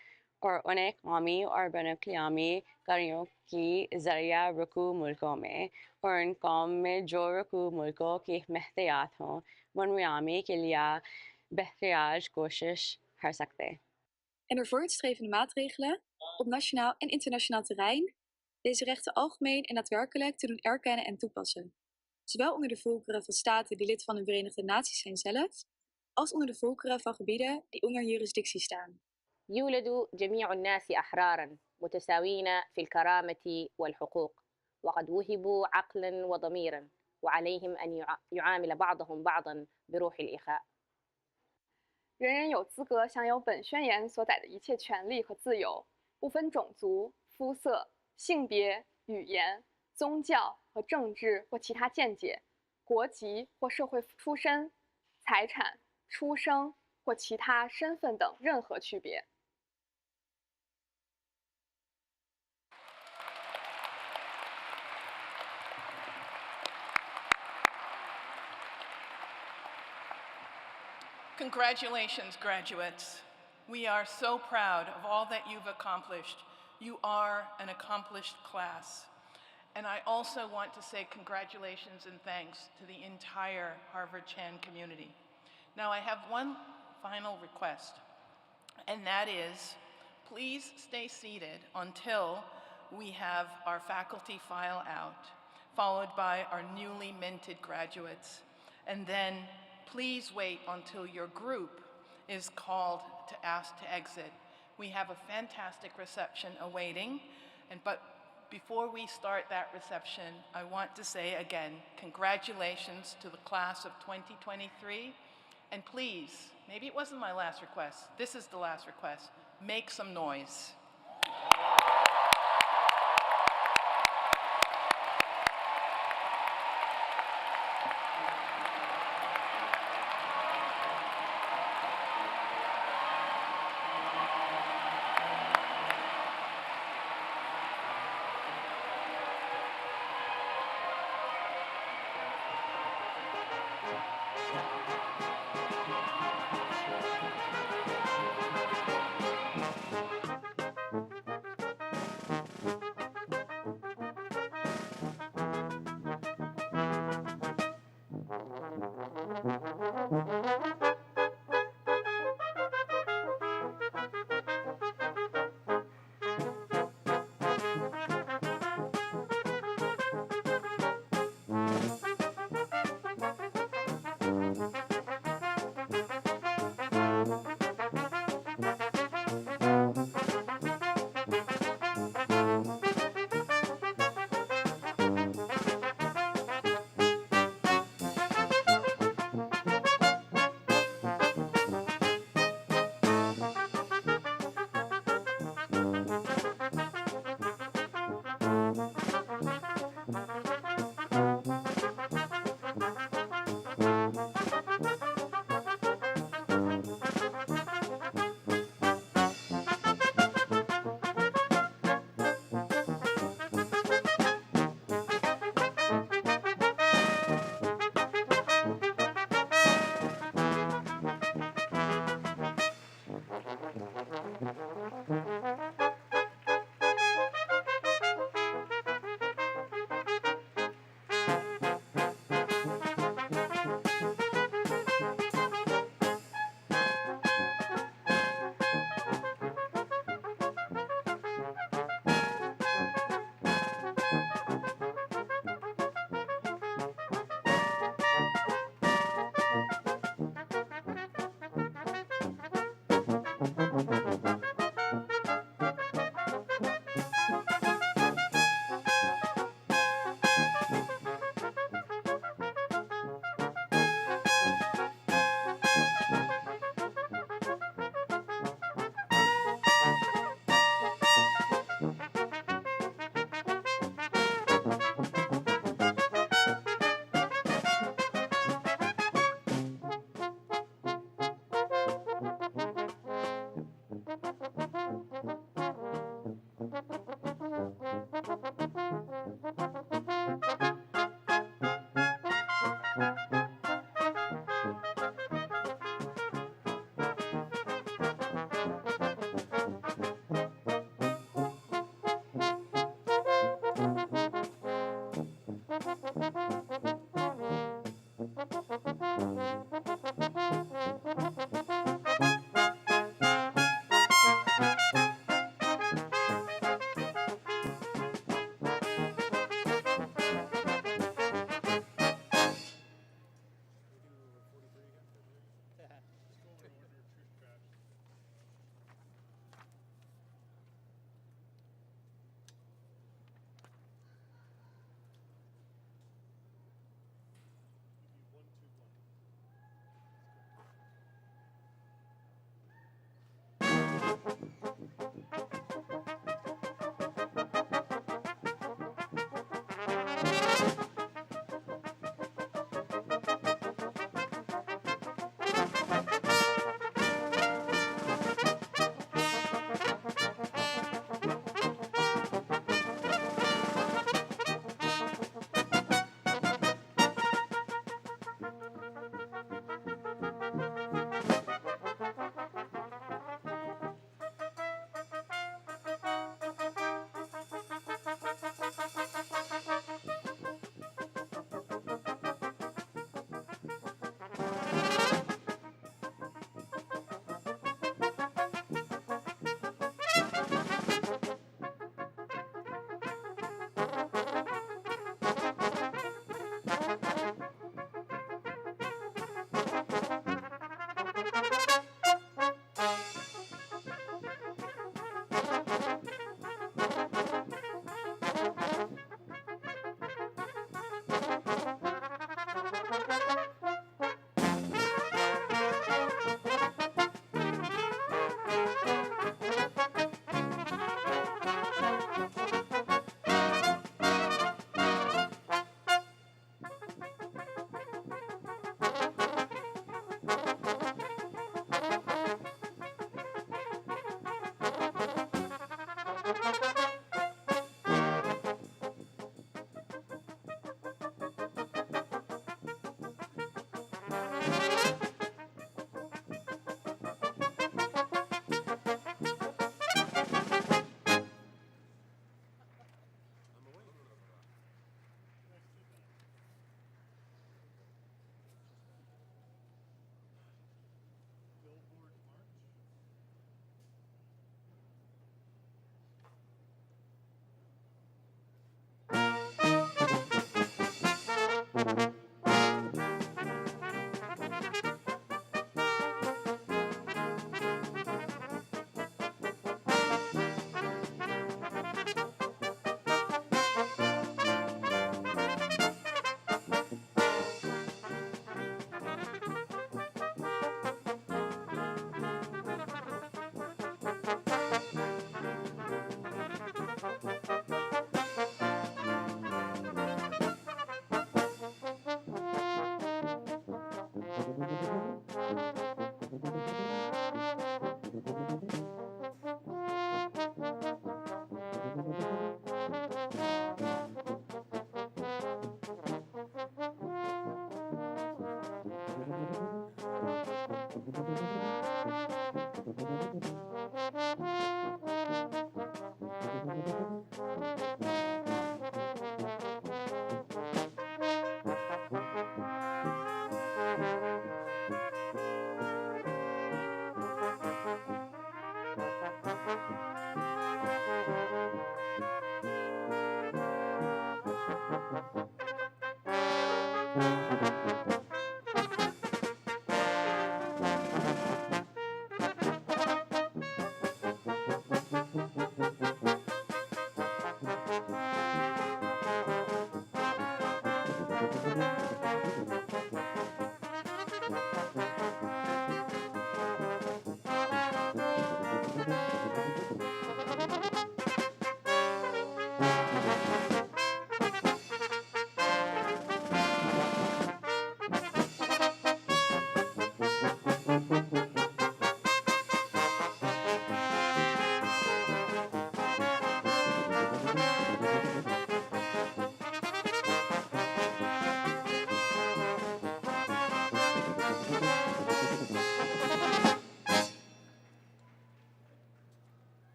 और उन्हें कौमी और बैनुल-अक़वामी कार्यों की ज़रिया रुकू मुल्कों में और उन कौम में जो रुकू मुल्कों की महतियात हों मनवामी के लिए बेहतरीन कोशिश कर सकते. En door voortstrevende maatregelen op nationaal en internationaal terrein deze rechten algemeen en daadwerkelijk te doen erkennen en toepassen. Zowel onder de volkeren van staten die lid van de Verenigde Naties zijn zelf, als onder de volkeren van gebieden die onder jurisdictie staan. يولد جميع الناس أحرارا متساوين في الكرامة والحقوق وقد وهبوا عقلا وضميرا وعليهم أن يعامل بعضهم بعضا بروح الإخاء. 人人有资格享有本宣言所载的一切权利和自由，不分种族、肤色、性别、语言、宗教和政治或其他见解、国籍或社会出身、财产、出生或其他身份等任何区别。Congratulations, graduates. We are so proud of all that you've accomplished. You are an accomplished class. And I also want to say congratulations and thanks to the entire Harvard Chan community. Now, I have one final request, and that is, please stay seated until we have our faculty file out, followed by our newly minted graduates, and then please wait until your group is called to ask to exit. We have a fantastic reception awaiting, but before we start that reception, I want to say again, congratulations to the class of 2023, and please, maybe it wasn't my last request, this is the last request, make some noise.